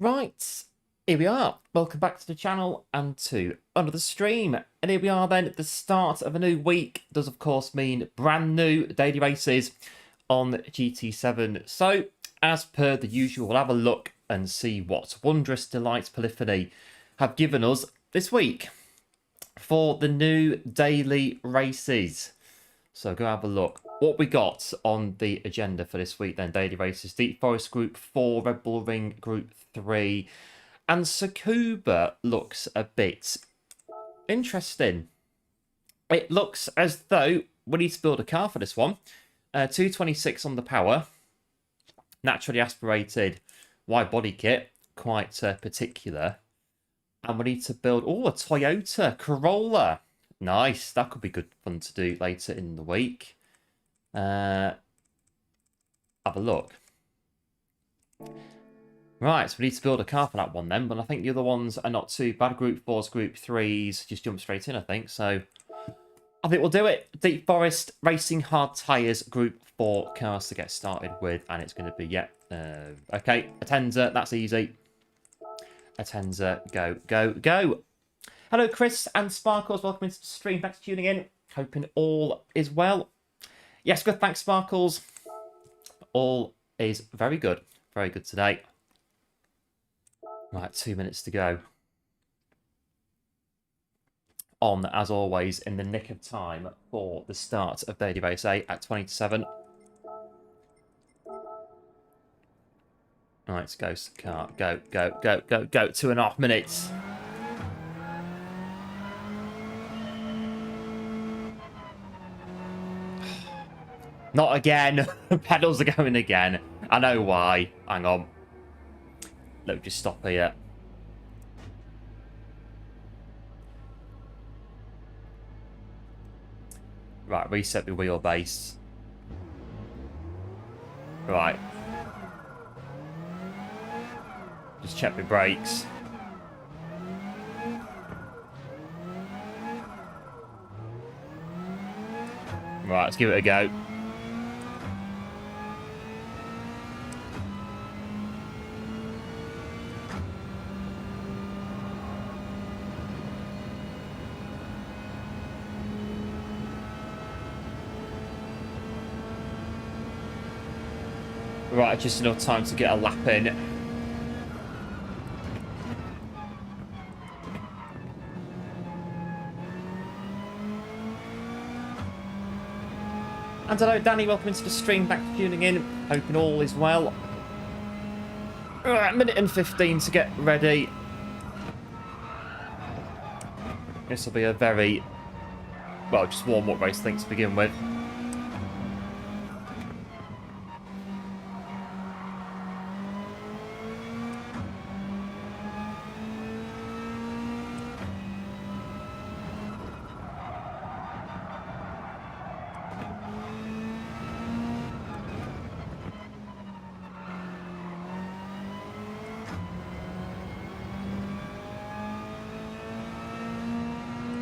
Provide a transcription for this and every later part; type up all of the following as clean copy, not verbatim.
Right, here we are. Welcome back to the channel and to another stream. And here we are then at the start of a new week. Does of course mean brand new daily races on GT7. So, as per the usual, we'll have a look and see what wondrous delights Polyphony have given us this week for the new daily races. So go have a look. What we got on the agenda for this week then, daily races. Deep Forest Group 4, Red Bull Ring Group 3. And Tsukuba looks a bit interesting. It looks as though we need to build a car for this one. 226 on the power. Naturally aspirated wide body kit. Quite particular. And we need to build, a Toyota Corolla. Nice. That could be good fun to do later in the week. Have a look. Right, so we need to build a car for that one then, but I think the other ones are not too bad. Group 4s, Group 3s, just jump straight in, I think. So I think we'll do it. Deep Forest Racing Hard Tyres, Group 4 cars to get started with, and it's going to be, okay, Atenza, that's easy. Atenza, go, go, go. Hello, Chris and Sparkles. Welcome into the stream. Thanks for tuning in. Hoping all is well. Yes, good. Thanks, Sparkles. All is very good. Very good today. Right, 2 minutes to go. On, as always, in the nick of time for the start of Daily Race 8 at 20 to 7. Right, let's go, car. Go, go, go, go, go. 2.5 minutes. Not again. Pedals are going again. I know why. Hang on. Let me just stop here. Right, reset the wheelbase. Right. Just check my brakes. Right, let's give it a go. Right, just enough time to get a lap in. And hello, Danny. Welcome into the stream. Back to tuning in. Hoping all is well. Right, minute and 15 to get ready. This will be a very, well, just warm-up race, I think, to begin with.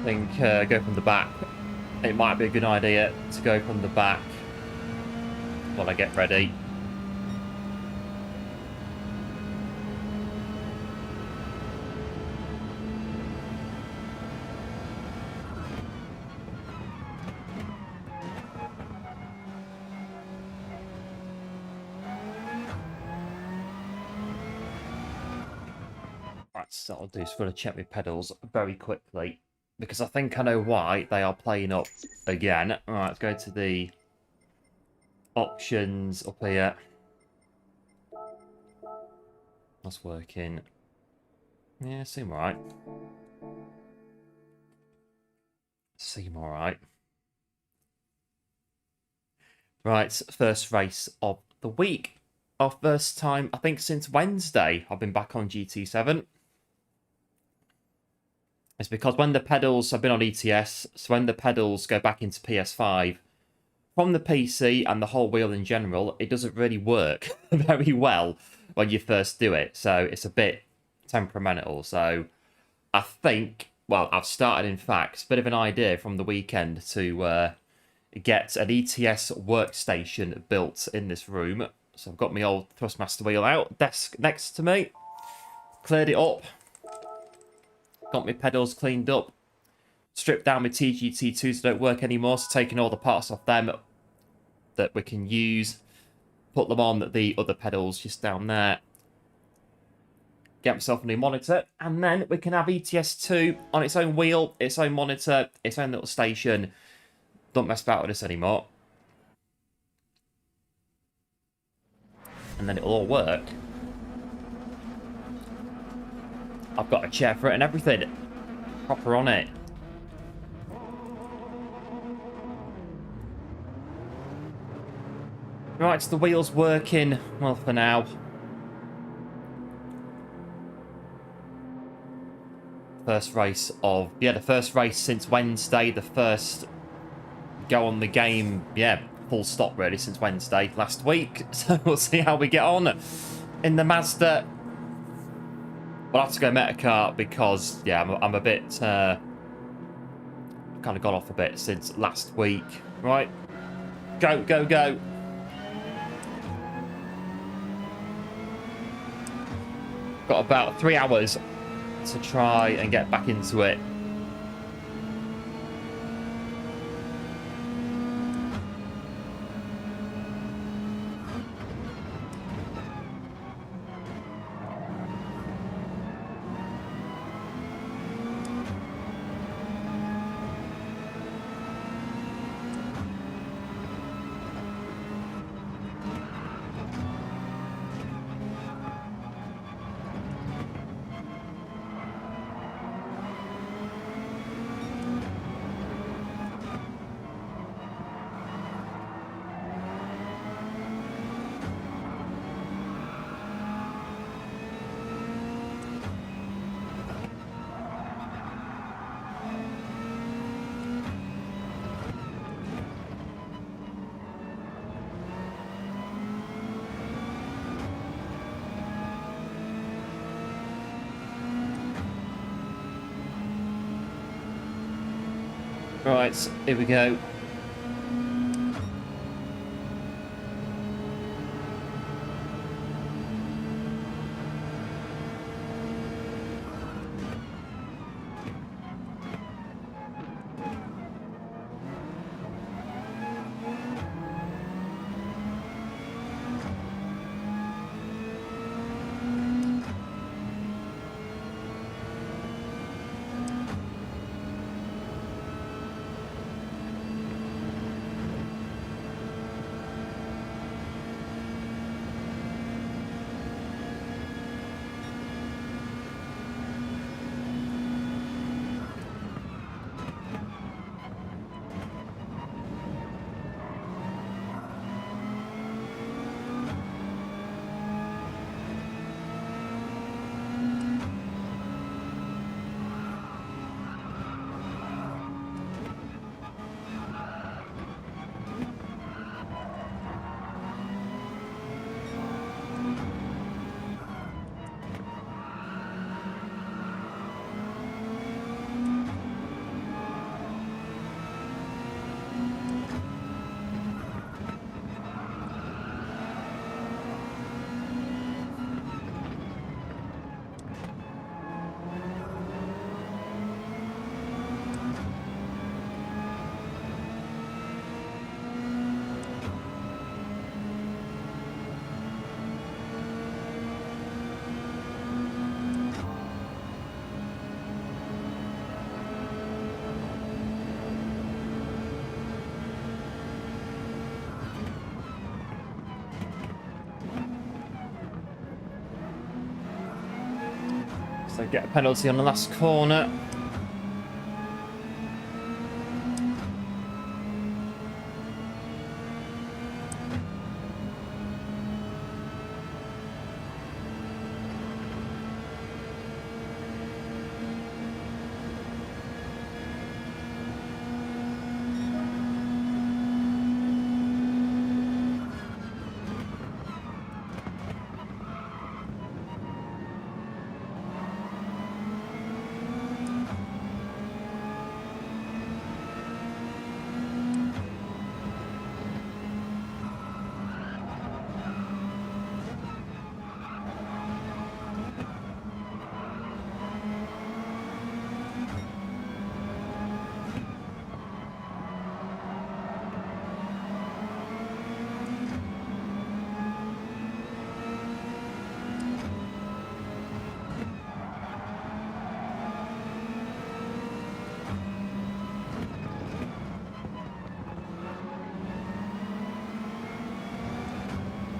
I think go from the back. It might be a good idea to go from the back while I get ready. Right, so I'll do is going to check my pedals very quickly, because I think I know why they are playing up again. All right, let's go to the options up here. That's working. Yeah, seem all right. Seem all right. Right, first race of the week. Our first time, I think, since Wednesday, I've been back on GT7. It's because when the pedals have been on ETS, so when the pedals go back into PS5, from the PC and the whole wheel in general, it doesn't really work very well when you first do it. So it's a bit temperamental. So I think, well, I've started, in fact, a bit of an idea from the weekend to get an ETS workstation built in this room. So I've got my old Thrustmaster wheel out, desk next to me. cleared it up. Got my pedals cleaned up. Stripped down my TGT2s that don't work anymore, so taking all the parts off them that we can use. Put them on the other pedals just down there. Get myself a new monitor, and then we can have ETS2 on its own wheel, its own monitor, its own little station. Don't mess about with this anymore. And then it'll all work. I've got a chair for it and everything. Proper on it. Right, so the wheel's working, well, for now. First race of, the first race since Wednesday, the first go on the game, full stop really, since Wednesday last week. So we'll see how we get on in the Mazda. We'll have to go Metacart because, I'm a bit, kind of gone off a bit since last week. Right, go, go, go. Got about 3 hours to try and get back into it. Right, here we go. So get a penalty on the last corner.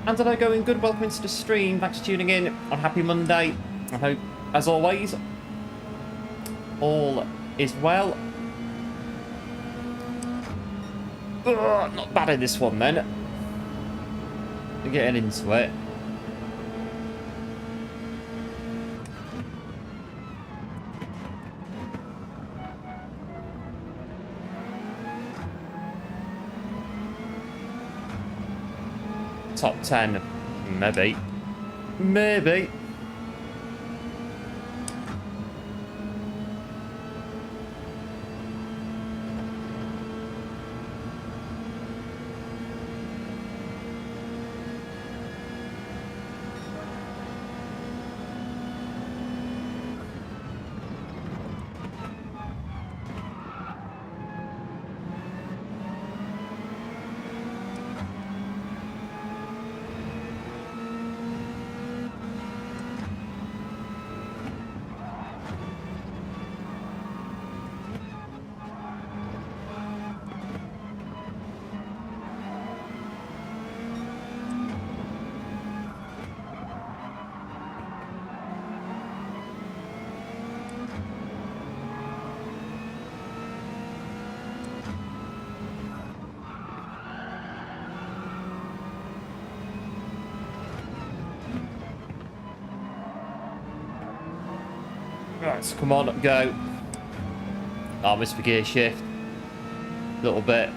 And hello, going good. Welcome into the stream. Thanks for tuning in on Happy Monday. I hope, as always, all is well. Ugh, not bad in this one then. We're getting into it. Top 10, maybe. Maybe. Right, so come on, go. Oh, missed the gear shift. A little bit.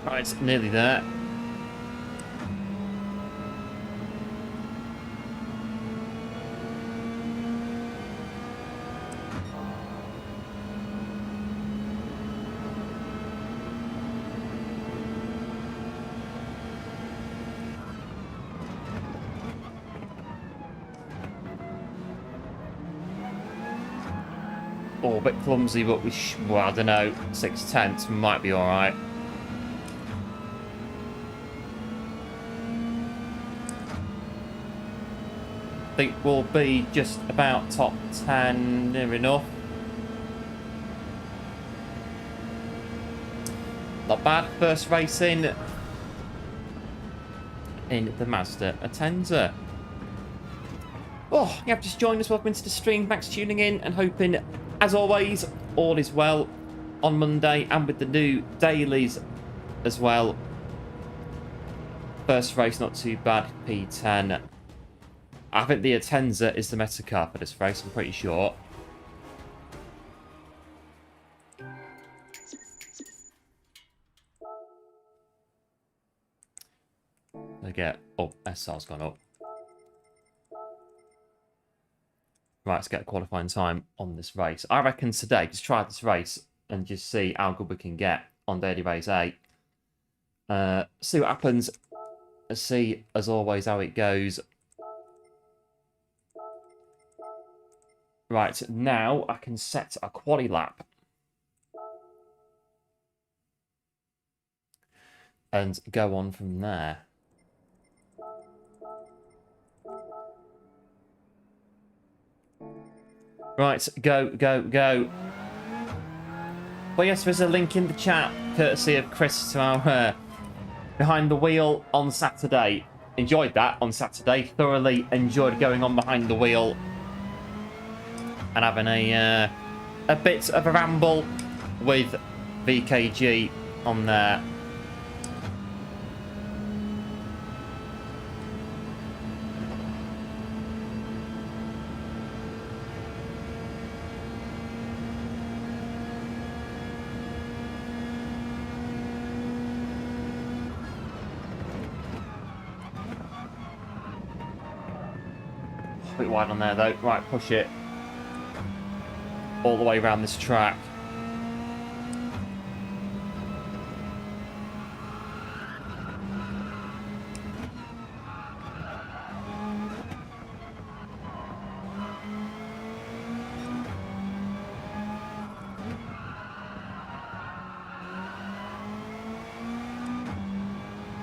Right, it's nearly there. Oh, a bit clumsy, but well, I don't know, 6/10 might be alright. I think we'll be just about top 10, near enough. Not bad. First race in the Mazda Atenza. Oh, you have just joined us. Welcome into the stream. Thanks for tuning in and hoping, as always, all is well on Monday and with the new dailies as well. First race, not too bad. P10. I think the Atenza is the meta car for this race, I'm pretty sure. Okay. Oh, SR's gone up. Right, let's get a qualifying time on this race. I reckon today, just try this race and just see how good we can get on daily race 8. See what happens. See, as always, how it goes. Right, now I can set a quali lap. and go on from there. Right, go, go, go. Well, yes, there's a link in the chat, courtesy of Chris, to our behind the wheel on Saturday. Enjoyed that on Saturday. Thoroughly enjoyed going on behind the wheel and having a bit of a ramble with VKG on there. A bit wide on there though. Right, push it all the way around this track.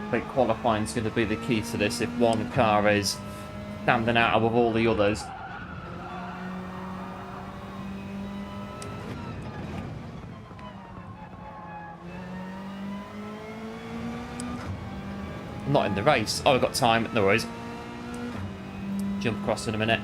I think qualifying is going to be the key to this if one car is standing out above all the others. Not in the race. Oh, I've got time. No worries. Jump across in a minute.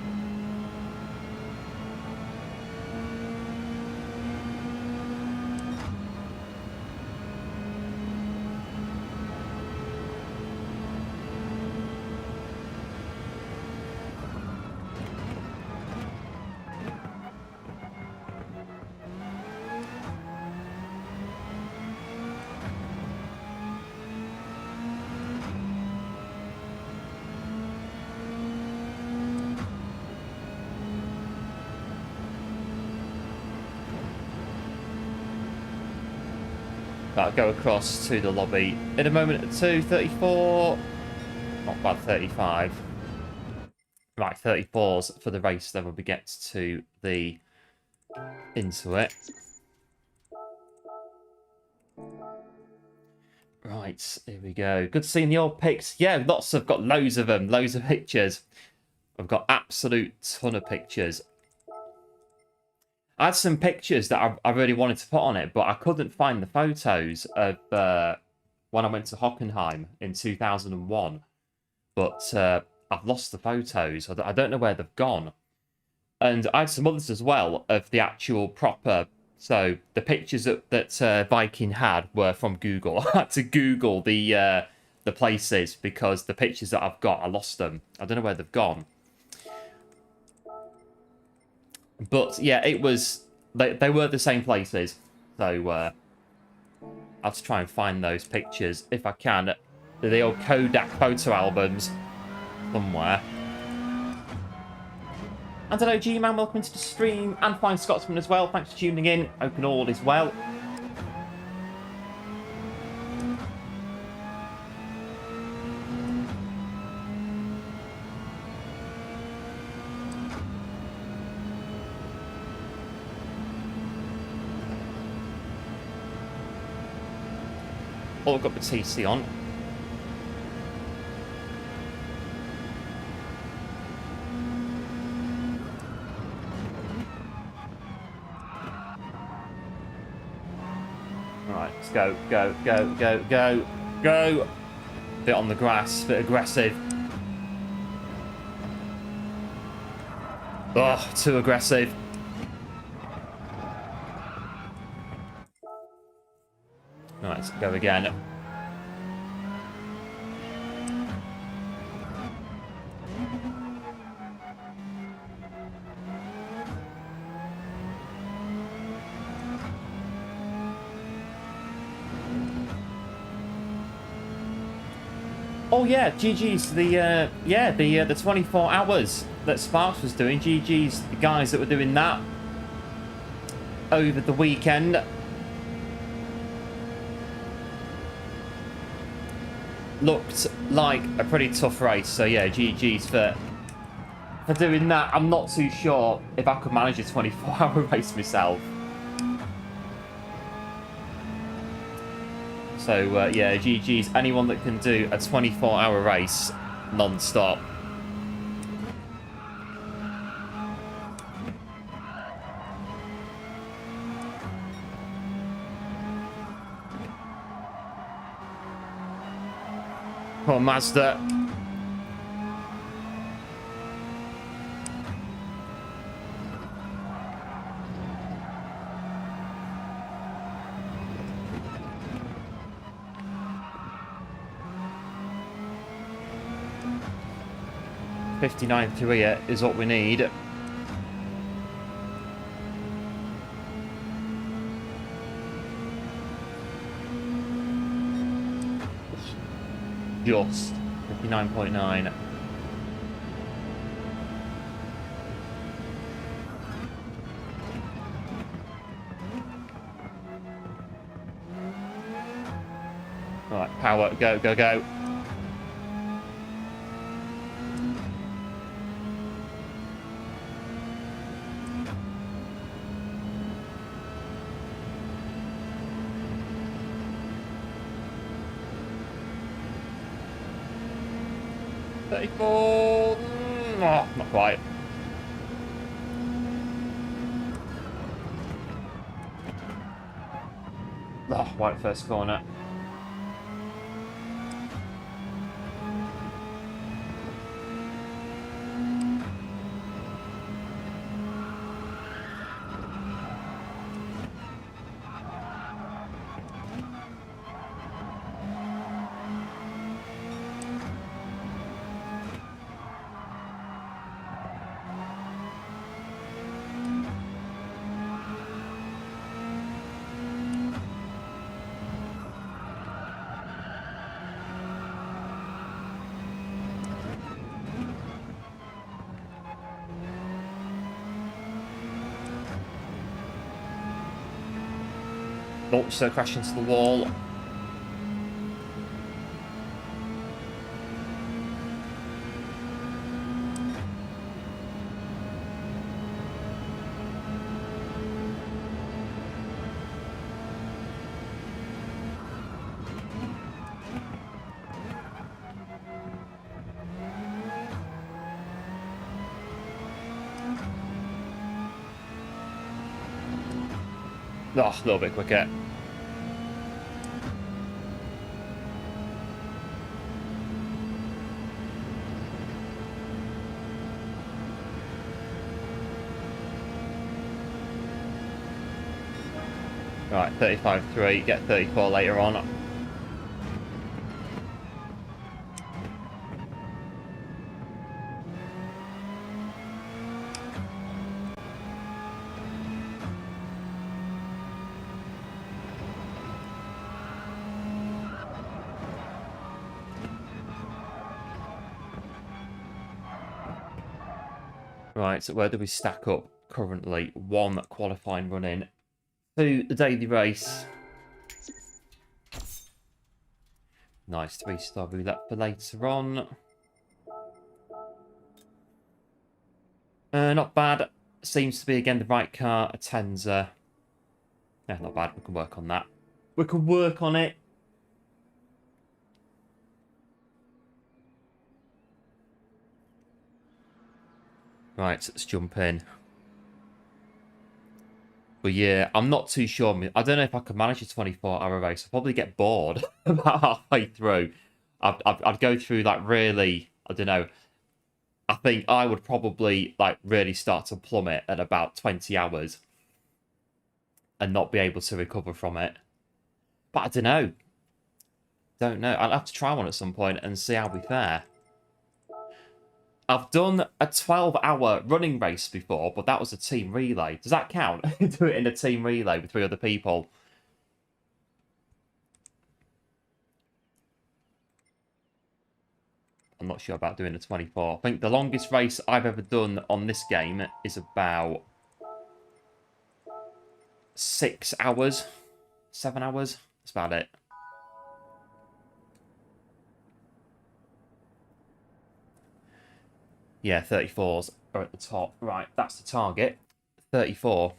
I'll go across to the lobby in a moment or two. 34, not bad, 35. Right, 34s for the race, then when we get to the into it. Right, here we go. Good seeing the old pics. Yeah, got loads of them, loads of pictures. I've got absolute ton of pictures. I had some pictures that I really wanted to put on it, but I couldn't find the photos of when I went to Hockenheim in 2001. But I've lost the photos. I don't know where they've gone. And I had some others as well of the actual proper... So the pictures that Viking had were from Google. I had to Google the places because the pictures that I've got, I lost them. I don't know where they've gone. But yeah, it was... They were the same places. So I'll have to try and find those pictures if I can. They're the old Kodak photo albums somewhere. And hello G-Man, welcome to the stream. And Fine Scotsman as well, thanks for tuning in. Hoping all is well. Oh, I've got the TC on. Right, let's go, go, go, go, go, go. Bit on the grass, bit aggressive. Oh, too aggressive. Right, let's go again. Oh yeah, GG's the 24 hours that Sparks was doing. GG's the guys that were doing that over the weekend. Looked like a pretty tough race, so yeah, GG's for doing that. I'm not too sure if I could manage a 24-hour race myself. So, yeah, GG's. Anyone that can do a 24-hour race non-stop. Come on, Mazda. .59 career is what we need. Just 59.9. Right, power, go, go, go. Oh, not quite. Oh, white first corner. So crash into the wall. Oh, a little bit quicker. Right, 35.3, get 34 later on. Right, so where do we stack up currently? 1 qualifying run in. 2, the daily race. Nice 3-star roulette for later on. Not bad. Seems to be, again, the right car. A Tenza. Yeah, not bad. We can work on that. We can work on it. Right, let's jump in. But yeah, I'm not too sure. I don't know if I could manage a 24-hour race. I'll probably get bored about halfway through. I'd go through, like, really, I don't know. I think I would probably, like, really start to plummet at about 20 hours and not be able to recover from it. But I don't know. Don't know. I'll have to try one at some point and see how we fare. I've done a 12-hour running race before, but that was a team relay. Does that count? Do it in a team relay with 3 other people. I'm not sure about doing a 24. I think the longest race I've ever done on this game is about 6 hours. 7 hours. That's about it. Yeah, 34s are at the top. Right, that's the target. 34.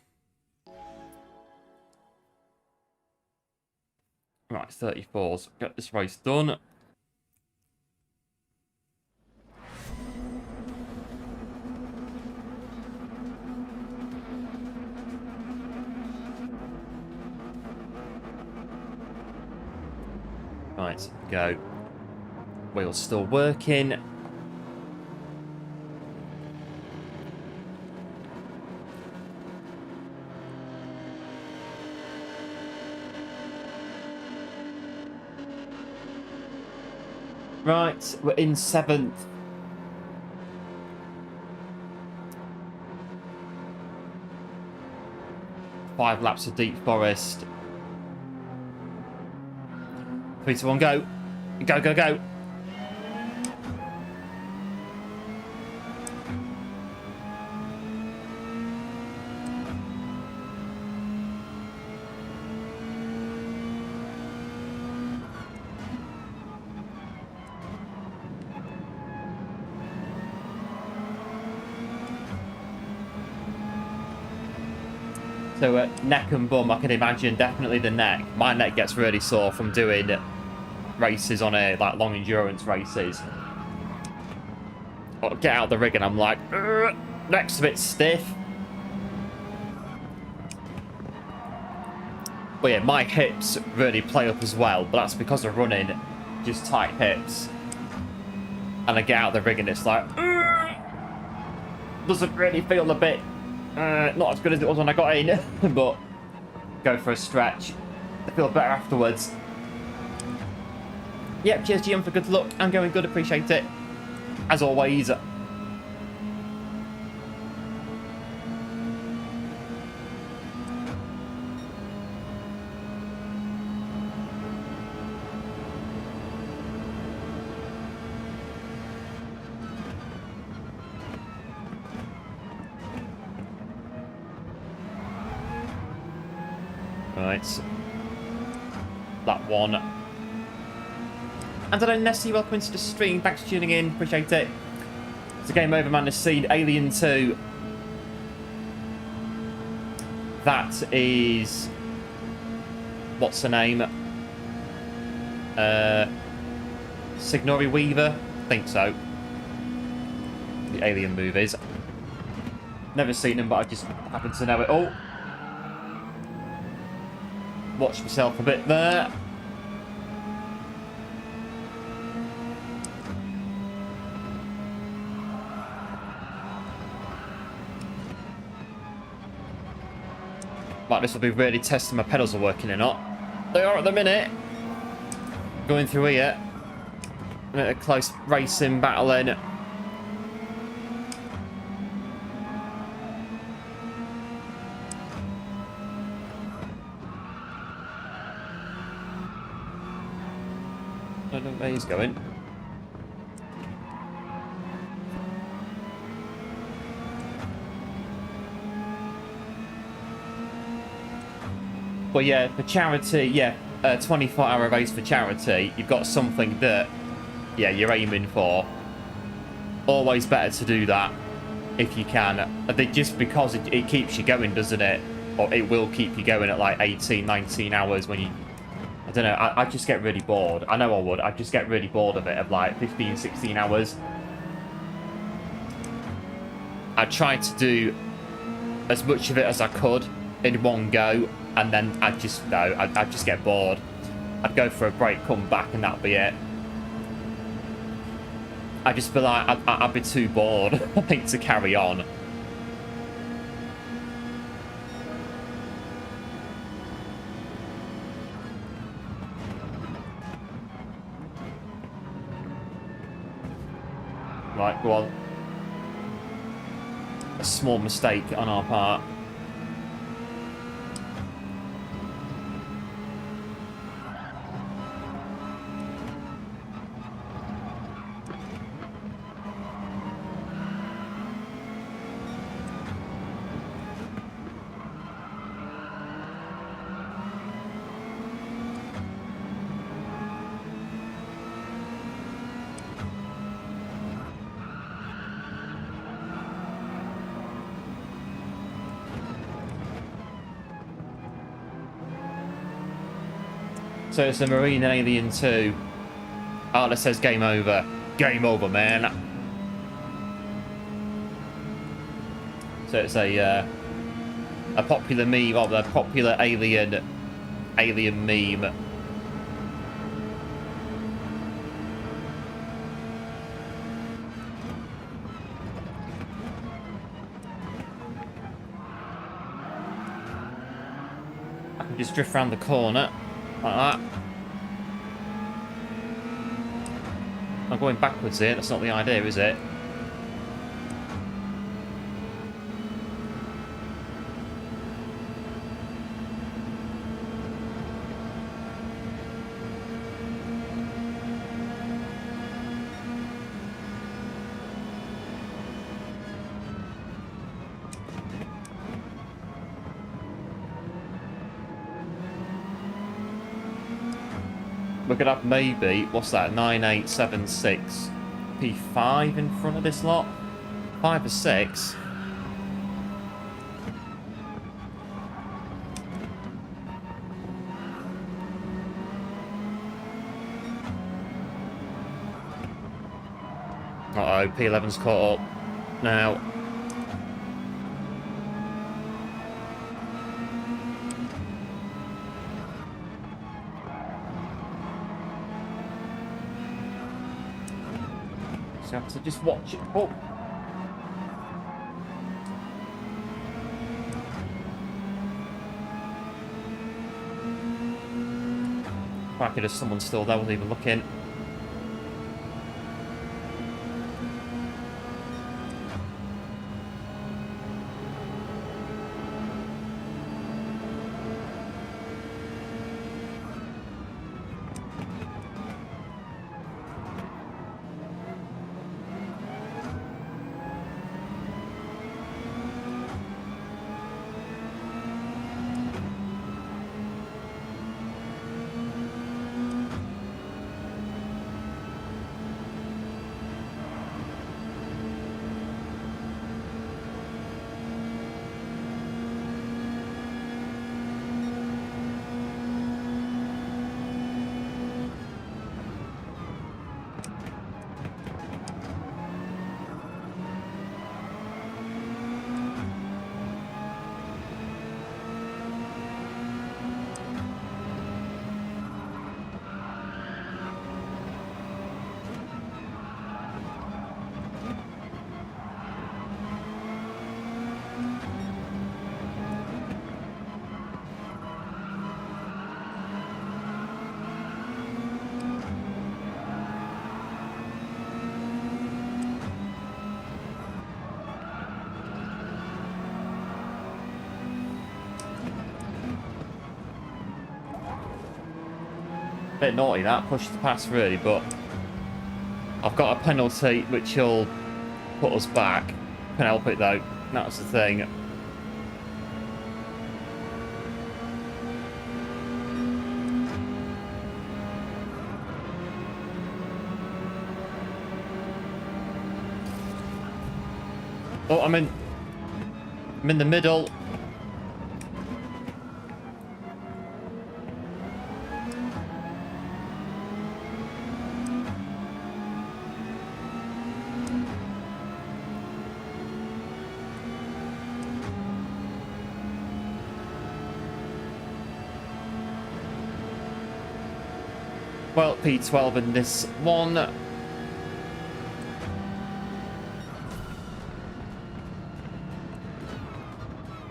Right, 34s. Get this race done. Right, go. Wheels still working. Right, we're in 7th. Five laps of deep forest. 3, 2, 1, go. Go, go, go. So neck and bum, I can imagine definitely the neck. My neck gets really sore from doing races on like long endurance races. I'll get out of the rig and I'm like, neck's a bit stiff. But yeah, my hips really play up as well, but that's because of running just tight hips. And I get out of the rig and it's like, doesn't really feel a bit, not as good as it was when I got in, but go for a stretch. I feel better afterwards. Yep, cheers GM for good luck. I'm going good, appreciate it. As always. Right. That one. And hello Nessie, welcome into the stream. Thanks for tuning in, appreciate it. It's a game over, man. Has seen Alien 2. That is... what's her name? Sigourney Weaver? I think so. The Alien movies. Never seen them, but I just happen to know it all. Watch myself a bit there. Right, this will be really testing my pedals are working or not. They are at the minute. Going through here. A close racing battling. I don't know where he's going. But yeah, for charity, yeah, 24-hour race for charity, you've got something that, yeah, you're aiming for. Always better to do that if you can. I think just because it keeps you going, doesn't it? Or it will keep you going at like 18, 19 hours when you... I don't know, I just get really bored. I know I would. I just get really bored of it, of like 15, 16 hours. I tried to do as much of it as I could in one go, and then I'd just get bored. I'd go for a break, come back, and that'd be it. I'd just be like, I'd be too bored, I think, to carry on. Right, go on. A small mistake on our part. So it's a Marine and Alien 2. Oh, that says game over. Game over, man. So it's a popular meme, or the popular alien meme. I can just drift around the corner like that. I'm going backwards here. That's not the idea, is it? We're gonna have maybe, what's that, 9876 P5 in front of this lot? 5 or 6? Uh-oh, P11's caught up now. So I have to just watch it. Oh. Crikey, there's someone still there, wasn't even looking. Bit naughty that, pushed the pass really, but I've got a penalty which will put us back. Can help it though, that's the thing. Oh, I'm in the middle. Well, P12 in this one.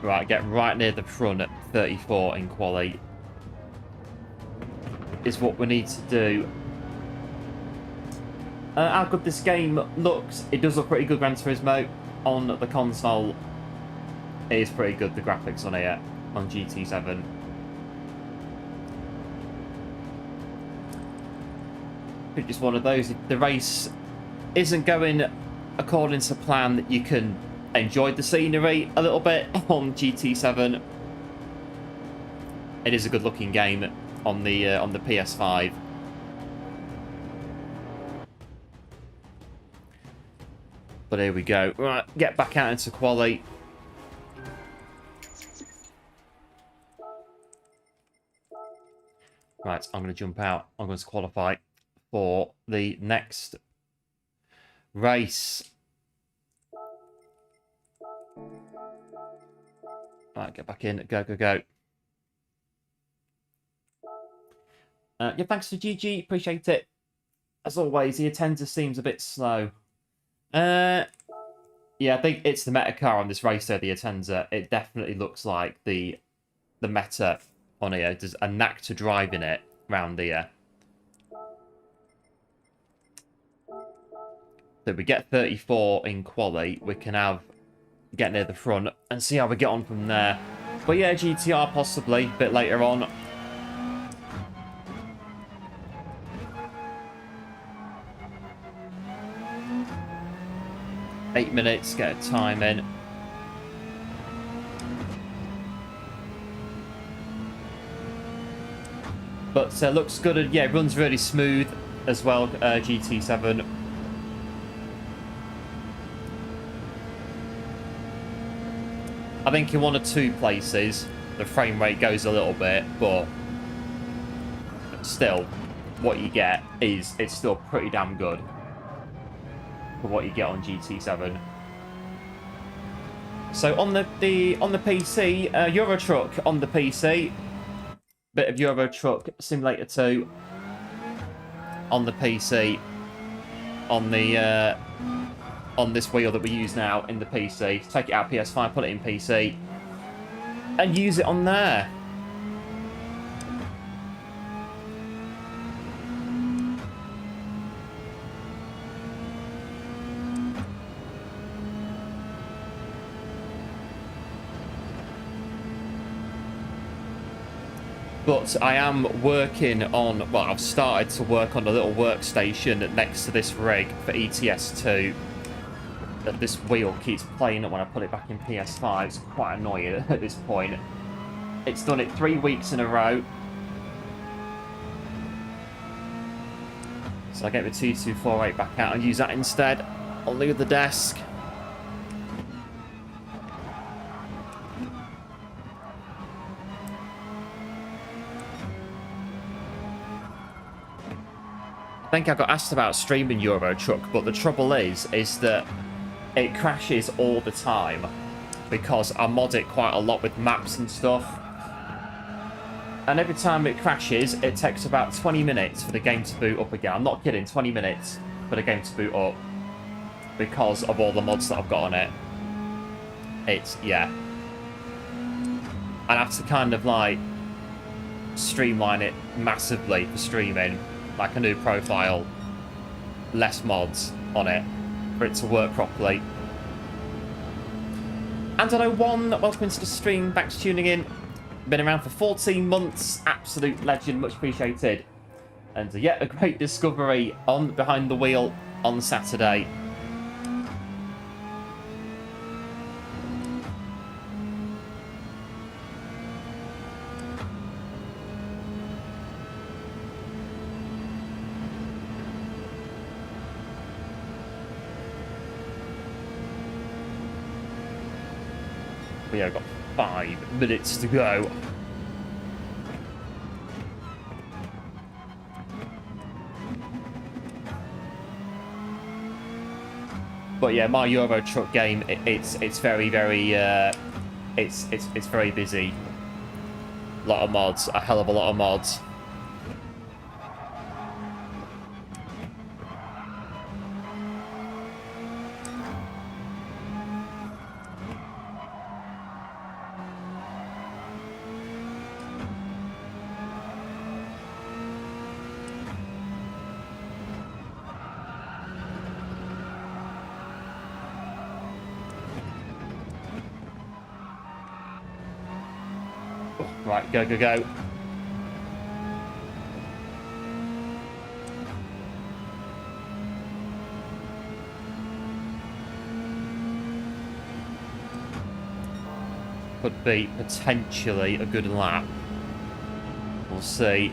Right, get right near the front at 34 in quali. Is what we need to do. How good this game looks. It does look pretty good, Gran Turismo. On the console, it is pretty good, the graphics on here, on GT7. It's just one of those. If the race isn't going according to plan, you can enjoy the scenery a little bit on GT7. It is a good looking game on the PS5. But here we go. Right, get back out into quali. Right, Right, I'm going to jump out. I'm going to qualify for the next race. Right, get back in. Go, go, go. Yeah, thanks to GG. Appreciate it. As always, the Atenza seems a bit slow. Yeah, I think it's the meta car on this race there, the Atenza. It definitely looks like the meta on here. There's a knack to driving it round here. So if we get 34 in quali, we can get near the front and see how we get on from there. But yeah, GTR possibly a bit later on. Eight minutes, get a time in. But looks good, and yeah, runs really smooth as well, GT7. I think in one or two places, the frame rate goes a little bit, but still, what you get is, it's still pretty damn good for what you get on GT7. So on the PC, Euro Truck on the PC, bit of Euro Truck Simulator 2 on the PC, on the on this wheel that we use now in the PC. Take it out PS5, put it in PC, and use it on there. But I am working on, well, I've started to work on a little workstation next to this rig for ETS2. That this wheel keeps playing up when I put it back in PS5. It's quite annoying at this point. It's done it 3 weeks in a row. So I get the 2248 back out and use that instead. I'll leave the desk. I think I got asked about streaming Euro Truck, but the trouble is that it crashes all the time because I mod it quite a lot with maps and stuff. And every time it crashes, it takes about 20 minutes for the game to boot up again. I'm not kidding, 20 minutes for the game to boot up because of all the mods that I've got on it. It's, yeah. I'd have to kind of like streamline it massively for streaming. Like a new profile, less mods on it for it to work properly. And hello one, welcome to the stream, thanks for tuning in. Been around for 14 months, absolute legend, much appreciated. And yeah, a great discovery on Behind the Wheel on Saturday. We have got 5 minutes to go. But yeah, my Euro Truck game, it's very it's very busy. A lot of mods, a hell of a lot of mods. Right, go, go, go. Could be potentially a good lap. We'll see.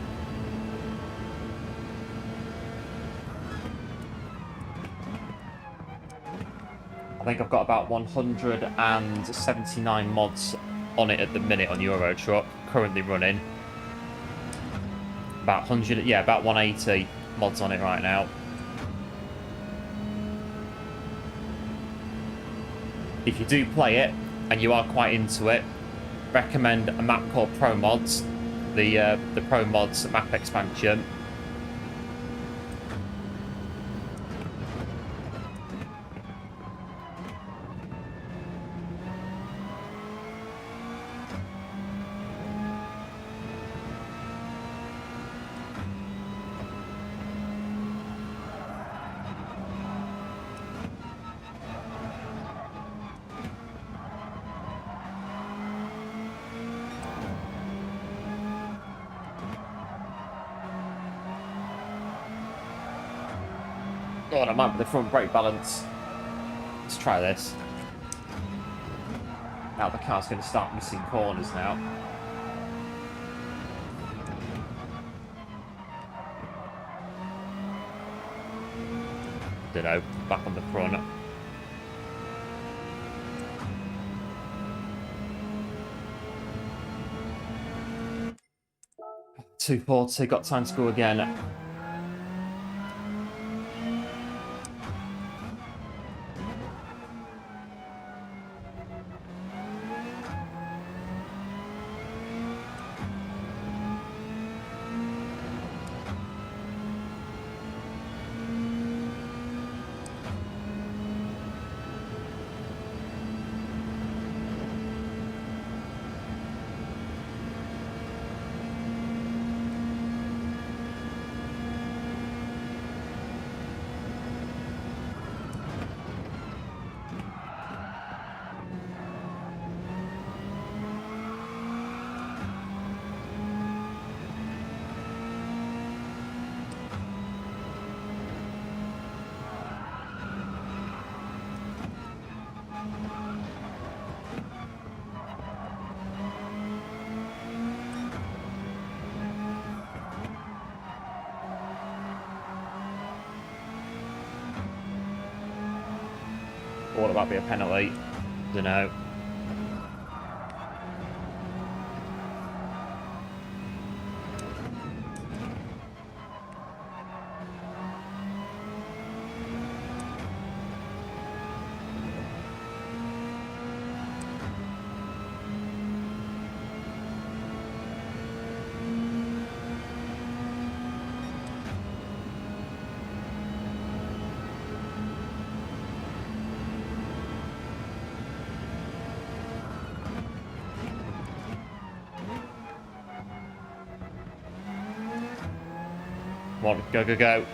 I think I've got about 179 mods on it at the minute on Euro Truck, currently running. About 100, yeah, about 180 mods on it right now. If you do play it and you are quite into it, recommend a map called Pro Mods, the Pro Mods map expansion. God, I might be the front brake balance. Let's try this. Now the car's going to start missing corners now. Don't know, back on the front. .240, got time to go again. Or it might be a penalty. Don't know. Come on, go, go, go.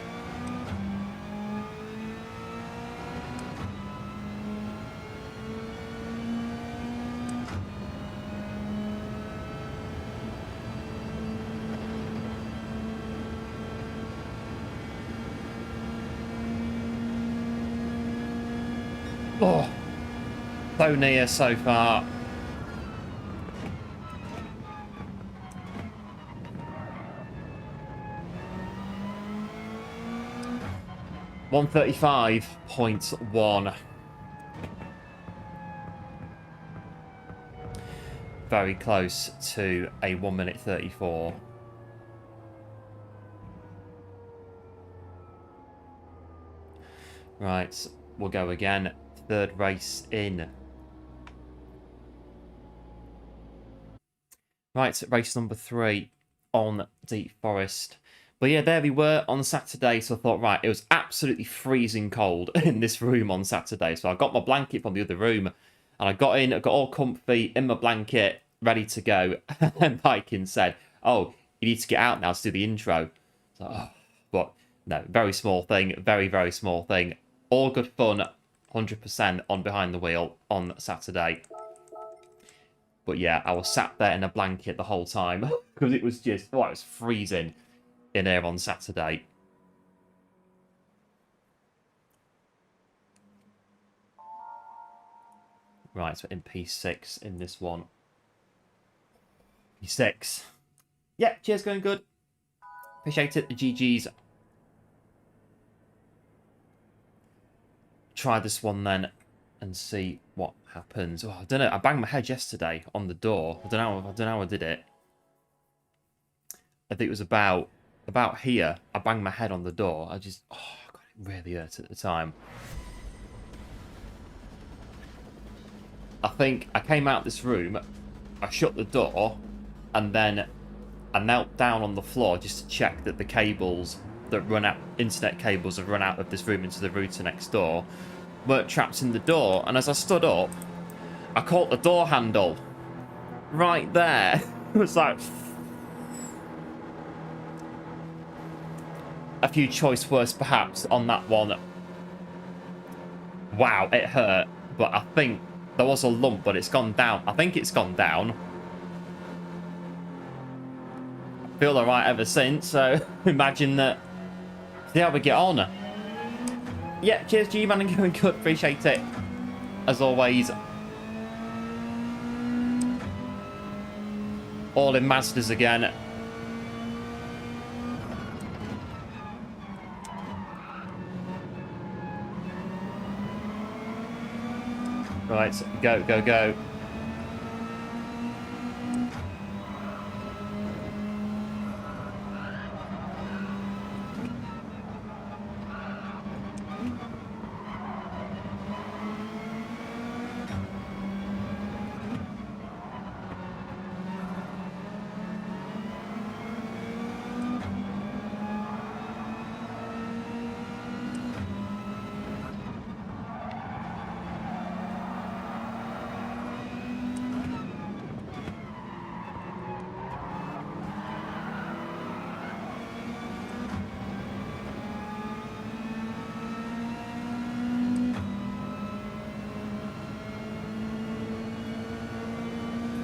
Oh, so near so far. .135.1. Very close to a 1:34. Right, we'll go again. Third race in. Right, race number 3 on Deep Forest. But yeah, there we were on Saturday, so I thought, right, it was absolutely freezing cold in this room on Saturday. So I got my blanket from the other room, and I got in, I got all comfy in my blanket, ready to go. And Viking said, oh, you need to get out now to do the intro. So, oh, but no, very small thing, very, very small thing. All good fun, 100% on behind the wheel on Saturday. But yeah, I was sat there in a blanket the whole time because it was just, oh, it was freezing in here on Saturday. Right, so in P6 in this one. P6. Yeah, cheers, going good. Appreciate it. The GG's. Try this one then and see what happens. Oh, I don't know. I banged my head yesterday on the door. I don't know how I did it. I think it was about about here, I banged my head on the door. I just, oh, God, it really hurt at the time. I think I came out this room, I shut the door, and then I knelt down on the floor just to check that the cables that run out, internet cables have run out of this room into the router next door, weren't trapped in the door. And as I stood up, I caught the door handle right there. It was like a few choice words perhaps on that one. Wow, it hurt, but I think there was a lump, but it's gone down. I think it's gone down. I feel alright ever since, so imagine that. See how we get on. Yeah, cheers G-Man and going good, appreciate it. As always. All in Masters again. Right, go, go, go.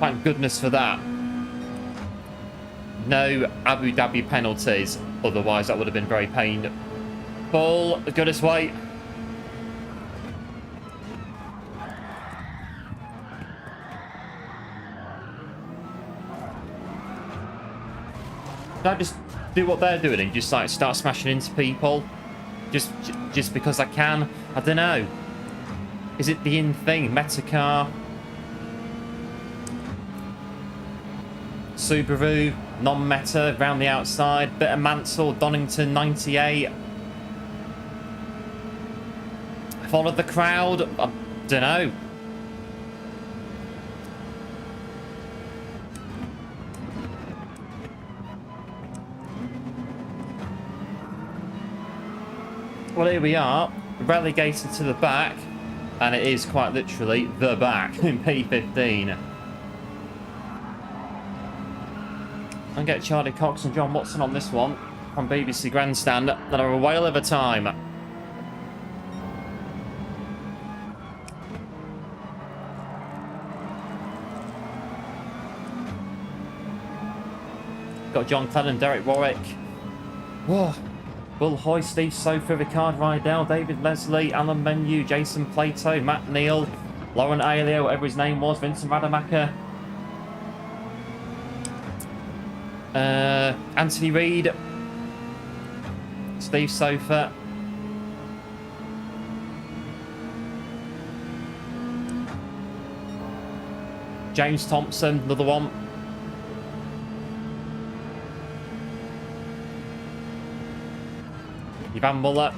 Thank goodness for that. No Abu Dhabi penalties. Otherwise, that would have been very painful. Go this way. Can I just do what they're doing and just like start smashing into people? Just because I can? I don't know. Is it the in thing? Metacar? Subaru, non-meta, round the outside, bit of Mansell, Donington 98. Followed the crowd, I don't know. Well, here we are, relegated to the back, and it is quite literally the back in P15. And get Charlie Cox and John Watson on this one from BBC Grandstand that are a whale of a time. Got John Clennon, Derek Warwick. Whoa. Will Hoy, Steve Sofa, Ricard Rydell, David Leslie, Alan Menu, Jason Plato, Matt Neal, Lauren Ailio, whatever his name was, Vincent Rademacher. Anthony Reid, Steve Sofa, James Thompson, another one. Ivan Muller.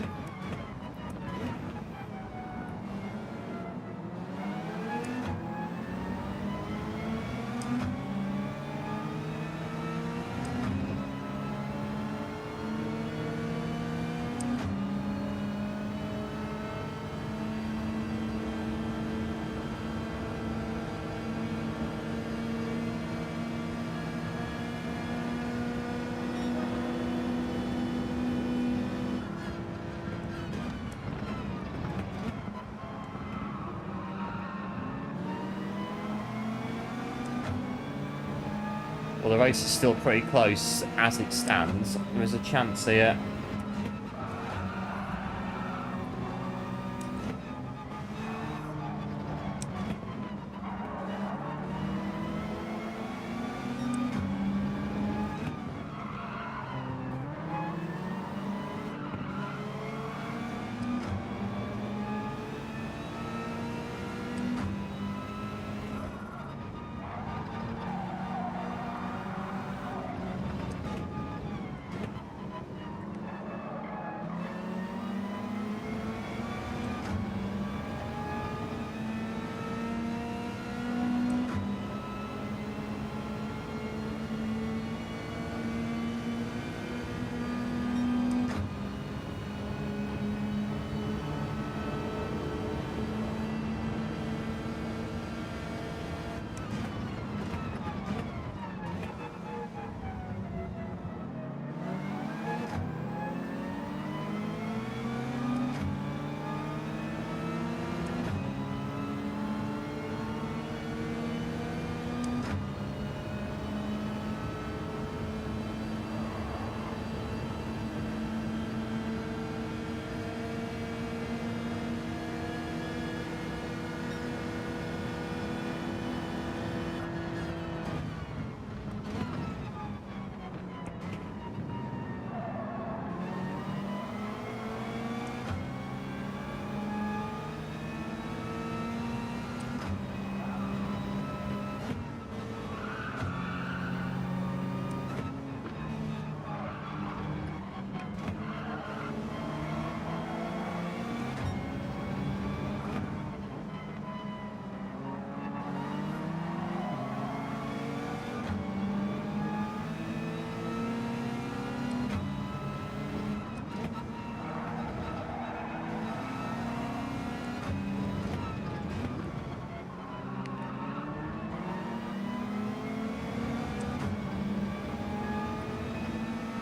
Well, the race is still pretty close as it stands. There is a chance here.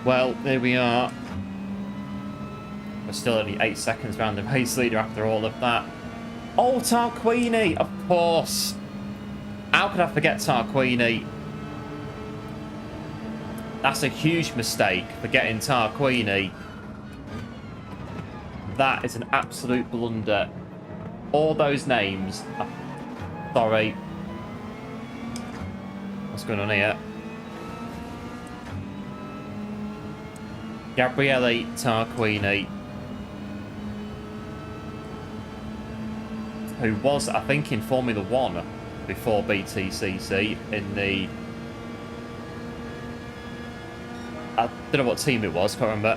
Well, here we are. We're still only 8 seconds round the race leader after all of that. Oh, Tarquini, of course. How could I forget Tarquini? That's a huge mistake, forgetting Tarquini. That is an absolute blunder. All those names. Oh, sorry. What's going on here? Gabriele Tarquini, who was, I think, in Formula 1 before BTCC in the... I don't know what team it was, can't remember.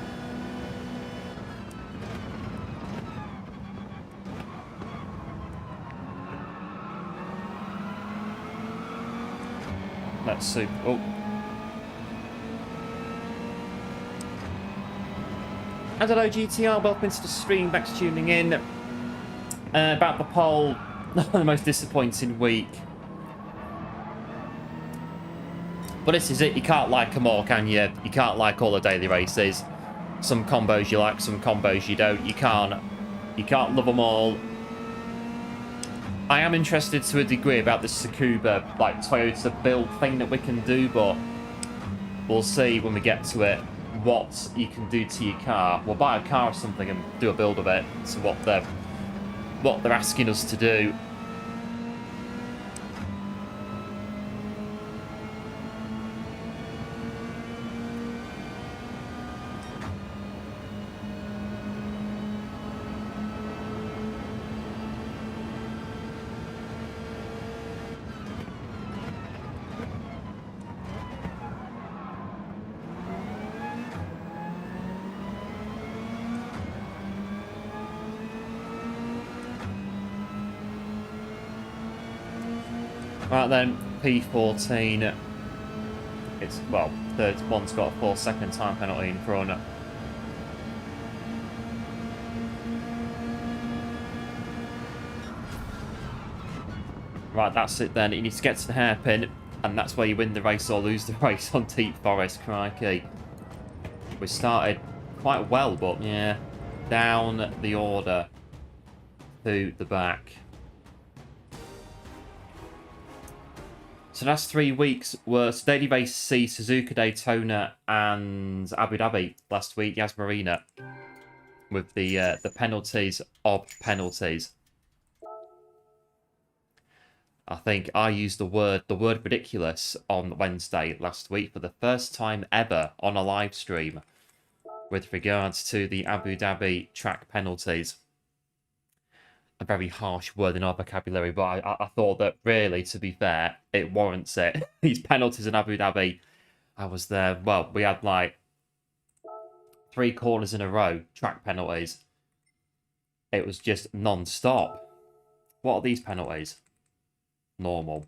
Let's see. Oh. And hello GTR, welcome to the stream, back to tuning in. About the poll, the most disappointing week. But this is it, you can't like them all, can you? You can't like all the daily races. Some combos you like, some combos you don't. You can't love them all. I am interested to a degree about this Tsukuba, like, Toyota build thing that we can do, but we'll see when we get to it what you can do to your car. We'll buy a car or something and do a build of it to what they're asking us to do. Right then, P14. It's, well, third one's got a 4-second time penalty in front. Right, that's it then. You need to get to the hairpin, and that's where you win the race or lose the race on Deep Forest. Crikey. We started quite well, but yeah, down the order to the back. So that's 3 weeks worth. Daily Race C, Suzuka Daytona, and Abu Dhabi last week, Yas Marina, with the penalties of penalties. I think I used the word ridiculous on Wednesday last week for the first time ever on a live stream with regards to the Abu Dhabi track penalties. A very harsh word in our vocabulary, but I thought that really, to be fair, it warrants it. These penalties in Abu Dhabi, I was there, well, we had like 3 corners in a row, track penalties. It was just non-stop. What are these penalties? Normal.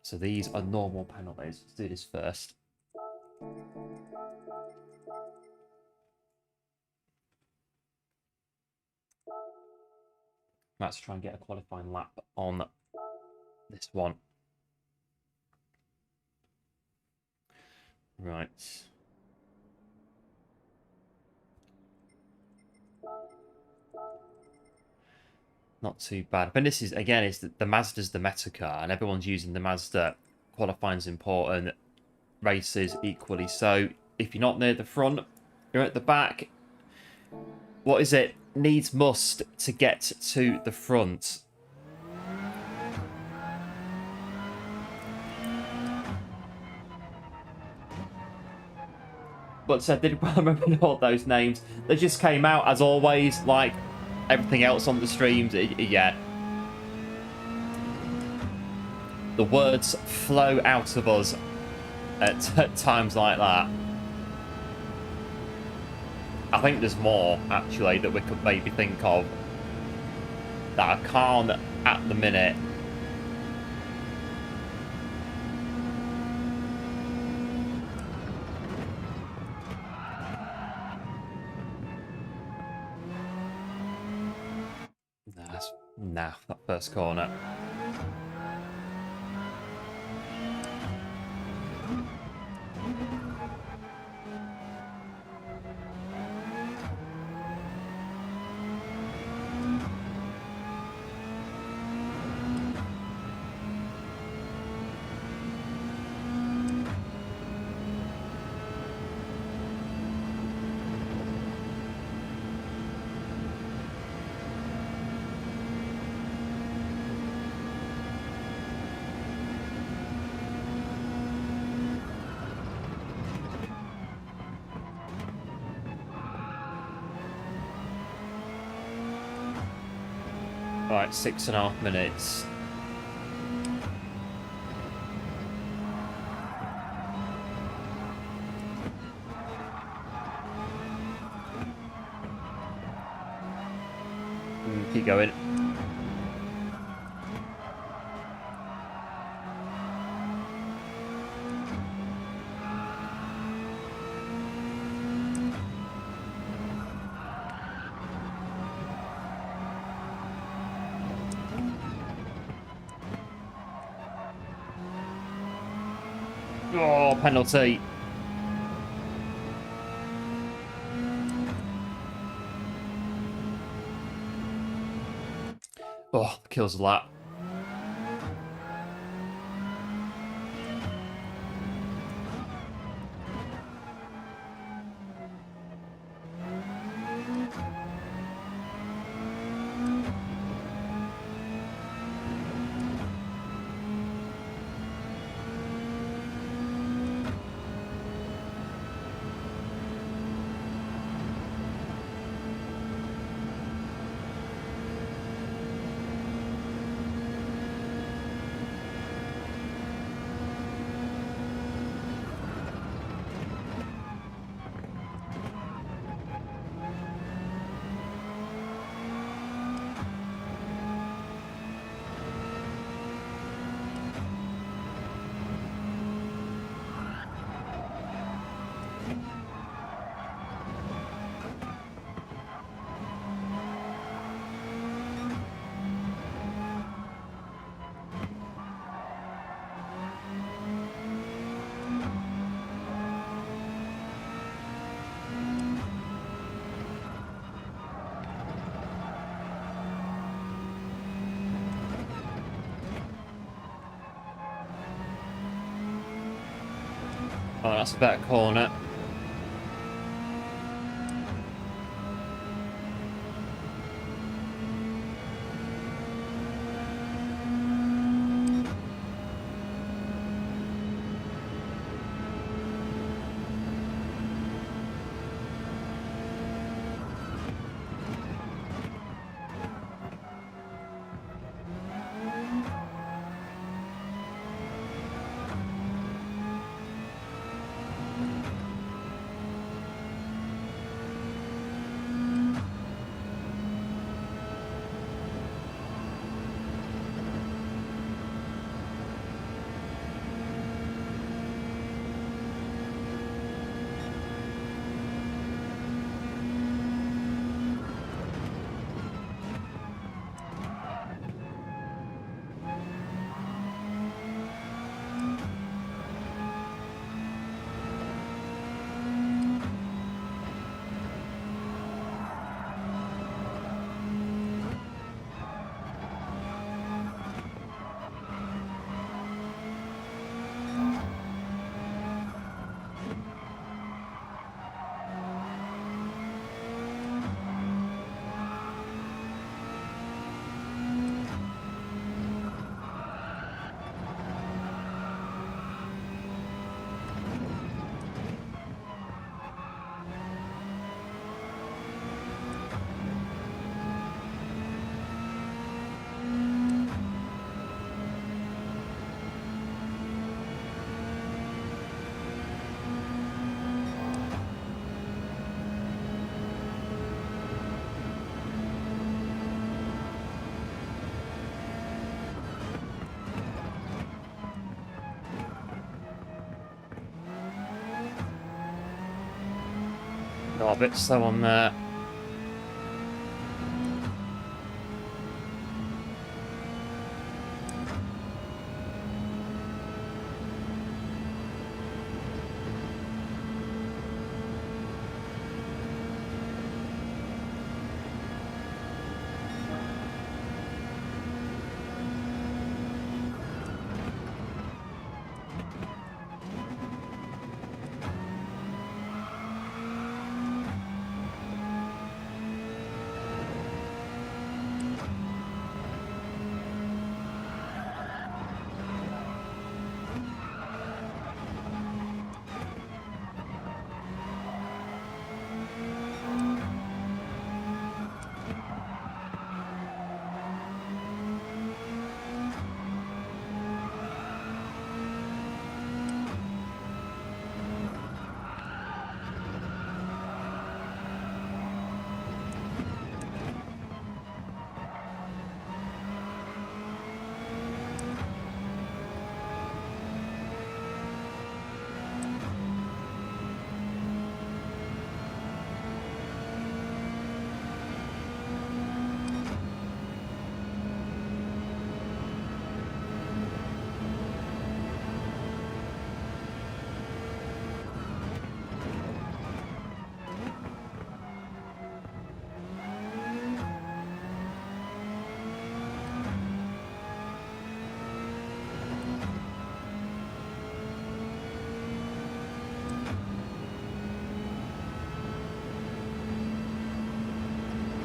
So these are normal penalties. Let's do this first. Let's try and get a qualifying lap on this one. Right. Not too bad. But this is, again, is the Mazda's the meta car, and everyone's using the Mazda. Qualifying's important. Races equally. So if you're not near the front, you're at the back. What is it? Needs must to get to the front. But I didn't remember all those names. They just came out as always, like everything else on the streams. Yeah. The words flow out of us at times like that. I think there's more, actually, that we could maybe think of that I can't at the minute. Nah, that first corner. Right, 6.5 minutes. Keep going. Oh, penalty. Oh, kills a lap. Oh, that's a better corner. Oh, a bit slow on there.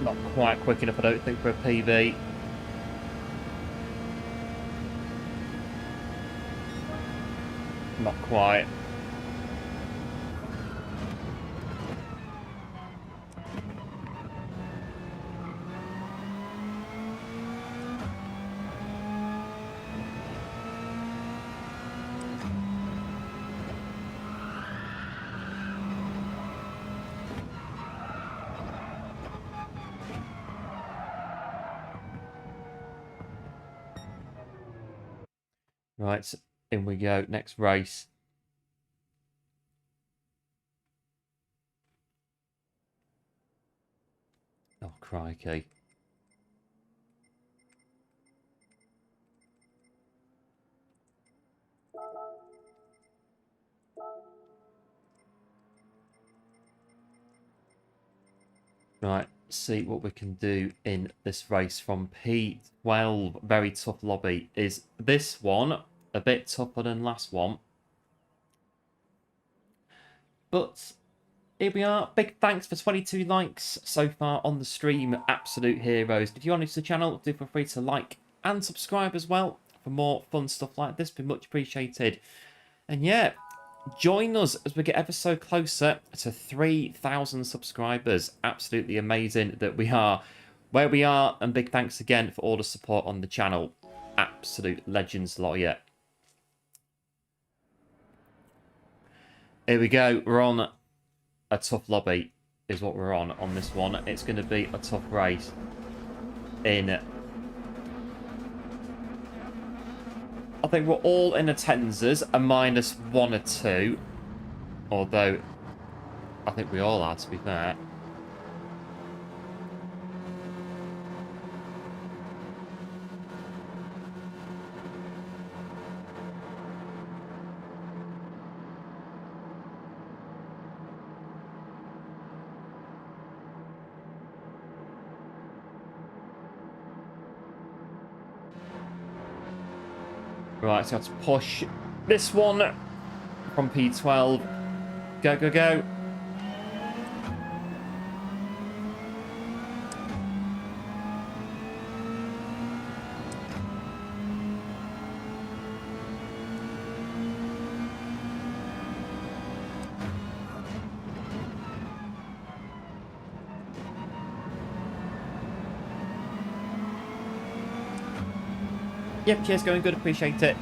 Not quite quick enough, I don't think, for a PB. Not quite. Right, in we go. Next race. Oh, crikey. Right, see what we can do in this race from P12. Very tough lobby. Is this one a bit tougher than last one? But here we are. Big thanks for 22 likes so far on the stream. Absolute heroes. If you're new to the channel, do feel free to like and subscribe as well for more fun stuff like this. Be much appreciated. And yeah, join us as we get ever so closer to 3,000 subscribers. Absolutely amazing that we are where we are. And big thanks again for all the support on the channel. Absolute legends lot yet. Here we go. We're on a tough lobby is what we're on this one. It's going to be a tough race in... I think we're all in attendances, a -1 or 2. Although, I think we all are, to be fair. Right, so I have to push this one from P12. Go, go, go. Yep, cheers, going good, appreciate it.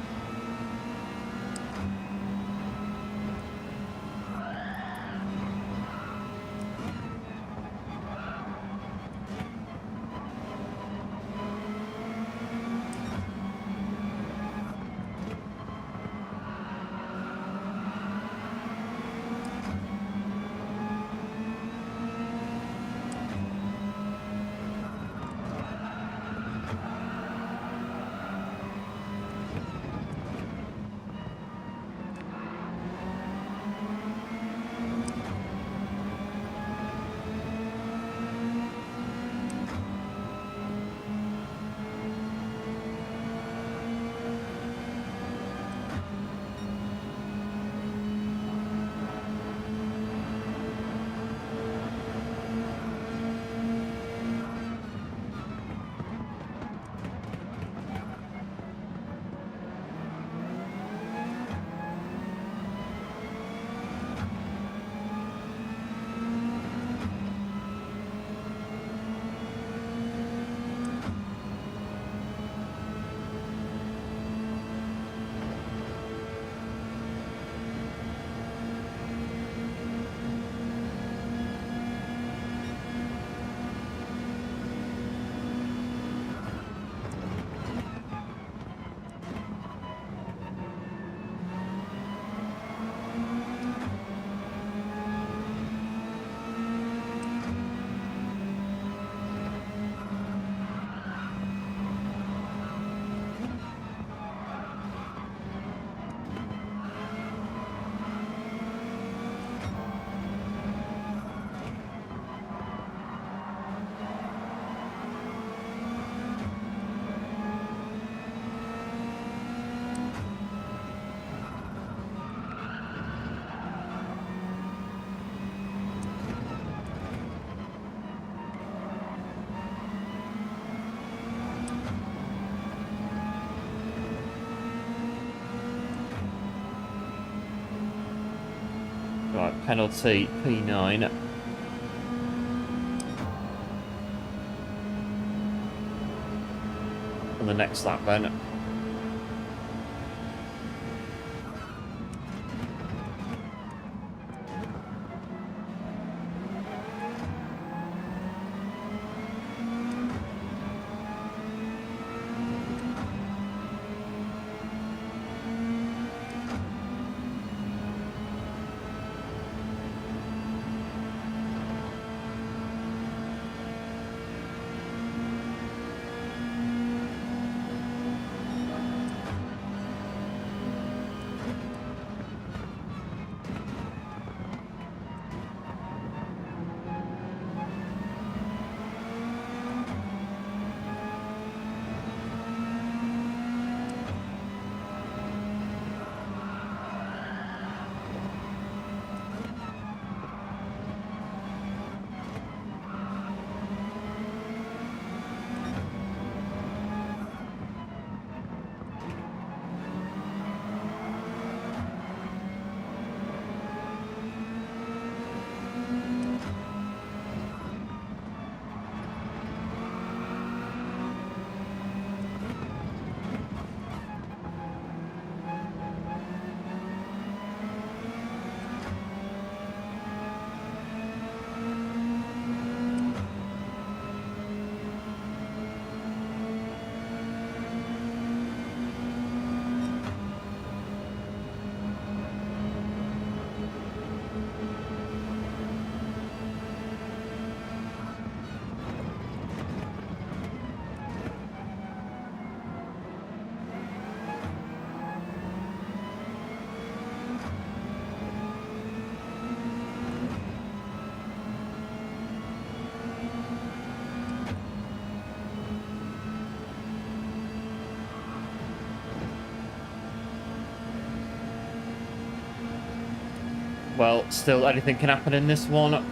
Right, penalty P9. On the next lap then. Well, still anything can happen in this one.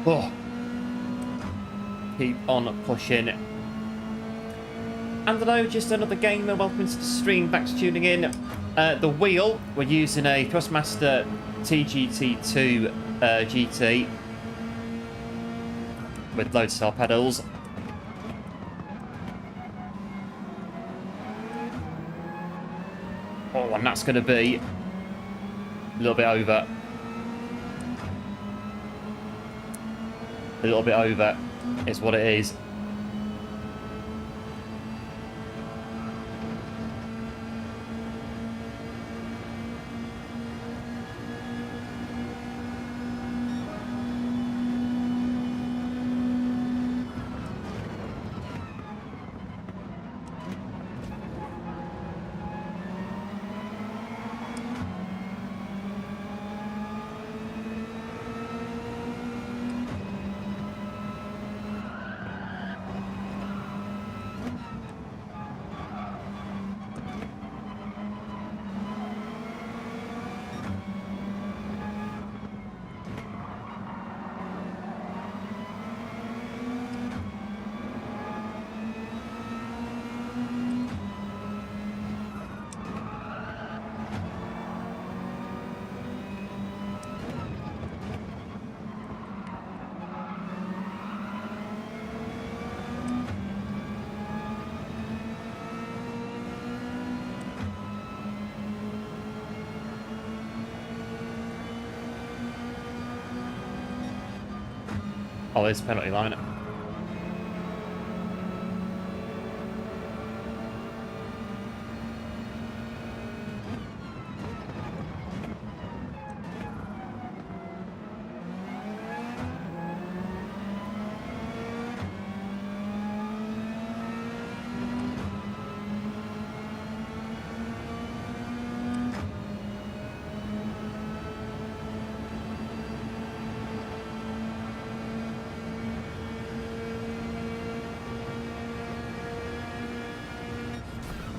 Oh. Keep on pushing. And hello, just another gamer. Welcome to the stream. Thanks for tuning in. The wheel, we're using a Thrustmaster TGT2 GT with Lodestar pedals. Oh, and that's going to be a little bit over. A little bit over is what it is. Oh, there's a penalty line.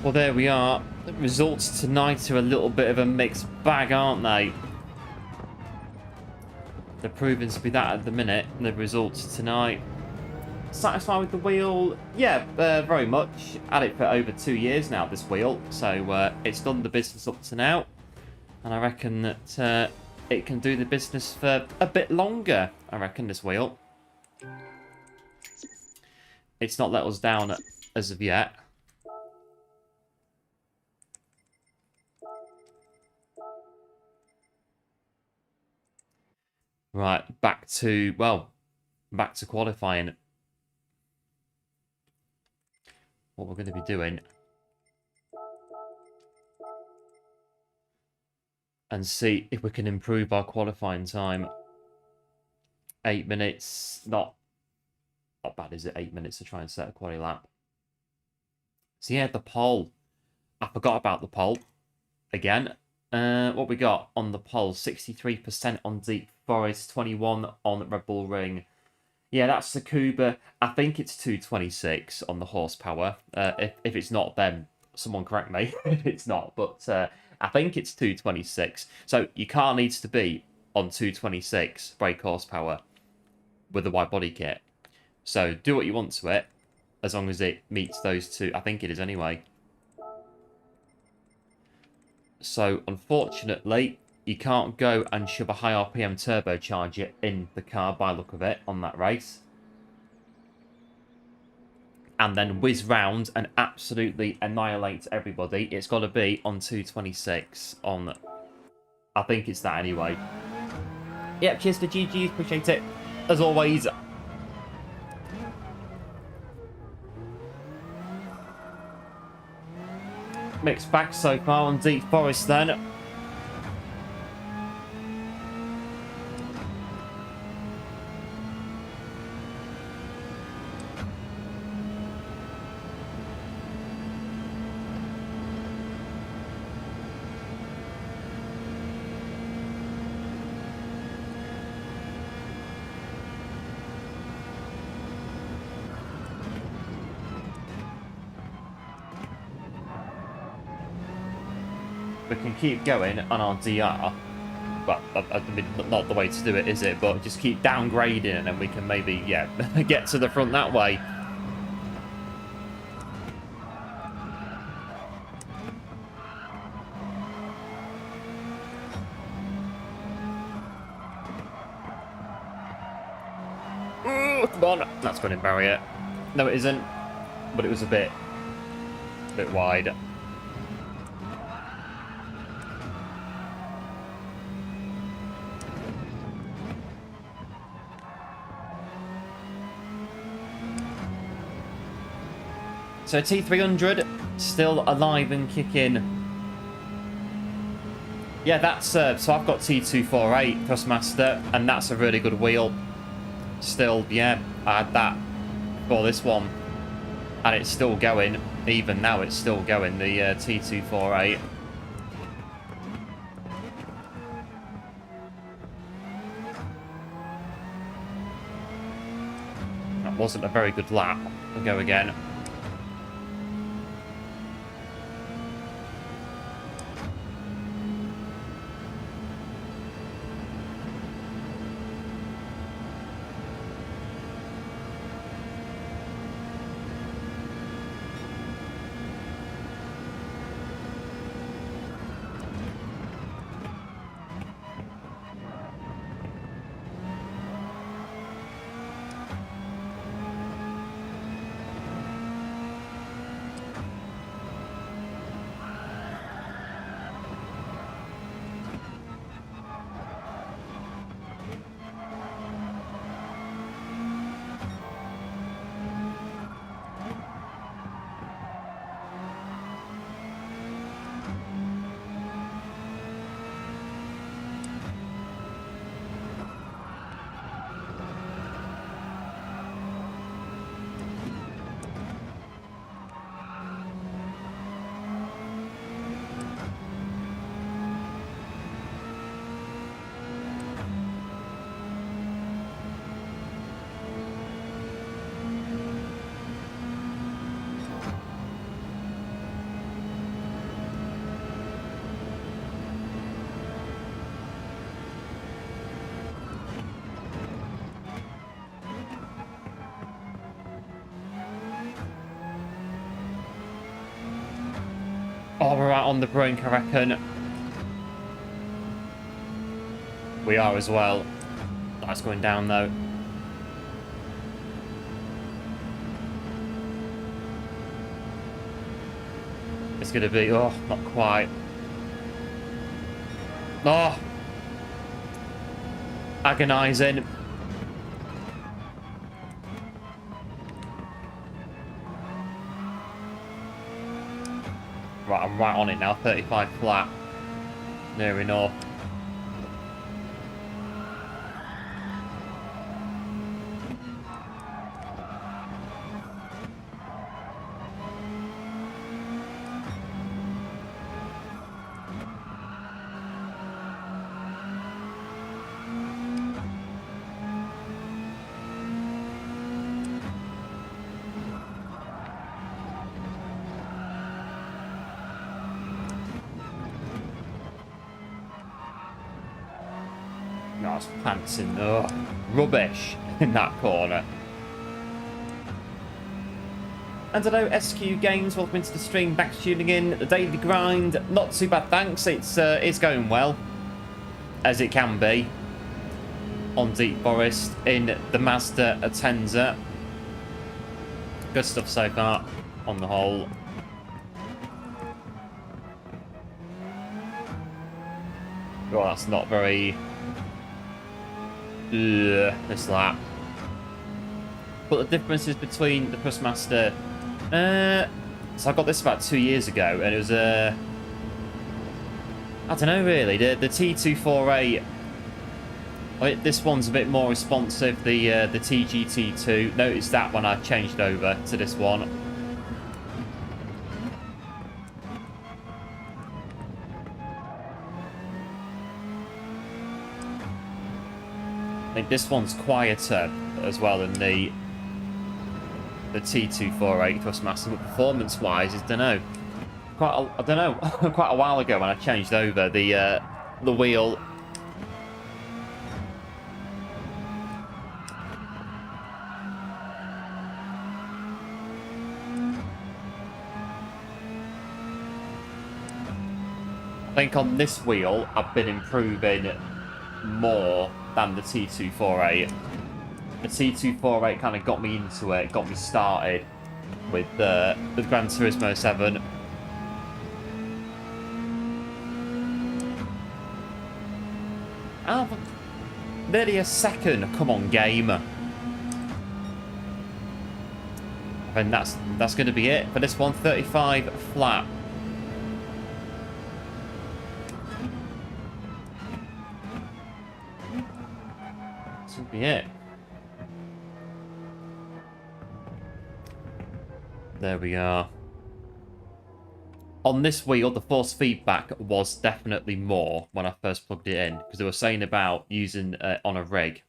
Well, there we are. The results tonight are a little bit of a mixed bag, aren't they? They're proving to be that at the minute, the results tonight. Satisfied with the wheel? Yeah, very much. Had it for over 2 years now, this wheel. So it's done the business up to now. And I reckon that it can do the business for a bit longer, I reckon, this wheel. It's not let us down as of yet. Right, back to qualifying. What we're going to be doing. And see if we can improve our qualifying time. 8 minutes, not bad, is it? 8 minutes to try and set a quali lap. So yeah, the poll. I forgot about the poll. Again. What we got on the poll? 63% on Deep Forest, 21 on Red Bull Ring. Yeah, that's Tsukuba. I think it's 226 on the horsepower. If it's not, then someone correct me if it's not. But I think it's 226. So your car needs to be on 226 brake horsepower with a wide body kit. So do what you want to it, as long as it meets those two. I think it is anyway. So unfortunately, you can't go and shove a high RPM turbocharger in the car by the look of it on that race. And then whiz round and absolutely annihilate everybody. It's got to be on 226 on... I think it's that anyway. Yep, cheers to GG. Appreciate it. As always. Mixed bag so far on Deep Forest then. We can keep going on our DR. Well, I mean, not the way to do it, is it? But just keep downgrading and then we can maybe, yeah, get to the front that way. Come on. That's going in barrier. No, it isn't. But it was a bit wide. So T300, still alive and kicking. Yeah, that's, so I've got T248 Thrustmaster, and that's a really good wheel. Still, yeah, I had that for this one. And it's still going, even now it's still going, the T248. That wasn't a very good lap. We'll go again. Oh, we're right on the brink, I reckon. We are as well. That's going down, though. It's going to be... Oh, not quite. Oh! Agonising. Right, I'm right on it now. 35 flat. Near enough. No, it's pantsing. Oh, rubbish in that corner. And I know SQ Games, welcome into the stream, back to tuning in. The daily grind, not too bad, thanks. It's going well, as it can be, on Deep Forest in the Mazda Atenza. Good stuff so far, on the whole. Well, that's not very... this lap. But the differences between the Thrustmaster... so I got this about 2 years ago, and it was I don't know really. The T248. This one's a bit more responsive. The TGT2. Noticed that when I changed over to this one. I think this one's quieter as well than the T248 Thrustmaster, but performance-wise, I don't know. I don't know. Quite a while ago when I changed over the wheel. I think on this wheel, I've been improving more than the T248. The T248 kind of got me into it, got me started with Gran Turismo 7. Oh, nearly a second. Come on, game. I think that's going to be it for this one. 35 flat. This will be it. There we are. On this wheel, the force feedback was definitely more when I first plugged it in, because they were saying about using on a rig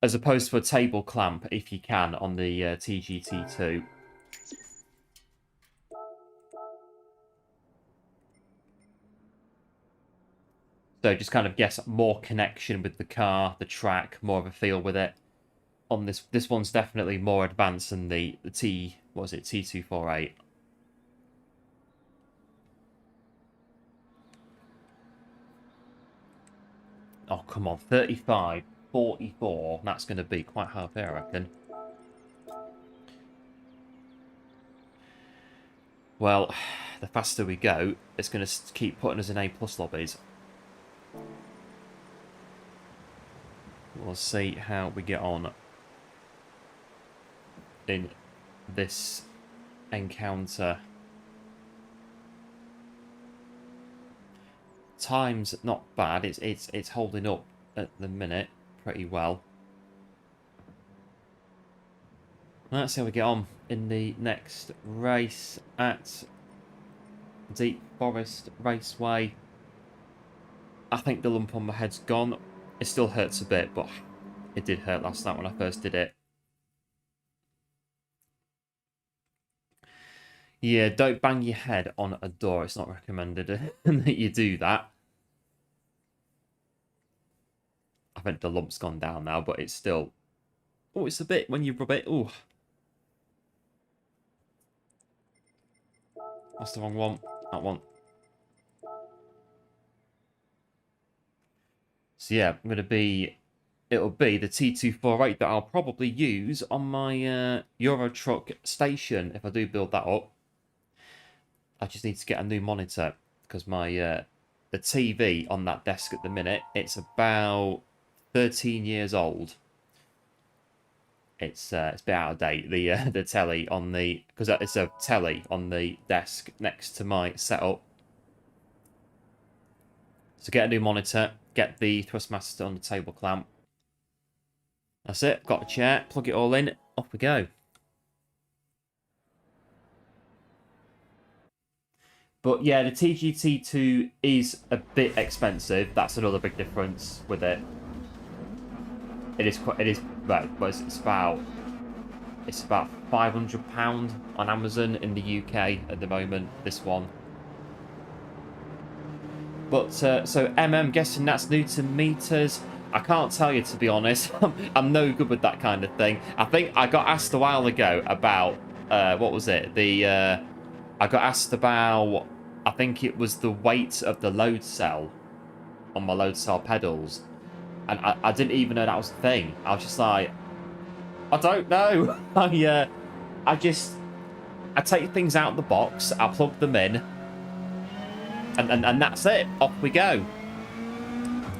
as opposed to a table clamp if you can on the TGT2. So just kind of guess more connection with the car, the track, more of a feel with it. On this one's definitely more advanced than the T248. Oh, come on. 35, 44. That's going to be quite hard there, I reckon. Well, the faster we go, it's going to keep putting us in A+ lobbies. We'll see how we get on in this encounter. Time's not bad. It's holding up at the minute pretty well. Let's see how we get on in the next race at Deep Forest Raceway. I think the lump on my head's gone. It still hurts a bit, but it did hurt last night when I first did it. Yeah, don't bang your head on a door. It's not recommended that you do that. I think the lump's gone down now, but it's still... Oh, it's a bit when you rub it. Oh. That's the wrong one. that one. So yeah, it'll be the T248 that I'll probably use on my Euro truck station if I do build that up. I just need to get a new monitor because my the TV on that desk at the minute, it's about 13 years old. It's a bit out of date. The telly on the, because it's a telly on the desk next to my setup. So get a new monitor, get the Thrustmaster on the table clamp. That's it. Got a chair, plug it all in, off we go. But yeah, the TGT2 is a bit expensive. That's another big difference with it. It's about £500 on Amazon in the UK at the moment, this one. But so I'm guessing that's Newton meters. I can't tell you, to be honest. I'm no good with that kind of thing. I think I got asked a while ago about what was it? I got asked about, I think it was the weight of the load cell on my load cell pedals. And I didn't even know that was a thing. I was just like, I don't know. I take things out of the box, I plug them in, and that's it. Off we go.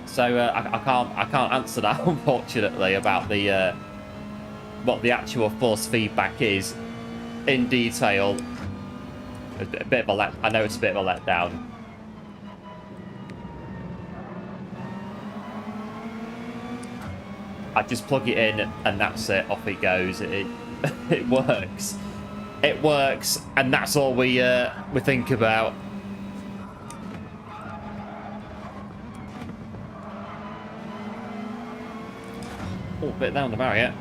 So I can't answer that, unfortunately, about the what the actual force feedback is in detail. A bit of a I know it's a bit of a letdown. I just plug it in and that's it. Off it goes. It works. It works, and that's all we think about. Oh, a bit down the barrier.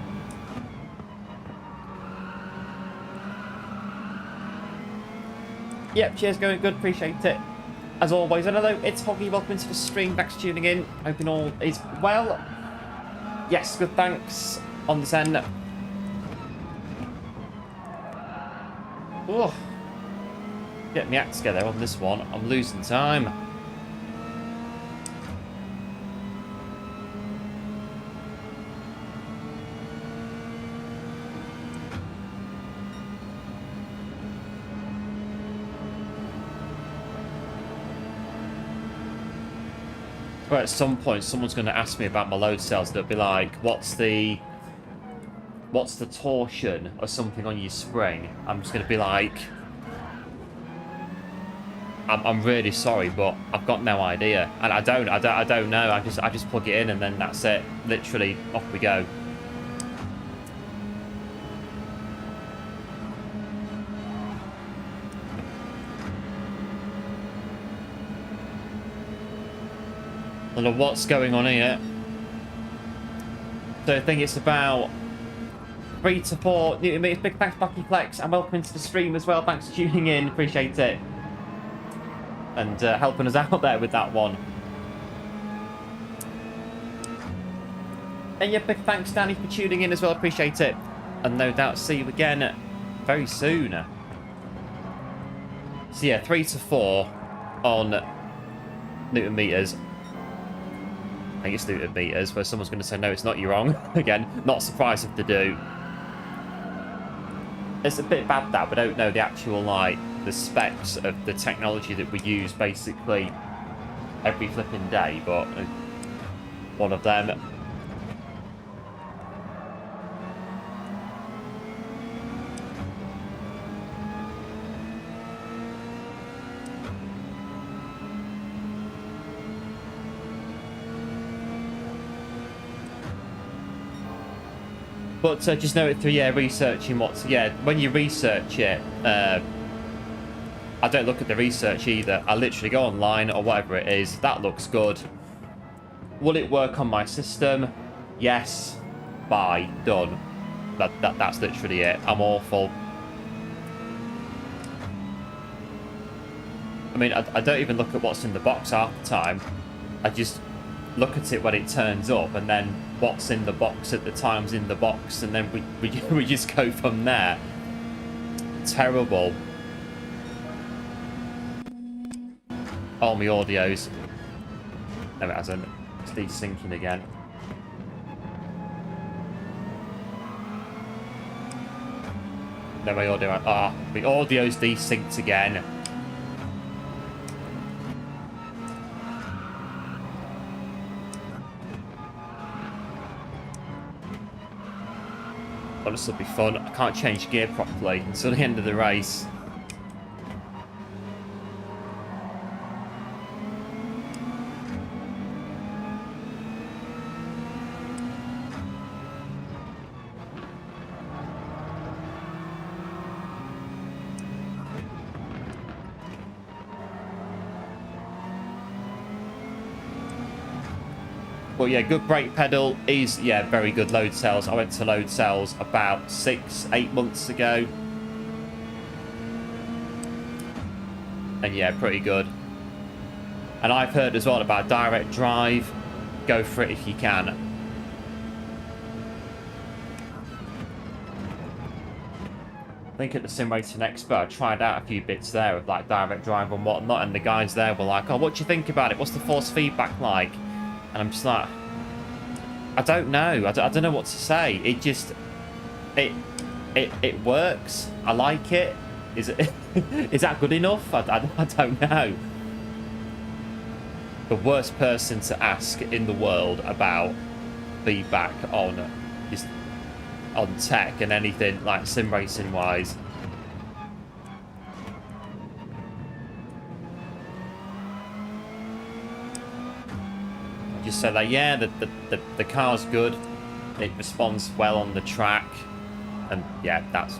Yep, cheers, going good, appreciate it. As always, and hello, it's Hoggy, welcome into the stream, thanks for tuning in, hoping all is well. Yes, good, thanks, on this end. Oh, get my act together on this one, I'm losing time. But at some point, someone's going to ask me about my load cells. They'll be like, "What's the torsion or something on your spring?" I'm just going to be like, "I'm really sorry, but I've got no idea, and I don't know. I just plug it in and then that's it. Literally, off we go." I don't know what's going on here. So I think it's about 3 to 4 Newton meters. Big thanks, Bucky Flex, and welcome into the stream as well. Thanks for tuning in, appreciate it. And helping us out there with that one. And yeah, big thanks, Danny, for tuning in as well, appreciate it. And no doubt see you again very soon. So yeah, 3 to 4 on Newton meters. I think it's Newton meters, where someone's going to say, no, it's not, you're wrong. Again, not surprised if they do. It's a bit bad that we don't know the actual, like, the specs of the technology that we use, basically, every flipping day, but one of them. But just know it through, researching what's, when you research it, I don't look at the research either. I literally go online or whatever it is. That looks good. Will it work on my system? Yes. Bye. Done. That's literally it. I'm awful. I mean, I don't even look at what's in the box half the time. I just look at it when it turns up, and then what's in the box at the time's in the box, and then we just go from there. Terrible. Oh, my audio's... No, it hasn't. It's desyncing again. No, my audio... Ah, the audio's desynced again. Oh, this will be fun. I can't change gear properly until the end of the race. But yeah, good brake pedal is, yeah, very good load cells. I went to load cells about 6-8 months ago. And yeah, pretty good. And I've heard as well about direct drive. Go for it if you can. I think at the Sim Racing Expo, I tried out a few bits there of like direct drive and whatnot. And the guys there were like, oh, what do you think about it? What's the force feedback like? And I'm just like, I don't know. I don't know what to say. It just, it works. I like it. Is it? Is that good enough? I don't know. The worst person to ask in the world about feedback on tech and anything like sim racing wise. Just say that, yeah, the car's good, it responds well on the track, and yeah, that's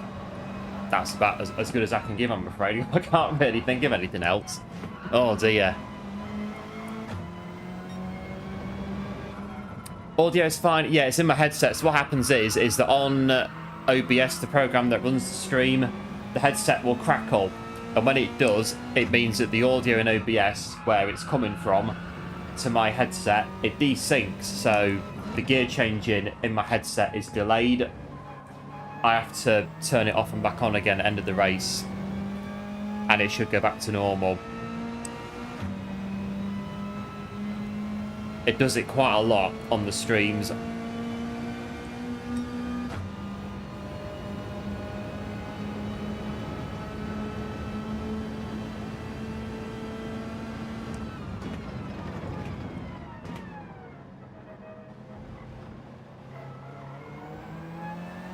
about as good as I can give, I'm afraid. I can't really think of anything else. Oh dear. Audio's fine. Yeah, it's in my headset. So what happens is that on OBS, the program that runs the stream, the headset will crackle, and when it does, it means that the audio in OBS, where it's coming from, to my headset, it desyncs, so the gear changing in my headset is delayed. I have to turn it off and back on again at the end of the race, and it should go back to normal. It does it quite a lot on the streams.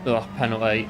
Ugh, penalty.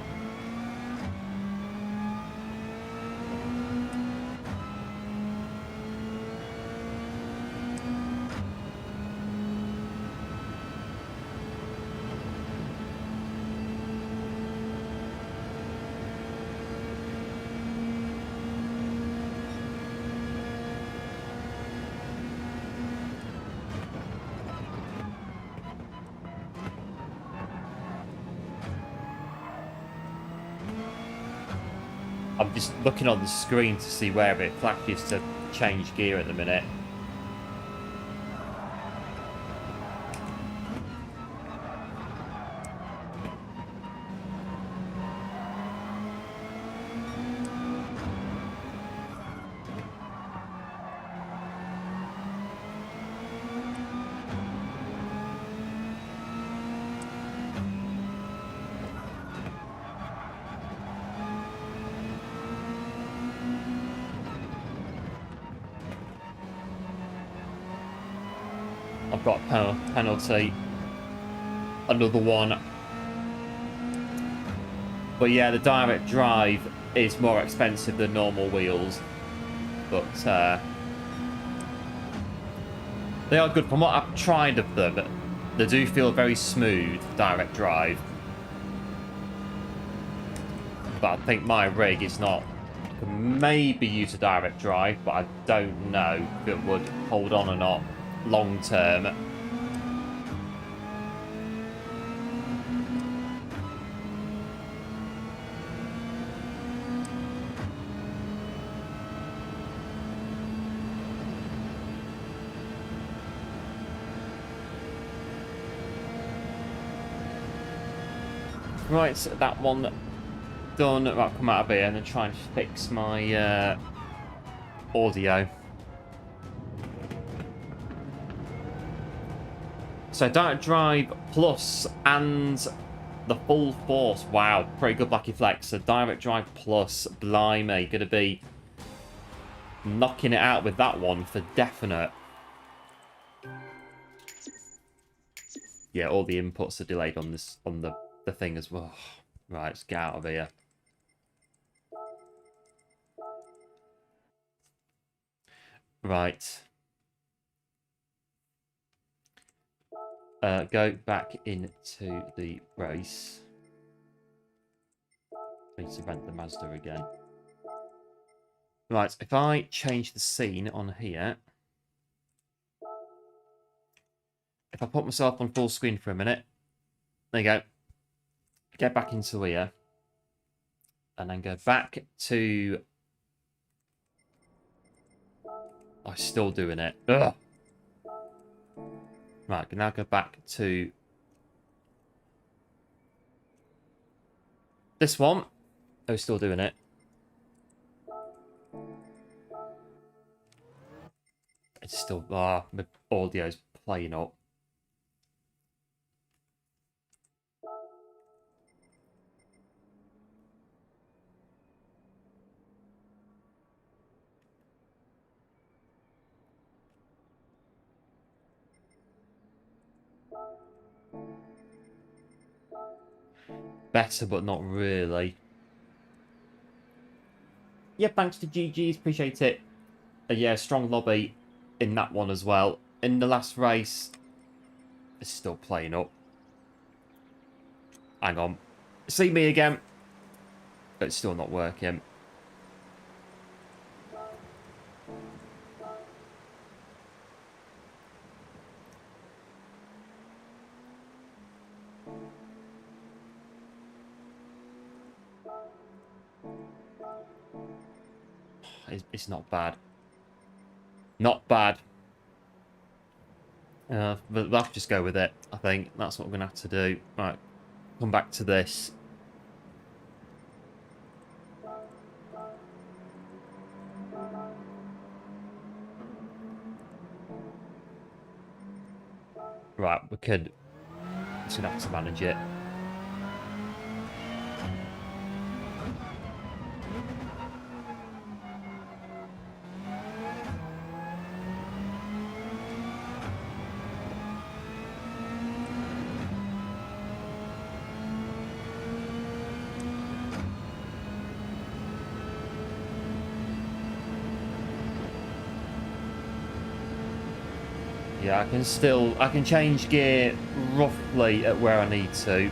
I'm just looking on the screen to see where it flashes to change gear at the minute. I've got a penalty. Another one. But yeah, the direct drive is more expensive than normal wheels. But they are good. From what I've tried of them, they do feel very smooth, direct drive. But I think my rig is not. I can maybe use a direct drive, but I don't know if it would hold on or not long term. Right, so that one done. Right, come out of here and then try and fix my audio. So Direct Drive Plus and the Full Force. Wow, pretty good Blackie Flex. So Direct Drive Plus, blimey, going to be knocking it out with that one for definite. Yeah, all the inputs are delayed on this, on the thing as well. Right, let's get out of here. Right. Go back into the race. I need to rent the Mazda again. Right, if I change the scene on here. If I put myself on full screen for a minute. There you go. Get back into here. And then go back to... I'm still doing it. Ugh. Right, now go back to... this one. Oh, still doing it. It's still... my audio's playing up. Better, but not really. Yeah, thanks to GG's. Appreciate it. Yeah, strong lobby in that one as well. In the last race, it's still playing up. Hang on. See me again. But it's still not working. It's not bad. Not bad. But we'll have to just go with it, I think. That's what we're going to have to do. Right, come back to this. Right, we could... just going to have to manage it. Yeah, I can change gear roughly at where I need to.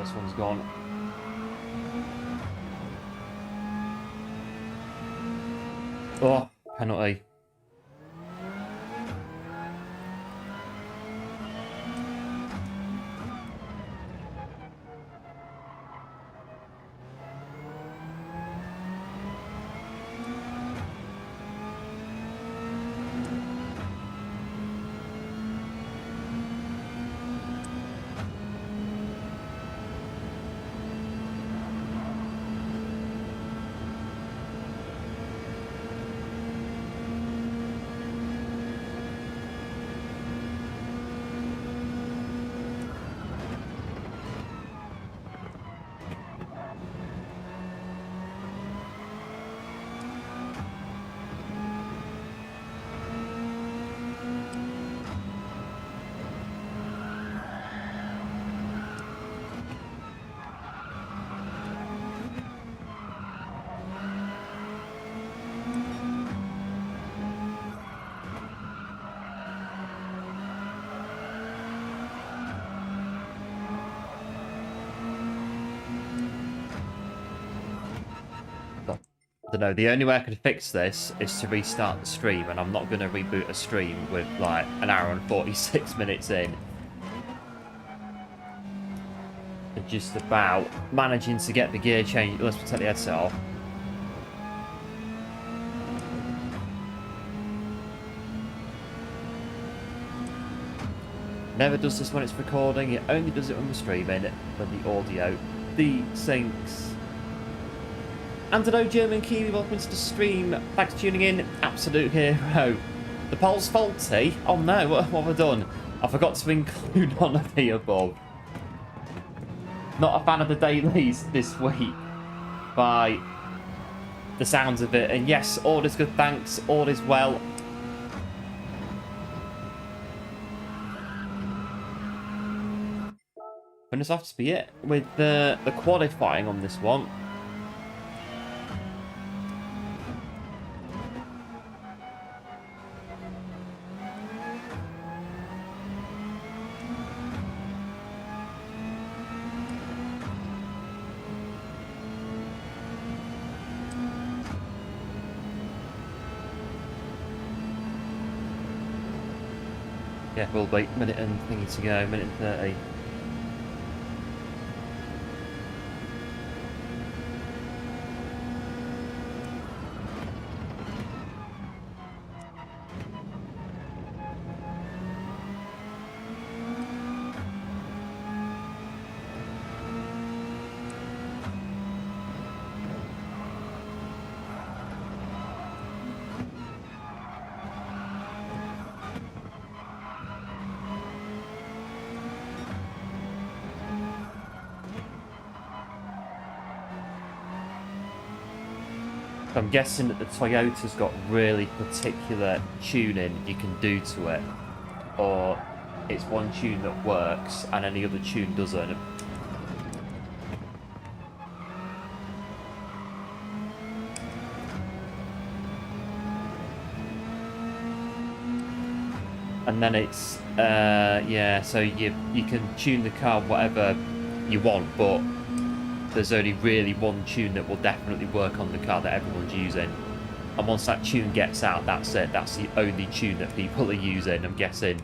this one's gone. Oh, penalty. I don't know, the only way I could fix this is to restart the stream, and I'm not going to reboot a stream with like an hour and 46 minutes in. And just about managing to get the gear change. Let's take the headset off. Never does this when it's recording, it only does it when we're streaming, when the audio desyncs. And hello German Kiwi, welcome to the stream. Thanks for tuning in, absolute hero. The pole's faulty? Oh no, what have I done? I forgot to include none of the above. Not a fan of the dailies this week, by the sounds of it. And yes, all is good, thanks, all is well. And this has to be it with the qualifying on this one. Yeah, we'll wait a minute and thingy to go, minute and 30. I'm guessing that the Toyota's got really particular tuning you can do to it, or it's one tune that works and any other tune doesn't. And then it's yeah, so you can tune the car whatever you want, but there's only really one tune that will definitely work on the car that everyone's using. And once that tune gets out, that's it. That's the only tune that people are using, I'm guessing.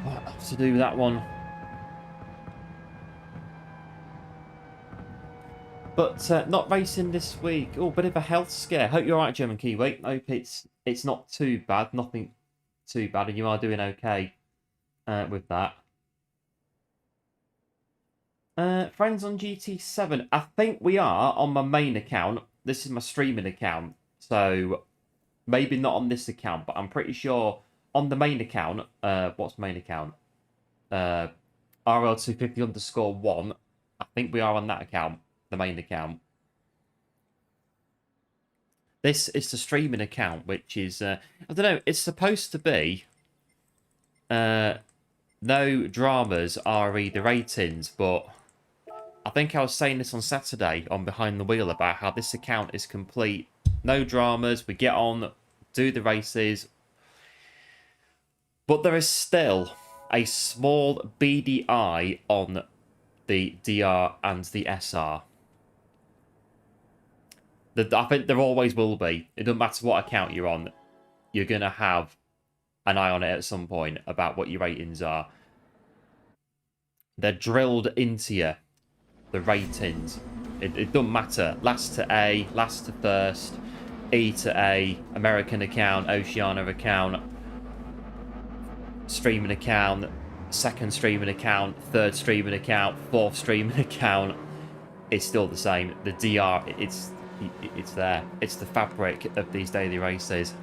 What have to do that one? But not racing this week. Oh, bit of a health scare. Hope you're alright, German Kiwi. Hope it's not too bad. Nothing too bad, and you are doing okay with that. Friends on GT7. I think we are on my main account. This is my streaming account, so maybe not on this account, but I'm pretty sure on the main account. What's main account? RL250_1. I think we are on that account, the main account. This is the streaming account, which is I don't know. It's supposed to be no dramas, RE the ratings, but I think I was saying this on Saturday on Behind the Wheel about how this account is complete. No dramas, we get on, do the races. But there is still a small BDI on the DR and the SR. I think there always will be. It doesn't matter what account you're on. You're going to have an eye on it at some point about what your ratings are. They're drilled into you, the ratings. It doesn't matter. Last to A, last to first, E to A, American account, Oceania account, streaming account, second streaming account, third streaming account, fourth streaming account. It's still the same. The DR, it's there. It's the fabric of these daily races.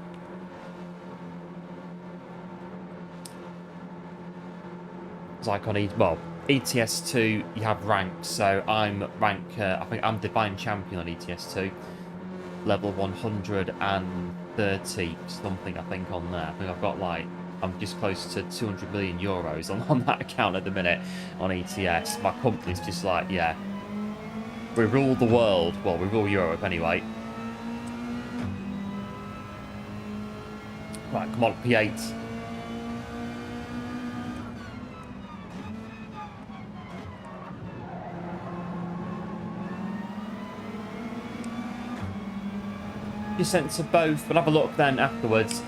It's like on ETS2, you have ranks. So I'm rank, I think I'm Divine Champion on ETS2. Level 130 something, I think, on there. I think I've got like, I'm just close to 200 million euros on that account at the minute on ETS. My company's just like, yeah, we rule the world. Well, we rule Europe anyway. Right, come on, P8. You sent to both. We'll have a look then afterwards.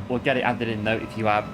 We'll get it added in note if you have.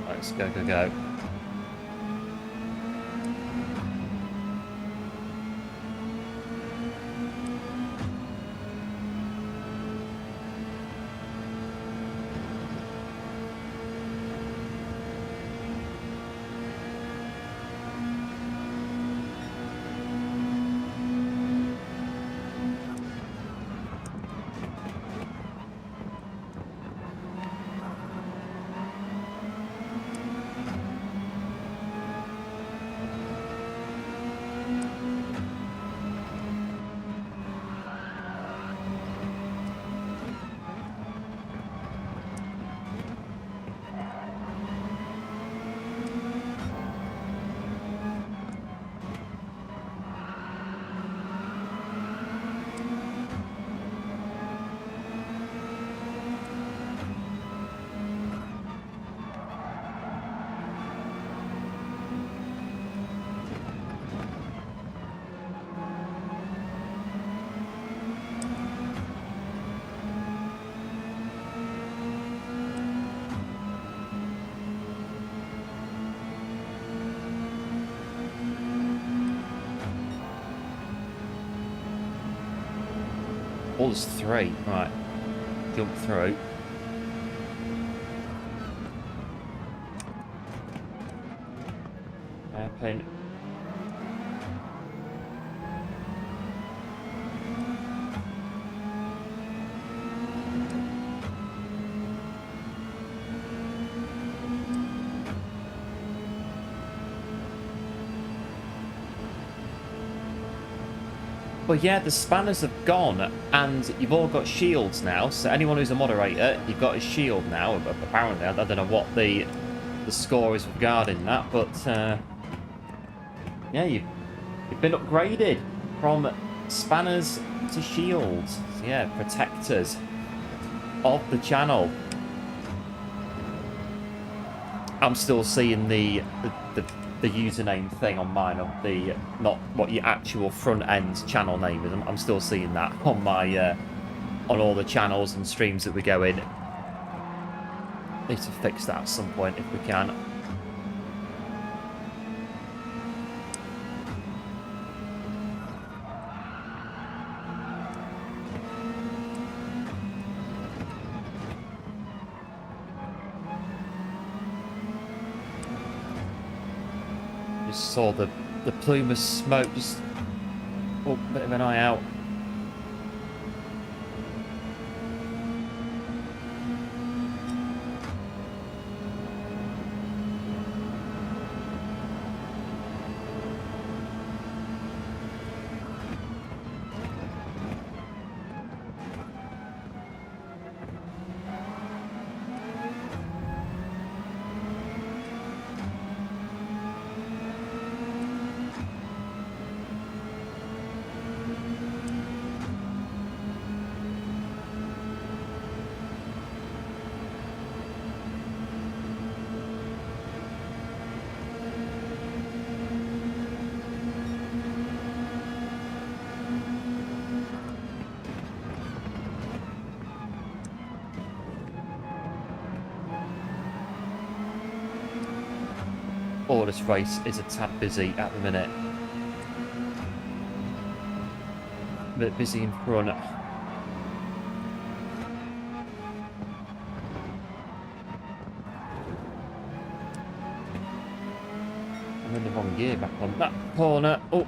Let's go, go, go. Oh, there's three. Right. Jump through. Airplane. But yeah, the spanners have gone, and you've all got shields now. So anyone who's a moderator, you've got a shield now. Apparently, I don't know what the score is regarding that, but yeah, you've been upgraded from spanners to shields. So yeah, protectors of the channel. I'm still seeing the username thing on mine, of the not what your actual front end channel name is. I'm still seeing that on my on all the channels and streams that we go in. Need to fix that at some point if we can. just saw the plume of smoke. Just a bit of an eye out. Oh, this race is a tad busy at the minute. A bit busy in front. I'm in the wrong gear back on that corner. Oh.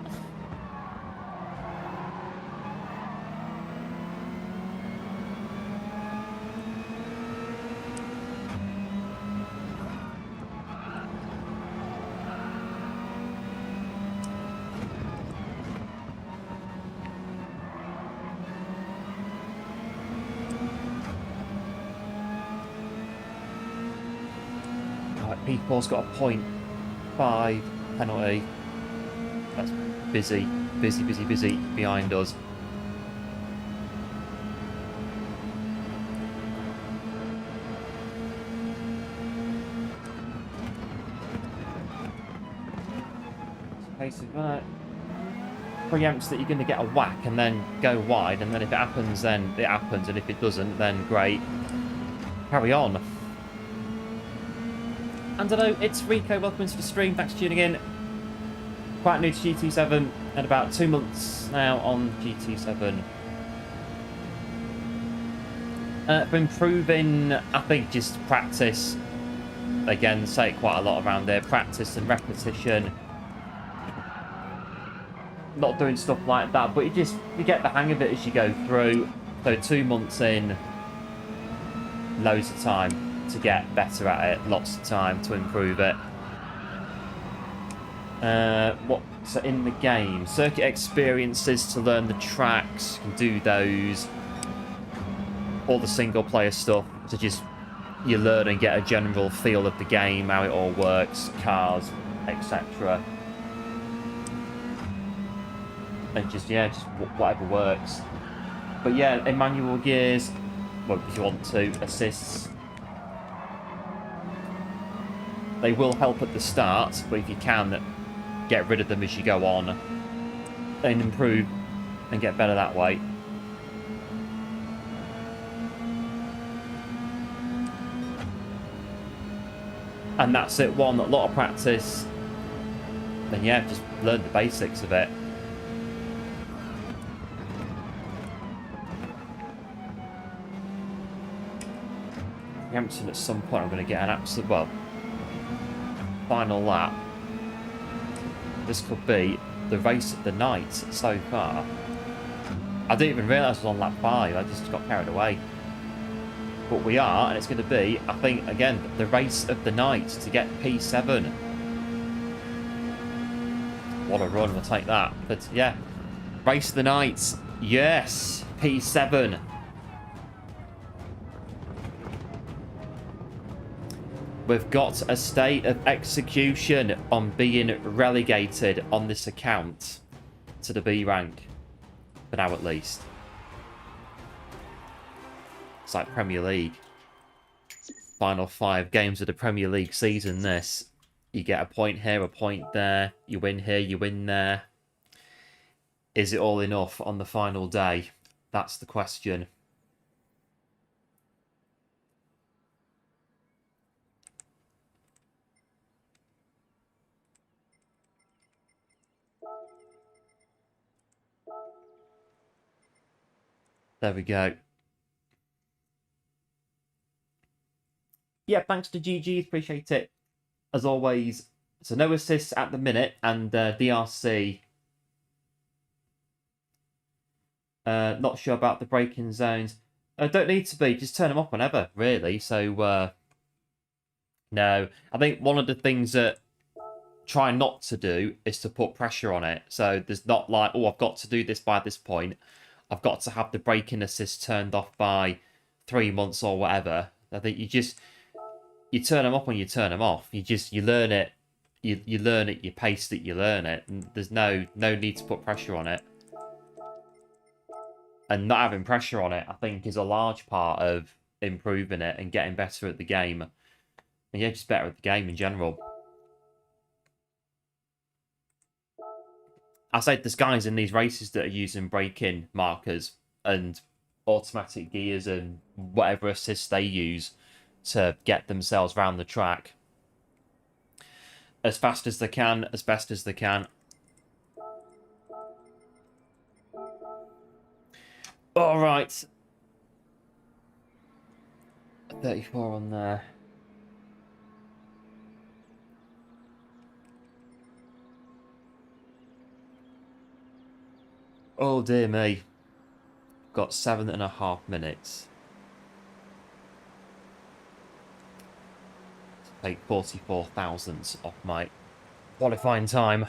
P4's got a 0.5 penalty. That's busy behind us. Case of preempts that you're going to get a whack and then go wide, and then if it happens, then it happens, and if it doesn't, then great. Carry on. And hello, it's Rico. Welcome into the stream. Thanks for tuning in. Quite new to GT7 and about 2 months now on GT7. Been proving, I think, just practice. Again, say it quite a lot around there. Practice and repetition. Not doing stuff like that, but you get the hang of it as you go through. So 2 months in, loads of time to get better at it, lots of time to improve it. What's in the game? Circuit experiences to learn the tracks, you can do those. All the single player stuff to just you learn and get a general feel of the game, how it all works, cars, etc. And just whatever works. But yeah, in manual gears, well, if you want to, assists. They will help at the start, but if you can, get rid of them as you go on and improve and get better that way. And that's it, a lot of practice. Then yeah, just learn the basics of it. Preemption at some point, I'm going to get an absolute, well, final lap. This could be the race of the night so far. I didn't even realise I was on lap 5, I just got carried away. But we are, and it's going to be, I think, again, the race of the night to get P7. What a run, we'll take that. But yeah, race of the night, yes, P7. We've got a state of execution on being relegated on this account to the B rank. For now, at least. It's like Premier League. Final 5 games of the Premier League season, this. You get a point here, a point there. You win here, you win there. Is it all enough on the final day? That's the question. There we go. Yeah, thanks to GG. Appreciate it. As always, So no assists at the minute, and DRC. Not sure about the braking zones. Don't need to be. Just turn them off whenever, really. So no, I think one of the things that try not to do is to put pressure on it. So there's not like, oh, I've got to do this by this point. I've got to have the braking assist turned off by 3 months or whatever. I think you turn them off when you turn them off. You learn it. You learn it. You pace it. You learn it. And there's no need to put pressure on it. And not having pressure on it, I think, is a large part of improving it and getting better at the game. And yeah, just better at the game in general. I say there's guys in these races that are using braking markers and automatic gears and whatever assist they use to get themselves around the track as fast as they can, as best as they can. All right. 34 on there. Oh dear me. Got 7.5 minutes. Take 44 thousandths off my qualifying time.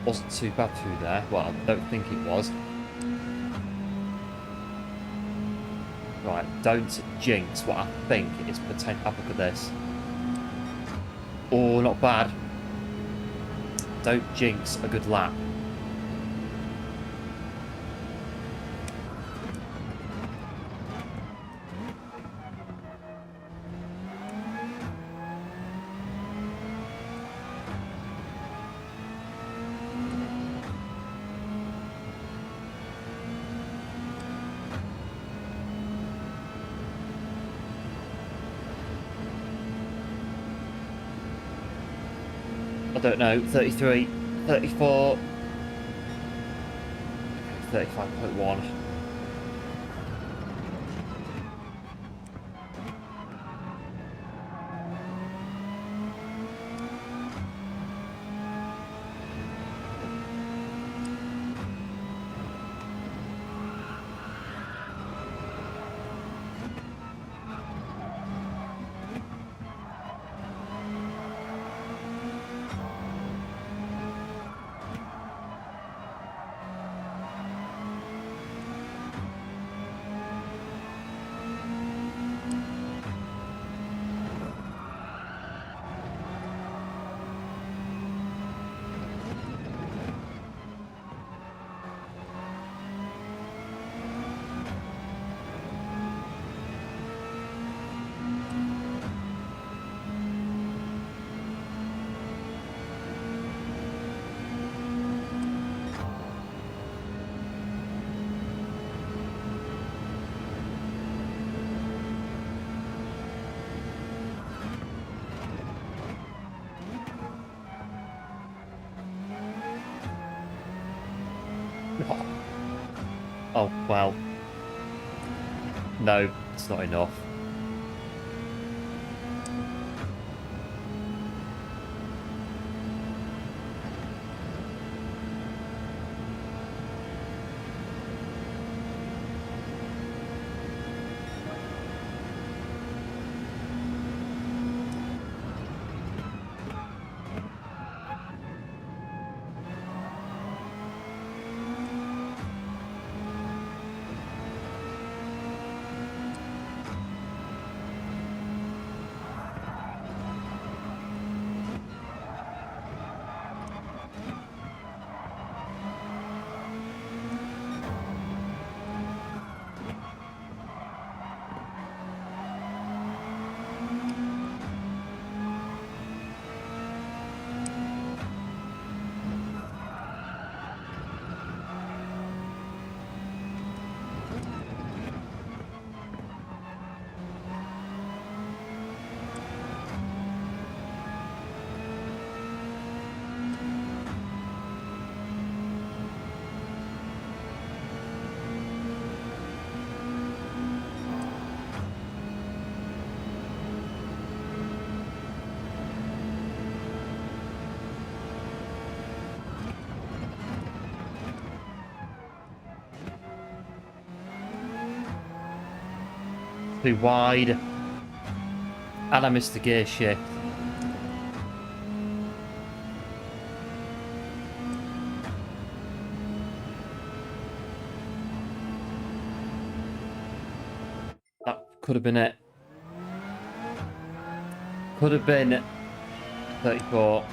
Wasn't too bad through there. Well, I don't think it was. Right, don't jinx what I think is potential. Have a look at this. Oh, not bad. Don't jinx a good lap. I don't know, 33, 34, 35.1. Oh, well. No, it's not enough. too wide. And I missed the gear shift. That could have been it. Could have been 34.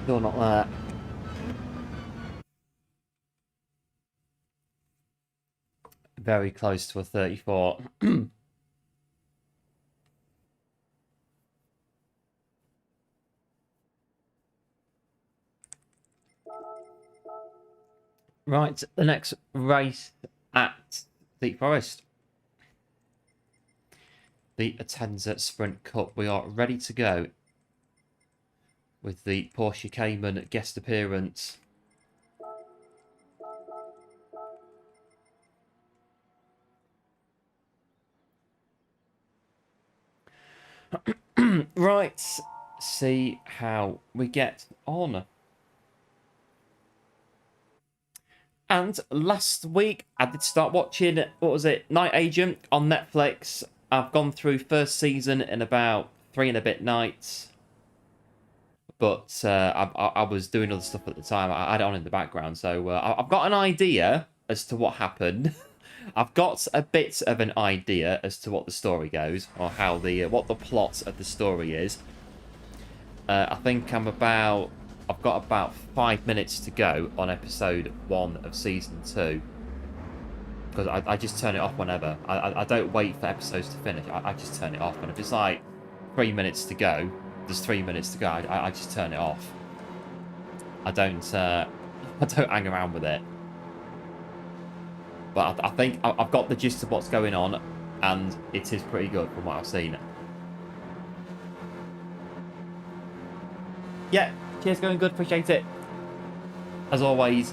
Still not there. Very close to a 34. Right, the next race at the Forest. The Atenza Sprint Cup. We are ready to go with the Porsche Cayman guest appearance. Right, see how we get on. And last week I did start watching, what was it, Night Agent on Netflix. I've gone through first season in about 3 and a bit nights. But I was doing other stuff at the time. I had it on in the background. So I've got an idea as to what happened. I've got a bit of an idea as to what the story goes, or how what the plot of the story is. I think I've got about 5 minutes to go on episode 1 of season 2. Because I just turn it off whenever. I don't wait for episodes to finish. I just turn it off. And if it's like 3 minutes to go, there's 3 minutes to go. I just turn it off. I don't hang around with it. But I think I've got the gist of what's going on, and it is pretty good from what I've seen. Yeah, cheers, going good, appreciate it. As always.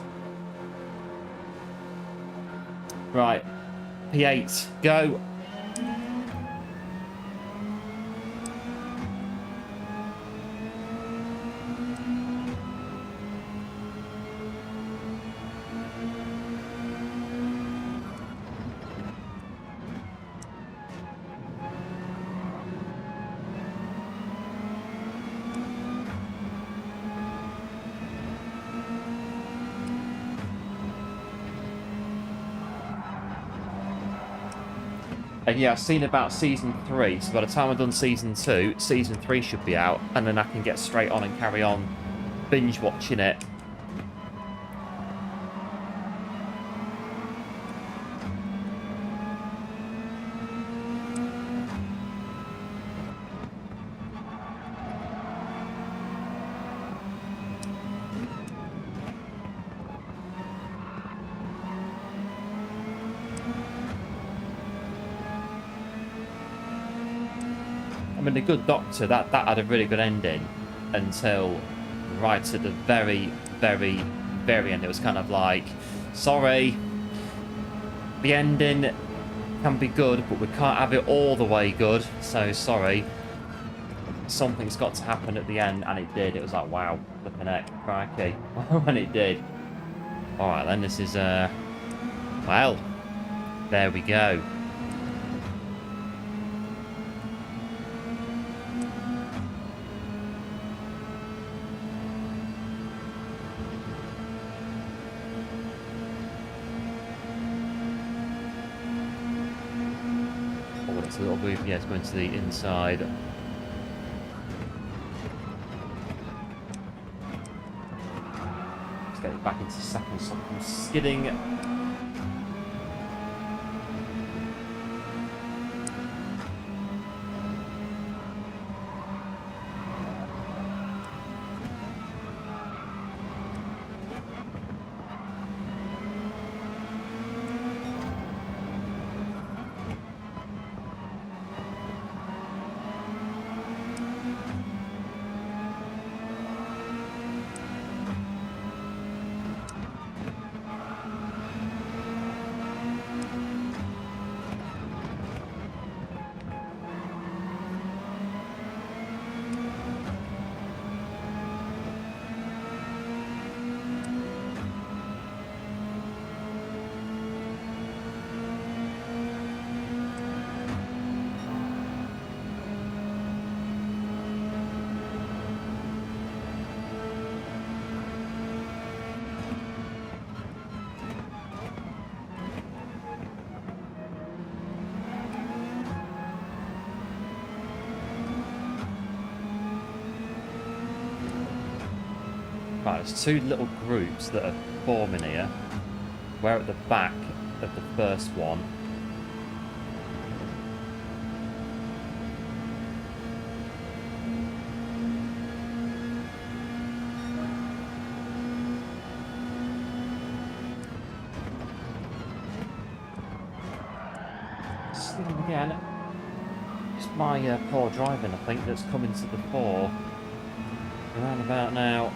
Right, P8, go. And yeah, I've seen about season 3, so by the time I've done season 2, season 3 should be out, and then I can get straight on and carry on binge watching it. mean, a good doctor, that had a really good ending until right at the very, very, very end. It was kind of like, sorry, the ending can be good, but we can't have it all the way good, so sorry. Something's got to happen at the end, and it did. It was like, wow, flipping heck, crikey, when it did. Alright then, this is, well, there we go. Oh, it's a little move, yeah, it's going to the inside. Let's get it back into second, something skidding. Right, there's two little groups that are forming here. We're at the back of the first one. Still again. It's my poor driving, I think, that's coming to the fore. Around about now.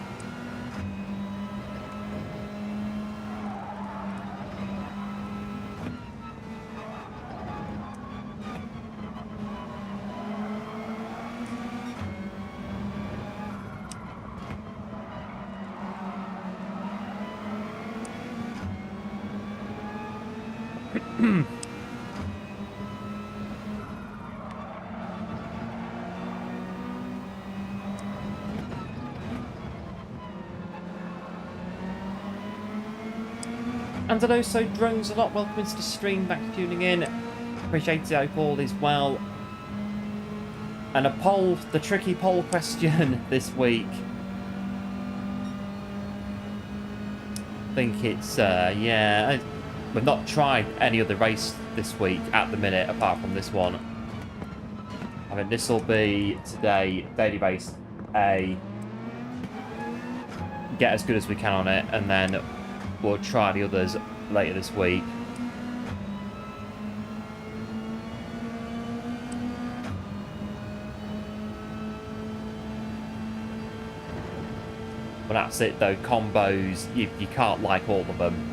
And also, drones a lot. Welcome to the stream, back to tuning in. Appreciate it, I hope all is well. And a poll, the tricky poll question this week. I think it's, yeah, we've not tried any other race this week at the minute, apart from this one. I think this will be today, daily race A. Get as good as we can on it, and then we'll try the others later this week. But that's it though, combos, you can't like all of them.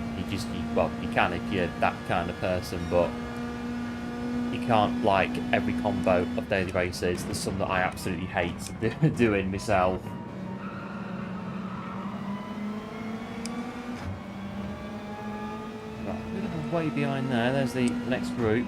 Well, you can if you're that kind of person, but you can't like every combo of daily races. There's some that I absolutely hate doing myself. Way behind there, there's the next group.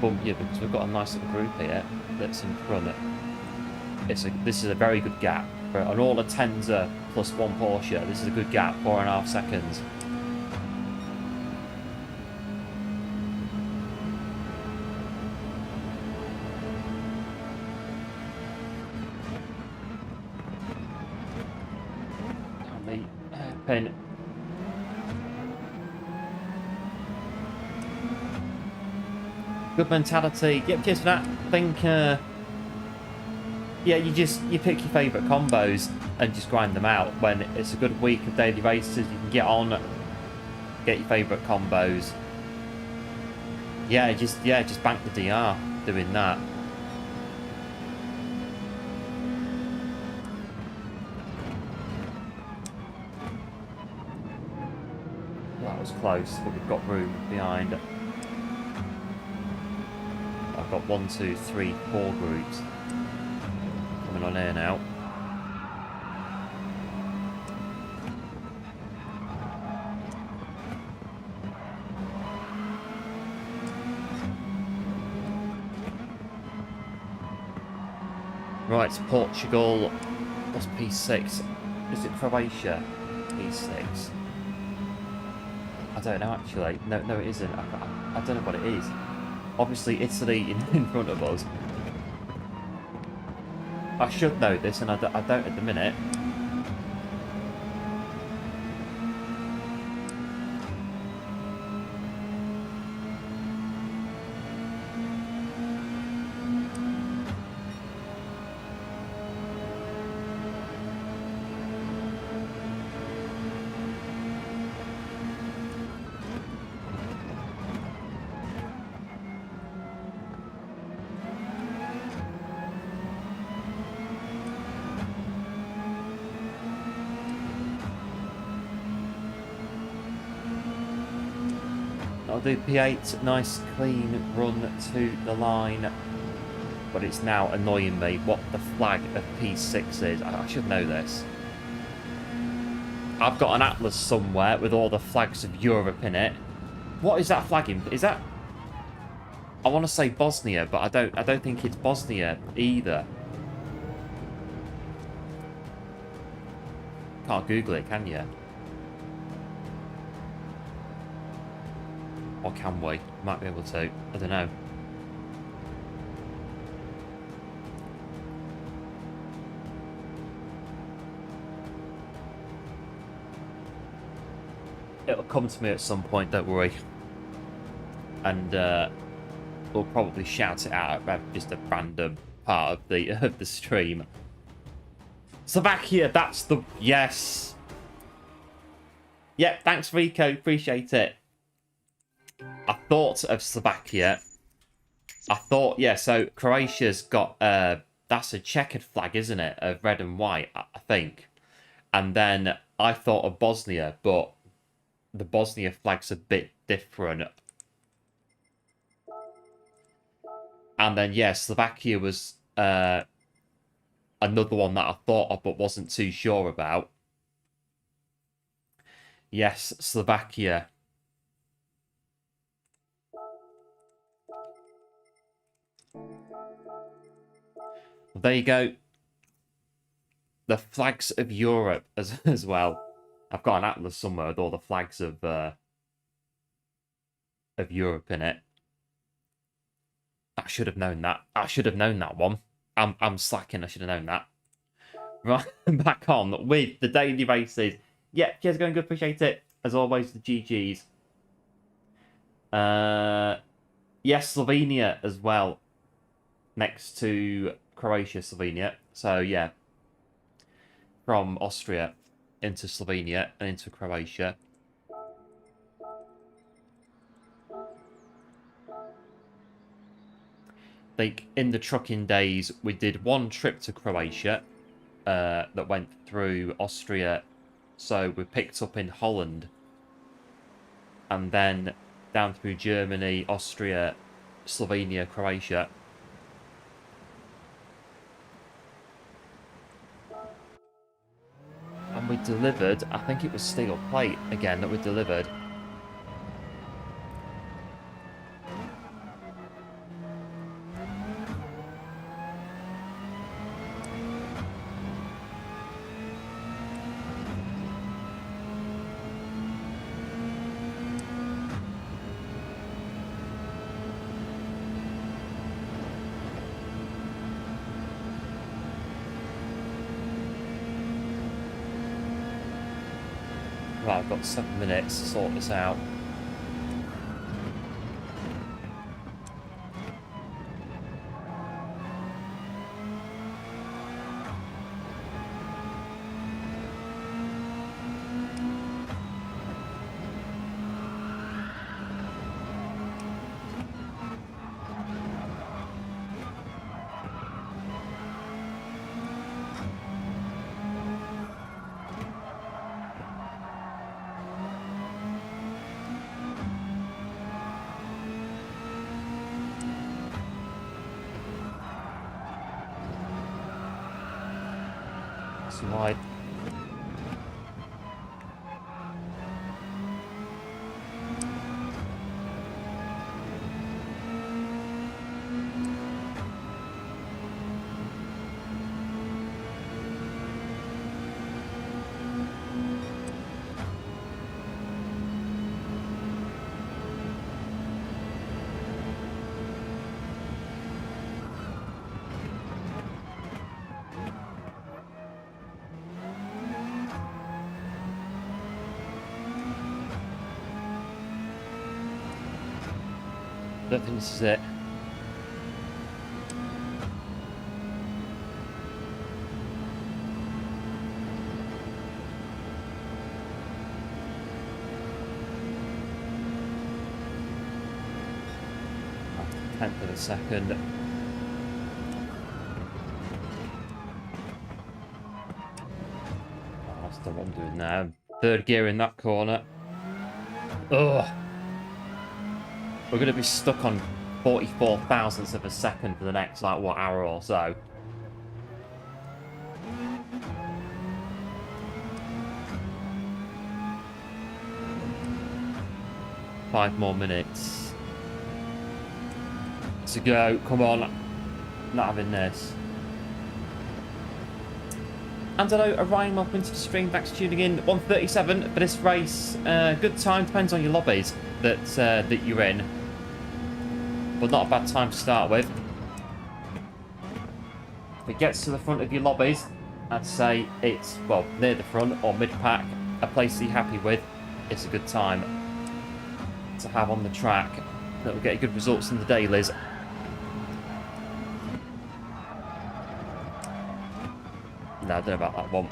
Bump you because we've got a nice little group here that's in front. This is a very good gap for an all a Tenza plus one Porsche. This is a good gap, 4.5 seconds. European. Good mentality. Yep, cheers for that. I think, yeah, you pick your favourite combos and just grind them out. When it's a good week of daily races, you can get on, get your favourite combos. Yeah, just bank the DR doing that. That was close, but we've got room behind. I've got 1, 2, 3, 4 groups coming on here now. Right, it's Portugal. What's P6? Is it Croatia? P6. I don't know actually. No, it isn't. I don't know what it is. Obviously, Italy in front of us. I should know this, and I don't at the minute. I'll do P8, nice clean run to the line, but it's now annoying me what the flag of P6 is. I should know this. I've got an atlas somewhere with all the flags of Europe in it. What is that flag in? Is that? I want to say Bosnia, but I don't think it's Bosnia either. Can't Google it, can you? Or can we? Might be able to. I don't know. It'll come to me at some point, don't worry. And we'll probably shout it out at just a random part of the stream. Slovakia, that's the... Yes. Yep, thanks Rico, appreciate it. I thought of Slovakia. I thought, yeah, so Croatia's got, that's a checkered flag, isn't it? Of red and white, I think. And then I thought of Bosnia, but the Bosnia flag's a bit different. And then, yeah, Slovakia was another one that I thought of but wasn't too sure about. Yes, Slovakia. There you go. The flags of Europe as well. I've got an atlas somewhere with all the flags of Europe in it. I should have known that. I should have known that one. I'm slacking. I should have known that. Right, back on with the daily races. Yeah, cheers, going good. Appreciate it. As always, the GGs. Yes, Slovenia as well. Next to Croatia, Slovenia. So, yeah. From Austria into Slovenia and into Croatia. I think in the trucking days, we did one trip to Croatia that went through Austria. So we picked up in Holland. And then down through Germany, Austria, Slovenia, Croatia. And we delivered, I think it was steel plate again that we delivered. Right, I've got 7 minutes to sort this out. Wide. I don't think this is it. Tenth of a second. Oh, that's the what I'm doing now. Third gear in that corner. Ugh. We're going to be stuck on 44 thousandths of a second for the next, like, what, hour or so. Five more minutes to go. Come on. Not having this. And hello, Orion, welcome to the stream. Thanks for tuning in. 1:37 for this race. Good time, depends on your lobbies that you're in. But not a bad time to start with. If it gets to the front of your lobbies, I'd say it's, well, near the front or mid-pack, a place that you're happy with. It's a good time to have on the track that will get you good results in the dailies. No, I don't know about that one.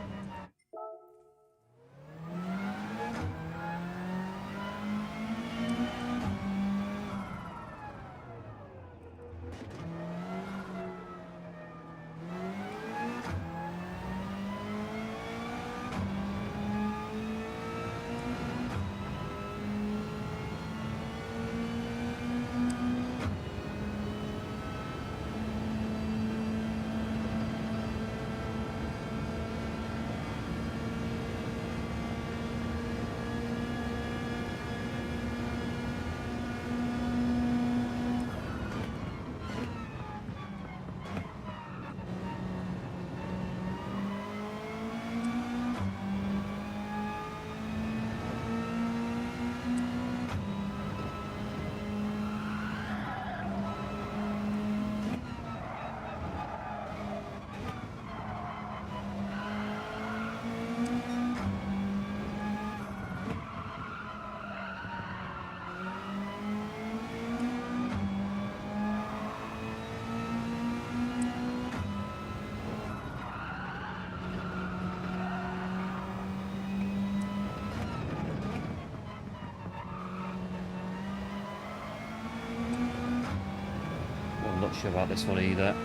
I'm not sure about this one either.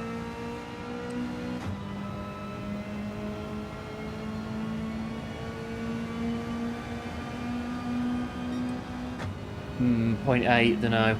.8, don't know.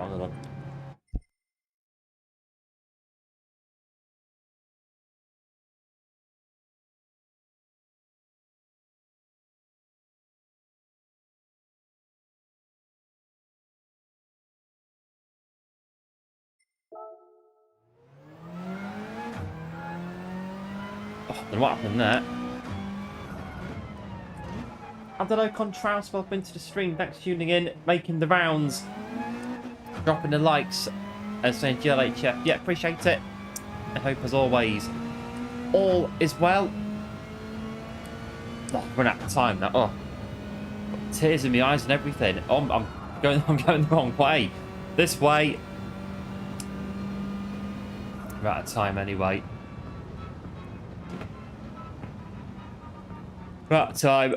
hold on. Oh, then what happened there? I don't know, Contrast, welcome to the stream. Thanks for tuning in, making the rounds, dropping the likes, and saying GLHF. Yeah, appreciate it. I hope, as always, all is well. Oh, I've run out of time now. Oh, got tears in my eyes and everything. Oh, I'm going the wrong way. This way. We're out of time anyway. We're out of time.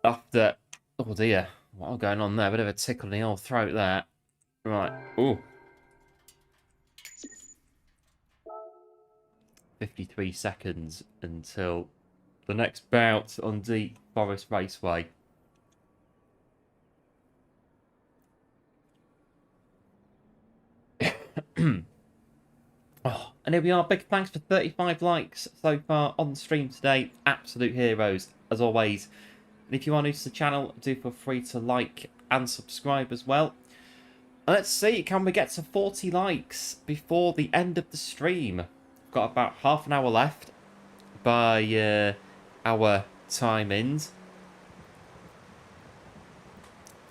After, oh dear, what's going on there? A bit of a tickle in the old throat there. Right, ooh. 53 seconds until the next bout on Deep Forest Raceway. Oh, and here we are. Big thanks for 35 likes so far on the stream today. Absolute heroes, as always. And if you are new to the channel, do feel free to like and subscribe as well. And let's see, can we get to 40 likes before the end of the stream? We've got about half an hour left by our timings.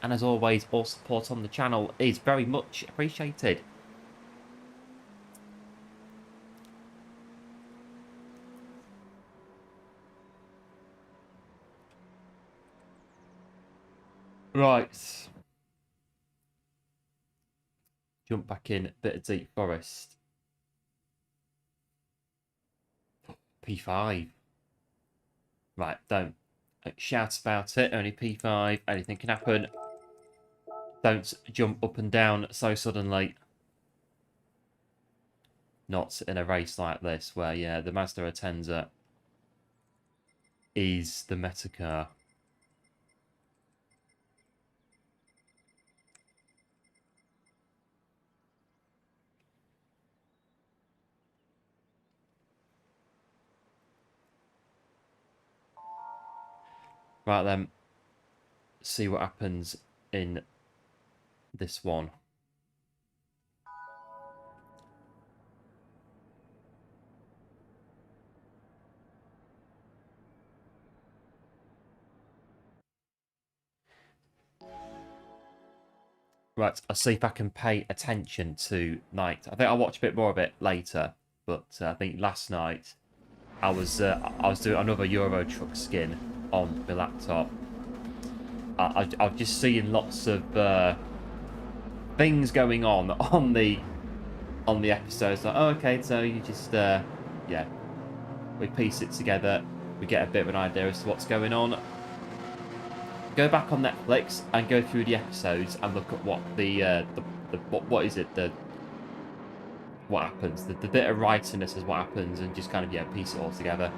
And as always, all support on the channel is very much appreciated. Right. Jump back in, a bit of Deep Forest. P5. Right, don't shout about it. Only P5. Anything can happen. Don't jump up and down so suddenly. Not in a race like this, where, yeah, the Mazda Atenza is the meta car. Right then, see what happens in this one. Right, I'll see if I can pay attention to night. I think I'll watch a bit more of it later, but I think last night I was doing another Euro Truck skin on my laptop. I was just seeing lots of things going on the episodes. Like, oh, okay, so you just yeah, we piece it together, we get a bit of an idea as to what's going on. Go back on Netflix and go through the episodes and look at what what is it, what happens, the bit of writiness is what happens, and just kind of, yeah, piece it all together.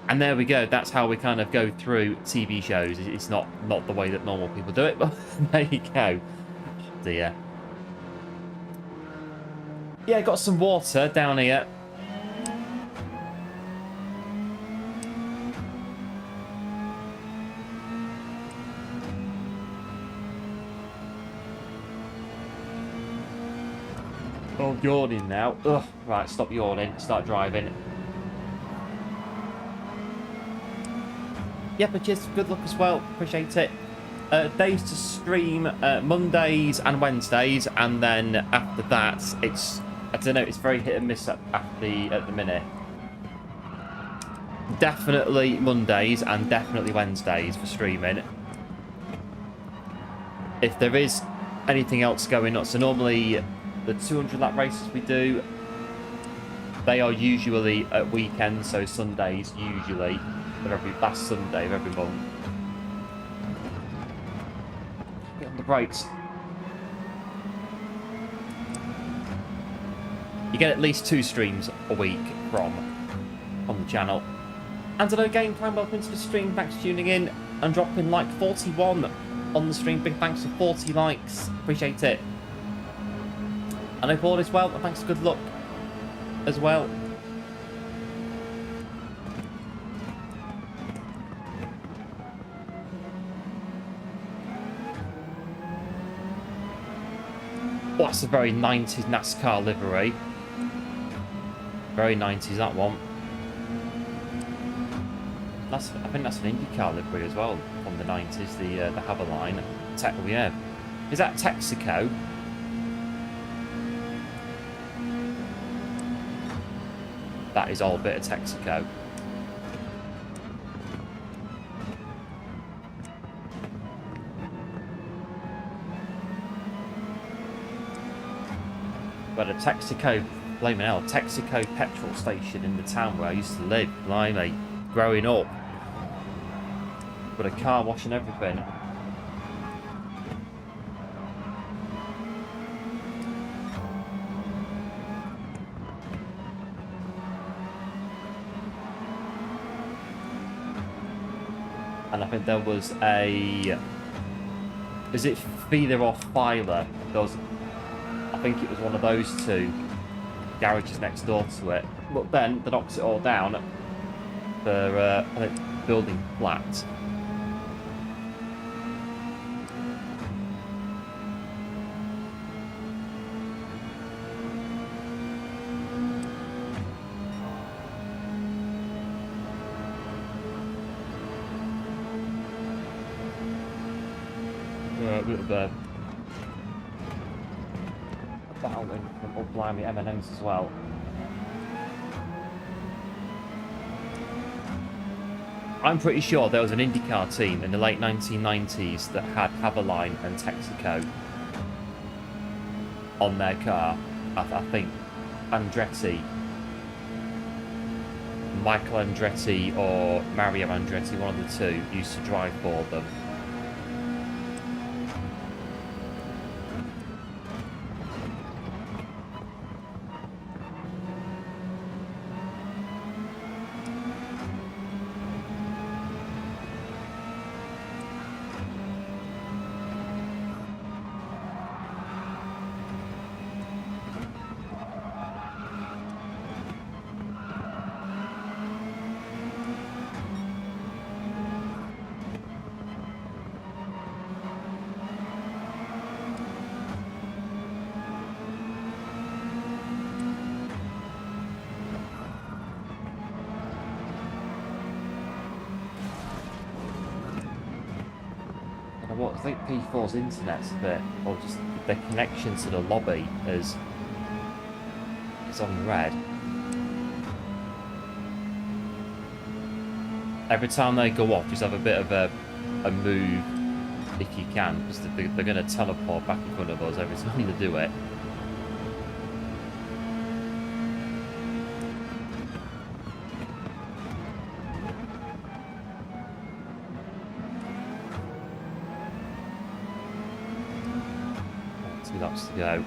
And there we go. That's how we kind of go through TV shows. It's not the way that normal people do it, but there you go. Oh dear. Yeah, got some water down here. Oh, yawning now. Ugh. Right, stop yawning. Start driving. Yeah, but cheers. Good luck as well. Appreciate it. Days to stream, Mondays and Wednesdays, and then after that, it's, I don't know, it's very hit and miss at the minute. Definitely Mondays and definitely Wednesdays for streaming. If there is anything else going on, so normally the 200 lap races we do, they are usually at weekends, so Sundays usually, but every last Sunday of every month. Get on the brakes. You get at least 2 streams a week on the channel. And hello Game Plan, welcome to the stream, thanks for tuning in and dropping like 41 on the stream. Big thanks for 40 likes, appreciate it. And I hope all is well, and thanks, good luck as well. Oh, that's a very 90s NASCAR livery. Very 90s, that one. I think that's an IndyCar livery as well from the 90s, the Haverline. Oh, yeah. Is that Texaco? That is all a bit of Texaco. But a Texaco, blaming hell, Texaco petrol station in the town where I used to live, blimey, growing up. With a car wash and everything. And I think there was a... Is it Feeder or Filer? There was... I think it was one of those two garages next door to it. But then they knocked it all down for I think building flats. A bit of a battling from oh blimey M&M's as well. I'm pretty sure there was an IndyCar team in the late 1990s that had Haverline and Texaco on their car. I think Andretti, Michael Andretti or Mario Andretti, one of the two, used to drive for them. I think P4's internet's a bit, or just the connection to the lobby is on red. Every time they go off, just have a bit of a move if you can, because they're going to teleport back in front of us every time they do it. Laps to go.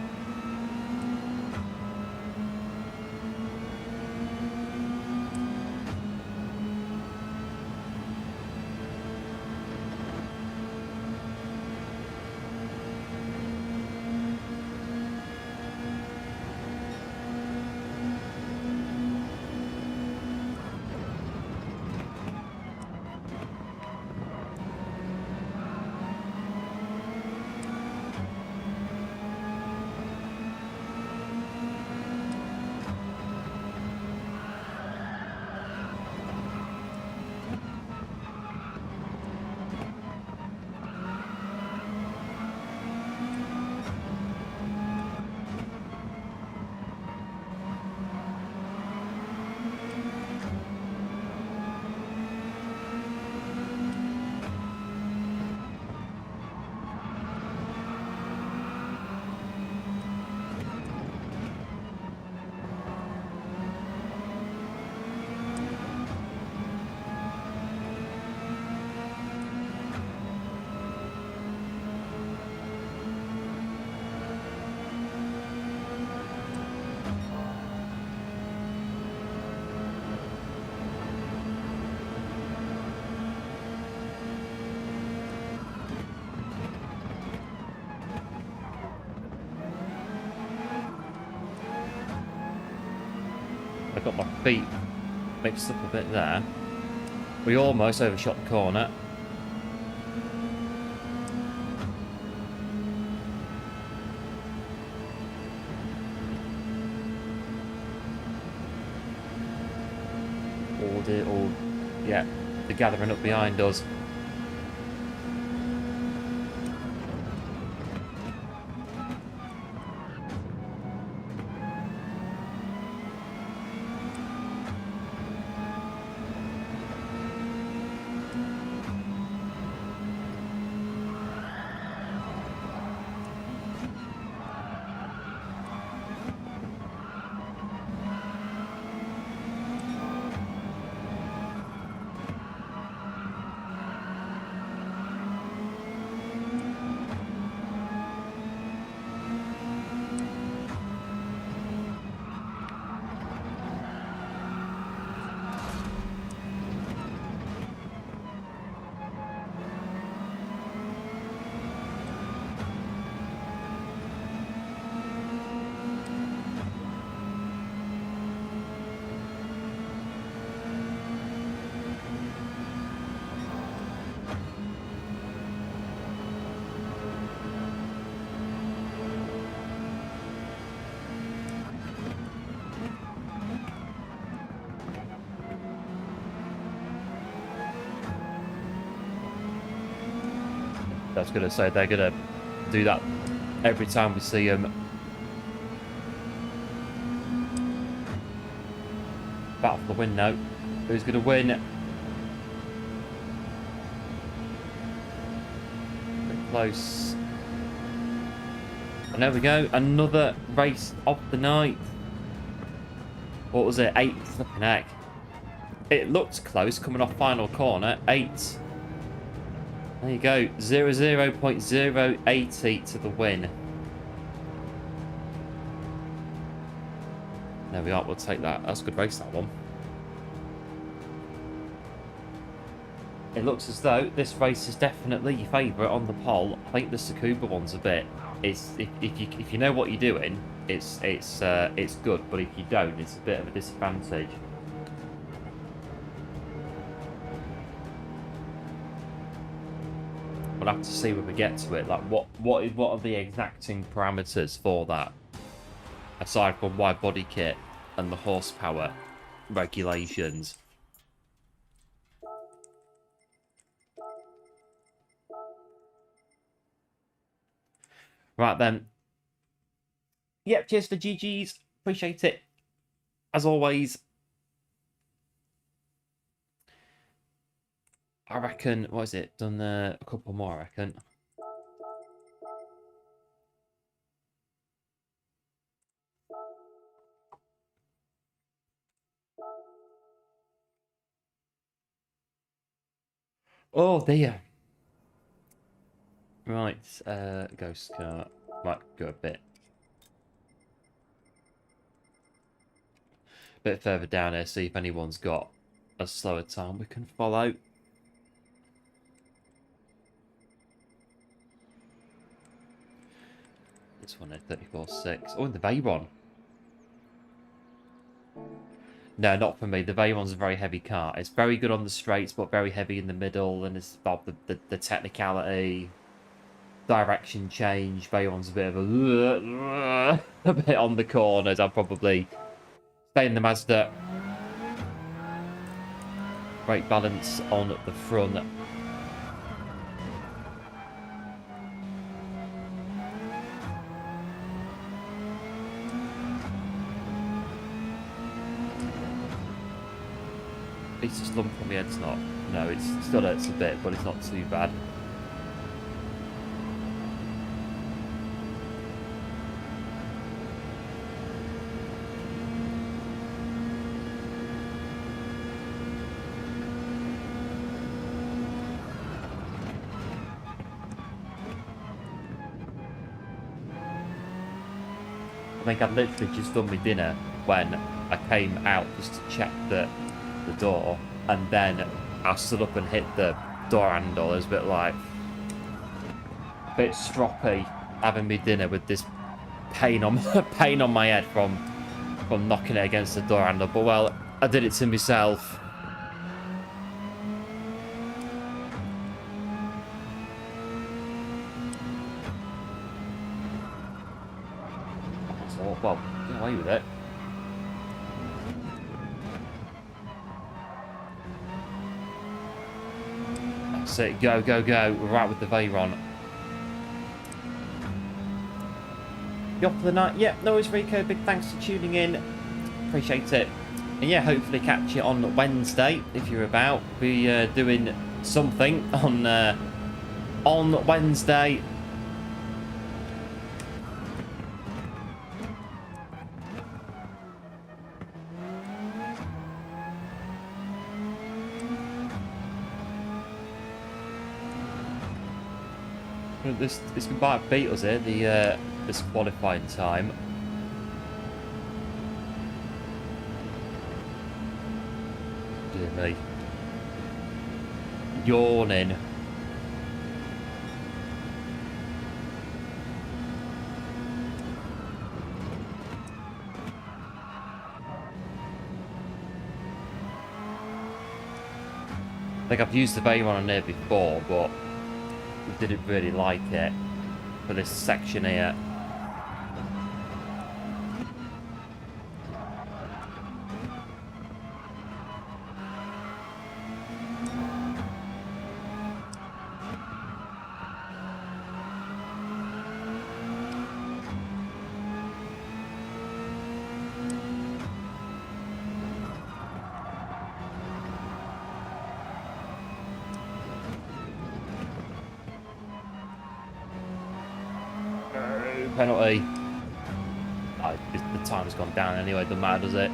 I got my feet mixed up a bit there. We almost overshot the corner. All, yeah, they're gathering up behind us. I was going to say they're going to do that every time we see them. Battle for the win now. Who's going to win? Bit close. And there we go. Another race of the night. What was it? 8th. Flipping heck. It looked close coming off final corner. 8. There you go, 0.080 to the win. There we are, we'll take that. That's a good race, that one. It looks as though this race is definitely your favourite on the poll. I think the Tsukuba one's a bit. It's if you know what you're doing, it's good, but if you don't, it's a bit of a disadvantage. We'll have to see when we get to it. Like, what are the exacting parameters for that? Aside from wide body kit and the horsepower regulations. Right then. Yep, cheers for GG's. Appreciate it. As always. I reckon, what is it? Done a couple more, I reckon. Oh dear. Right, ghost car. Might go a bit further down here, see if anyone's got a slower time we can follow. This one at 34.6. Oh, and the Veyron. No, not for me. The Veyron's a very heavy car. It's very good on the straights, but very heavy in the middle. And it's about the technicality, direction change. Veyron's a bit of a bit on the corners. I'll probably stay in the Mazda. Great balance on the front. It's just lump on the head's not. No, it still hurts a bit, but it's not too bad. I think I'd literally just done my dinner when I came out just to check the door, and then I stood up and hit the door handle. It was a bit like a bit stroppy having me dinner with this pain on my head from from knocking it against the door handle, but well, I did it to myself. So, well, get away with it. That's it, go, go, go. We're right with the Veyron. You off for the night? Yeah, no worries, Rico. Big thanks for tuning in. Appreciate it. And yeah, hopefully catch you on Wednesday if you're about. Be doing something on Wednesday. This can might beat us here. This qualifying time. Dear me. Yawning. I think I've used the Veyron on there before, but we didn't really like it for this section here. Penalty. Oh, the time's gone down anyway, doesn't matter, does it?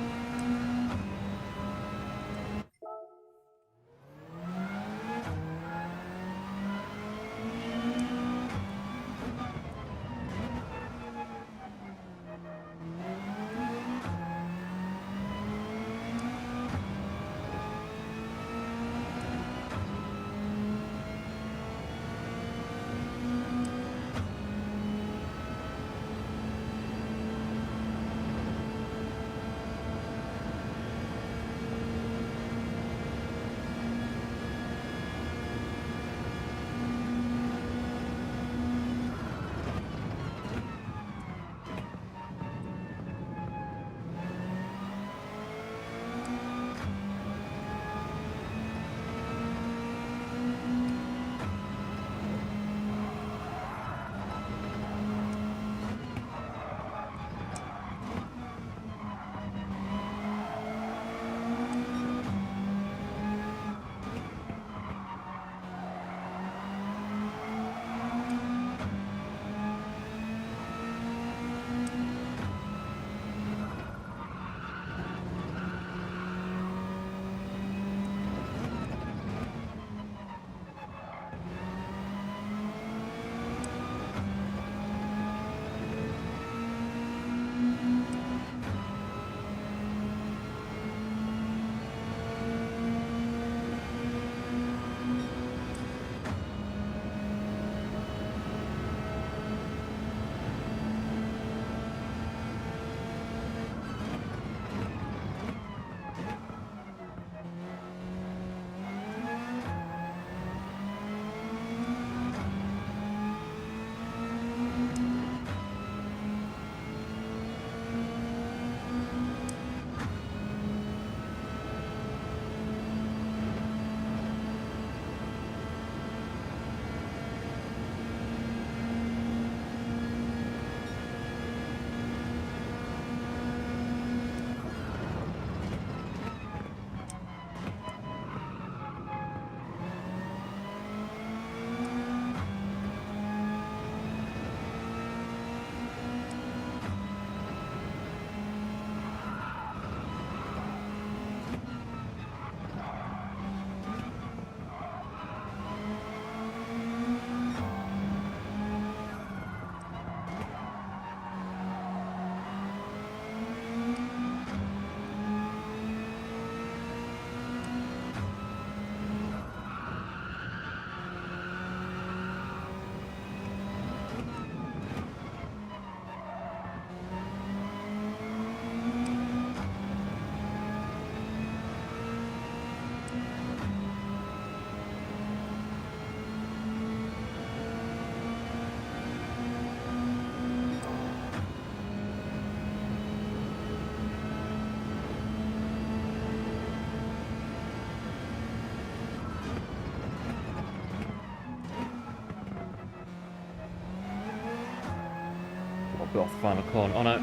Go off the final corner. Oh no.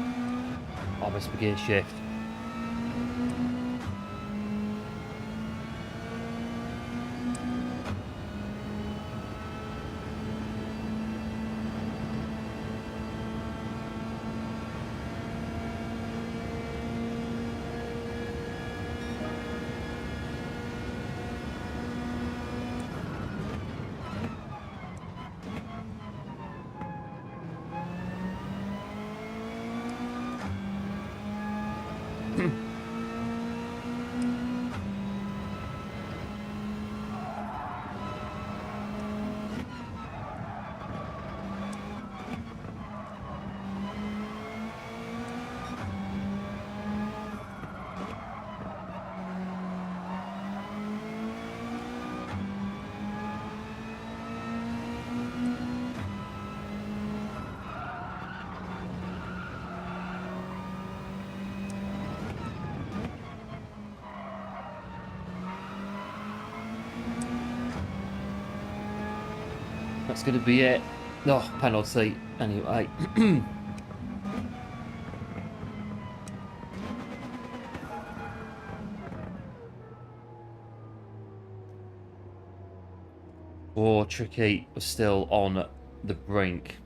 Oh, missed the gear shift. That's going to be it. Oh, penalty. Anyway. Oh, Tricky was still on the brink.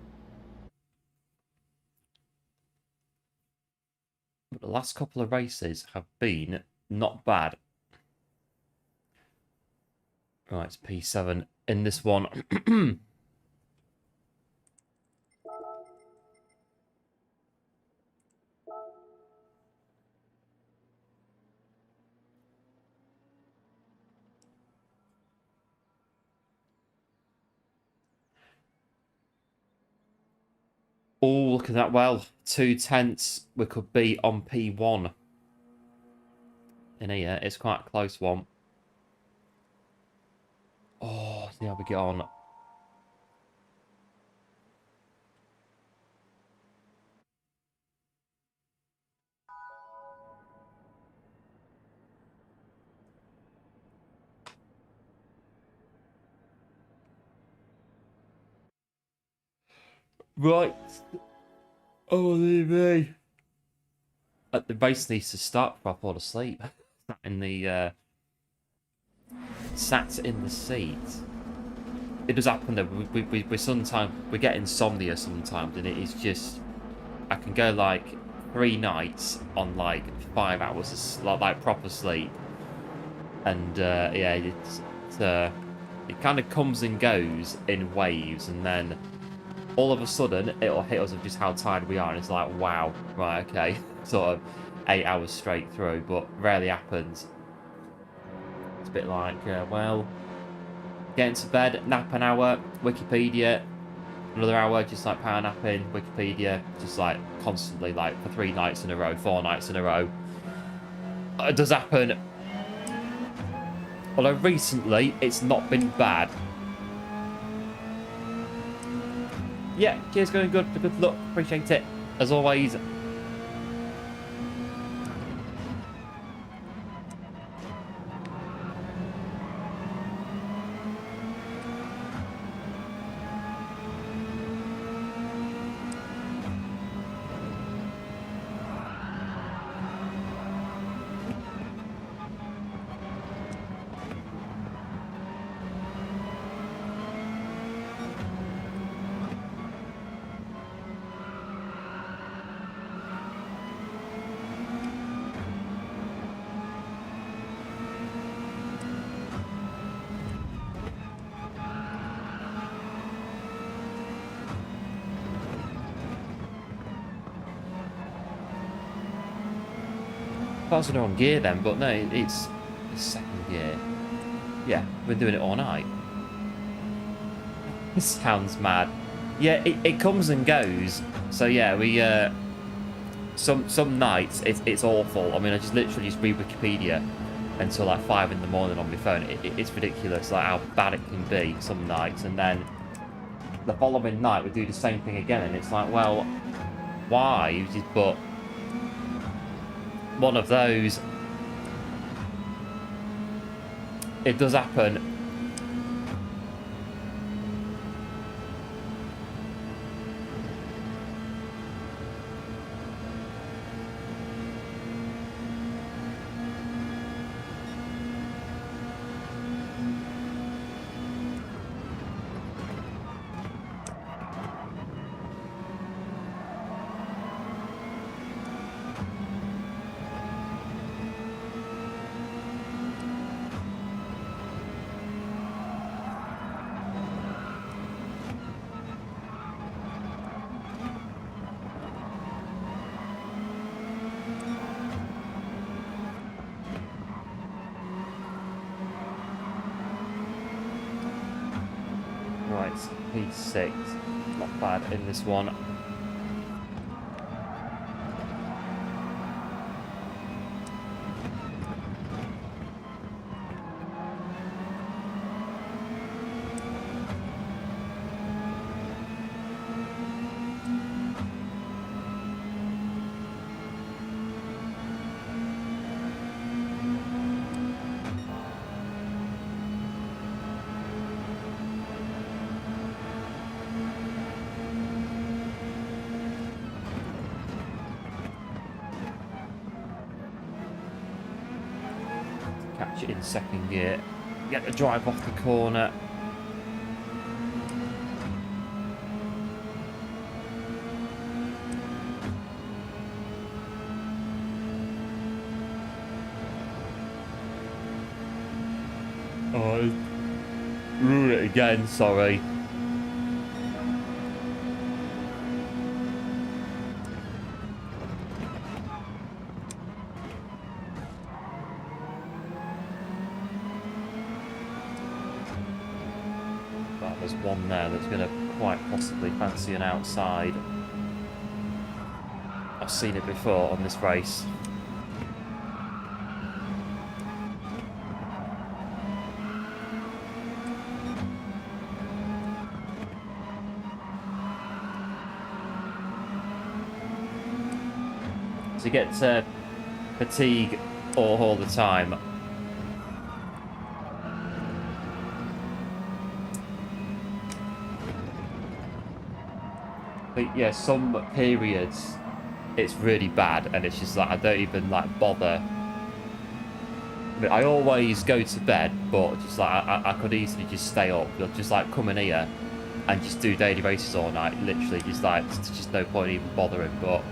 But the last couple of races have been not bad. Right, it's P7 in this one. Oh, look at that. Well, 2/10 we could be on P1. In here, it's quite a close one. Oh, see how we get on. Right. Oh, me. The race needs to start before I fall asleep. In the sat in the seat. It does happen though. We sometimes we get insomnia sometimes, and it is just I can go like 3 nights on like 5 hours of like proper sleep, and yeah, it kind of comes and goes in waves, and then all of a sudden it'll hit us of just how tired we are, and it's like, wow, right, okay, sort of 8 hours straight through, but rarely happens. It's a bit like, well, get into bed, nap an hour, Wikipedia, another hour, just like power napping, Wikipedia, just like constantly, like for 3 nights in a row, 4 nights in a row. It does happen. Although recently, it's not been bad. Yeah, cheers, going good. Good luck. Appreciate it. As always. I was on gear then, but no, it's second gear. Yeah, we've been doing it all night. This sounds mad. Yeah, it comes and goes. So yeah, we some nights it's awful. I mean, I just literally just read Wikipedia until like 5 in the morning on my phone. It's ridiculous, like how bad it can be some nights, and then the following night we do the same thing again, and it's like, well, why? But one of those. It does happen. Right, P6. Not bad in this one. Catch it in second gear. Get the drive off the corner. Oh, ruined it again, sorry. But there's one there that's going to quite possibly fancy an outside. I've seen it before on this race. To get fatigue all the time. But yeah, some periods it's really bad, and it's just like I don't even like bother. I mean, I always go to bed, but just like I could easily just stay up, just like come in here and just do daily races all night. Literally, just like there's just no point even bothering. But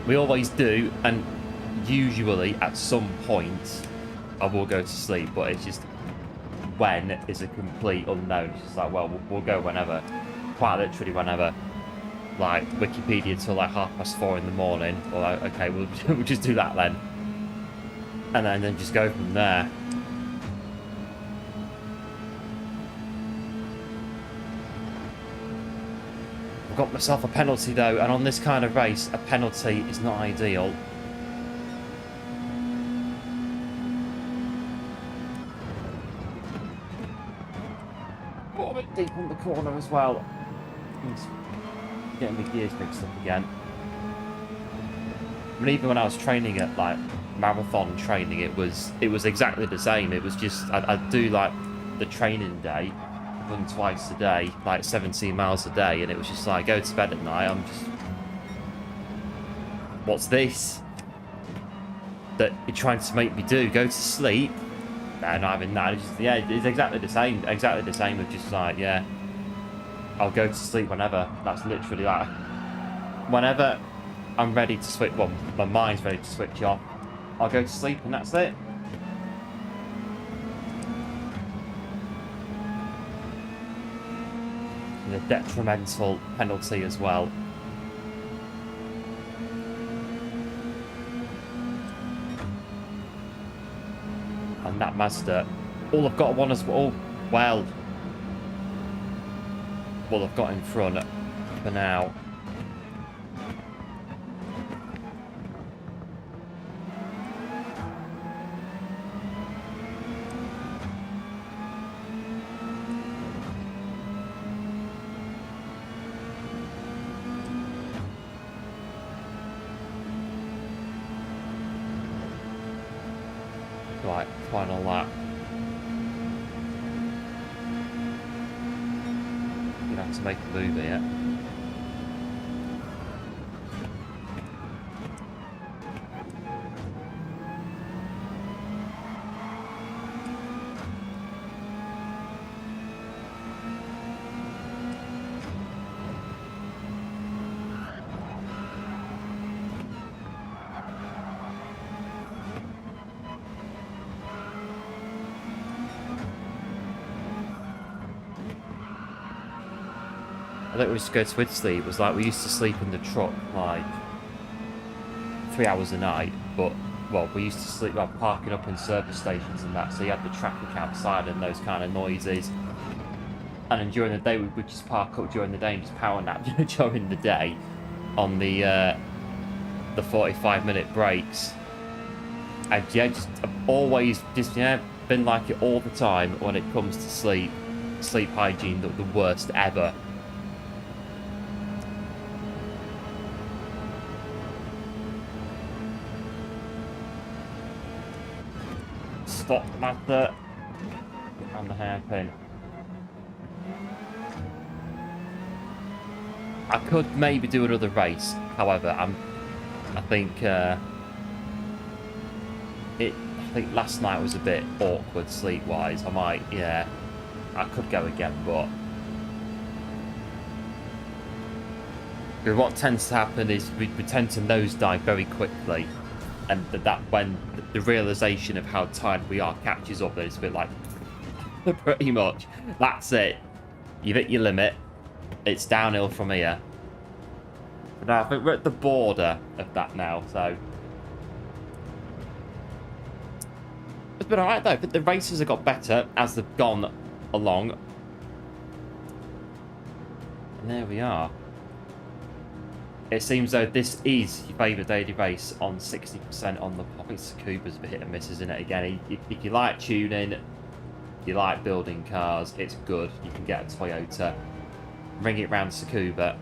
we always do, and usually at some point I will go to sleep, but it's just when is a complete unknown. It's just like, well, we'll go whenever, quite literally whenever. Like Wikipedia till like 4:30 in the morning, or like, okay, we'll just do that then, and then just go from there. I've got myself a penalty though, and on this kind of race, a penalty is not ideal. Oh, a bit deep on the corner as well. Getting the gears mixed up again. I mean, even when I was training at like marathon training, it was exactly the same. It was just I'd do like the training day, run twice a day, like 17 miles a day, and it was just like go to bed at night. I'm just, what's this that you're trying to make me do? Go to sleep? No, not having that. It's just, yeah, it's exactly the same. Exactly the same. Of just like, yeah, I'll go to sleep whenever. That's literally like whenever I'm ready to switch. Well, my mind's ready to switch off. I'll go to sleep and that's it. And a detrimental penalty as well. And that Mazda, all I've got one as well. Well, I've got in front for now. Right, final lap. Gonna have to make a move here. I think we used to go to Widdsley. It was like we used to sleep in the truck like 3 hours a night, but well, we used to sleep like parking up in service stations and that, so you had the traffic outside and those kind of noises. And then during the day, we would just park up during the day and just power nap during the day on the 45-minute breaks. And yeah, just I've always just been like it all the time when it comes to sleep. Sleep hygiene, the worst ever. Stop, Master. And the hairpin. I could maybe do another race. However, I think last night was a bit awkward sleep-wise. I could go again, but what tends to happen is we tend to nosedive very quickly, and that when the realization of how tired we are catches up, then it's a bit like, pretty much, that's it. You've hit your limit. It's downhill from here. But now I think we're at the border of that now, so it's been alright though. But the races have got better as they've gone along. And there we are. It seems though this is your favourite daily race on 60% on the Poppy Tsukuba's a hit and miss, isn't it? Again, if you like tuning, you like building cars, it's good. You can get a Toyota, bring it round Tsukuba.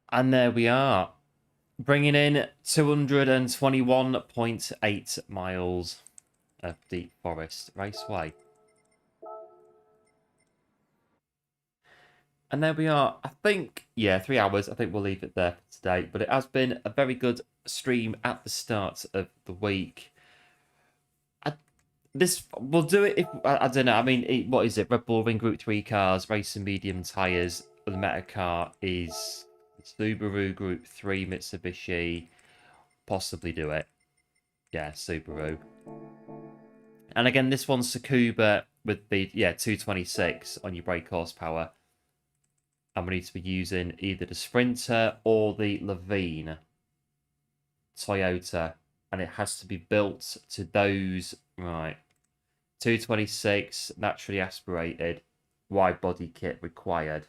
And there we are, bringing in 221.8 miles of Deep Forest Raceway. And there we are. I think, yeah, 3 hours. I think we'll leave it there for today. But it has been a very good stream at the start of the week. We'll do it if, I don't know. I mean, what is it? Red Bull Ring Group 3 cars, racing medium tyres. The meta car is Subaru Group 3 Mitsubishi. Possibly do it. Yeah, Subaru. And again, this one's Tsukuba with the 226 on your brake horsepower. And we need to be using either the Sprinter or the Levine Toyota. And it has to be built to those, right, 226, naturally aspirated, wide body kit required.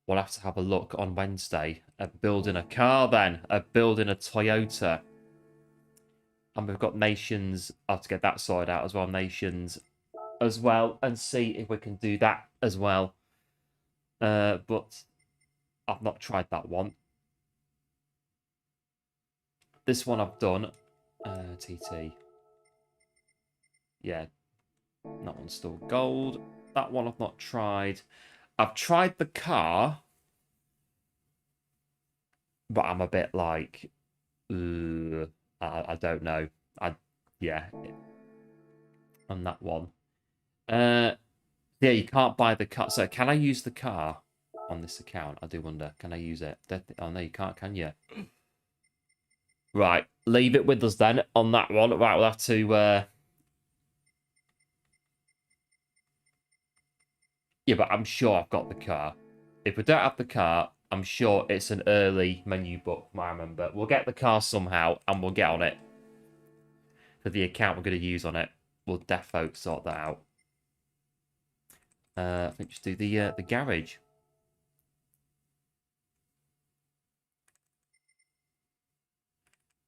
We'll have to have a look on Wednesday at building a car then, at building a Toyota. And we've got Nations, I'll have to get that sorted out as well, Nations as well, and see if we can do that as well. But I've not tried that one. This one I've done. TT. Yeah, that one's still gold. That one I've not tried. I've tried the car, but I'm a bit like, I don't know. Yeah, on that one. Yeah, you can't buy the car. So can I use the car on this account? I do wonder. Can I use it? Oh, no, you can't, can you? Right, leave it with us then on that one. Right, we'll have to... Yeah, but I'm sure I've got the car. If we don't have the car, I'm sure it's an early menu book, I remember. We'll get the car somehow, and we'll get on it. For the account we're going to use on it. We'll defo sort that out. I think just do the garage.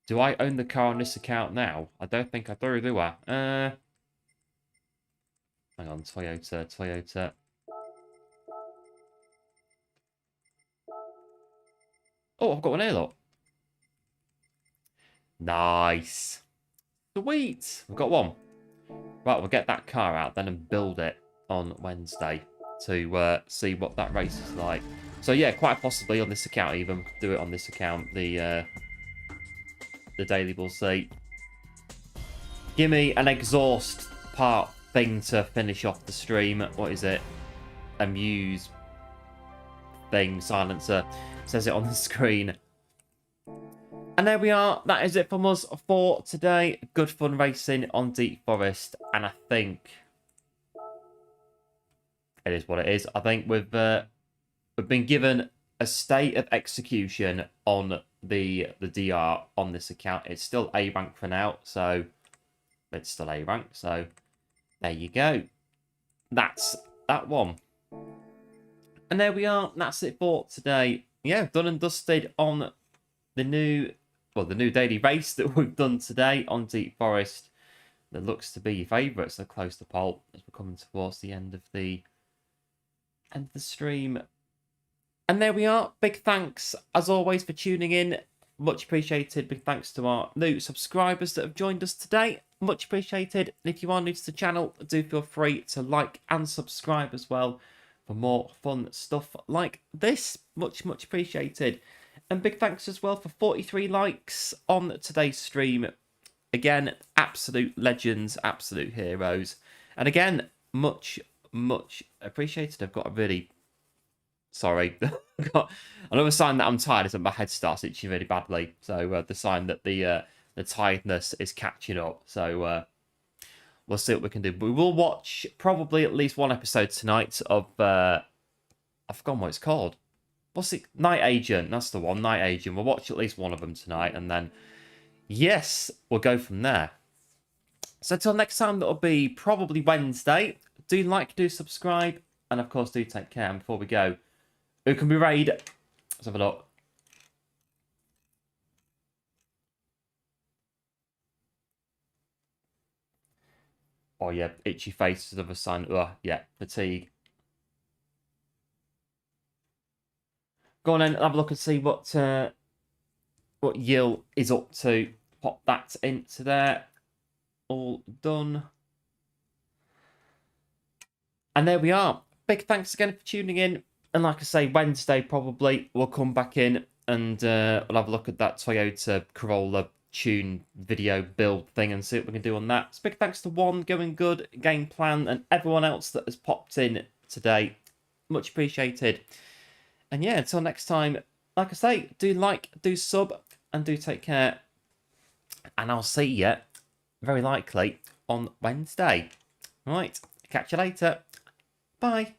Do I own the car on this account now? I don't think I do I? Hang on, Toyota. Oh, I've got one here, look. Nice. Sweet. We've got one. Right, we'll get that car out then and build it on Wednesday to see what that race is like. So yeah, quite possibly on this account even. Do it on this account. The daily we'll see. Give me an exhaust part thing to finish off the stream. What is it? Amuse thing, silencer. Says it on the screen. And there we are. That is it from us for today. Good fun racing on Deep Forest. And I think it is what it is. I think we've been given a state of execution on the DR on this account. It's still A rank for now, so it's still A rank. So there you go. That's that one. And there we are. That's it for today. Yeah, done and dusted on the new daily race that we've done today on Deep Forest. That looks to be your favourite, so close to poll as we're coming towards the end of the stream. And there we are. Big thanks, as always, for tuning in. Much appreciated. Big thanks to our new subscribers that have joined us today. Much appreciated. And if you are new to the channel, do feel free to like and subscribe as well for more fun stuff like this. Much appreciated. And big thanks as well for 43 likes on today's stream. Again, absolute legends, absolute heroes. And again, much appreciated. I've got a really... Sorry. Another sign that I'm tired is that my head starts itching really badly. So the sign that the tiredness is catching up. So we'll see what we can do. We will watch probably at least one episode tonight of... I've forgotten what it's called. What's it? Night Agent. That's the one. Night Agent. We'll watch at least one of them tonight. And then, yes, we'll go from there. So until next time, that'll be probably Wednesday. Do like, do subscribe. And of course, do take care. And before we go, who can be raid? Let's have a look. Oh, yeah. Itchy face is another sign. Oh, yeah. Fatigue. Go on then, have a look and see what Yil is up to. Pop that into there. All done. And there we are. Big thanks again for tuning in. And like I say, Wednesday probably we'll come back in and we'll have a look at that Toyota Corolla tune video build thing and see what we can do on that. So big thanks to One, Going Good, Game Plan, and everyone else that has popped in today. Much appreciated. And yeah, until next time, like I say, do like, do sub, and do take care. And I'll see you, very likely, on Wednesday. Right, catch you later. Bye.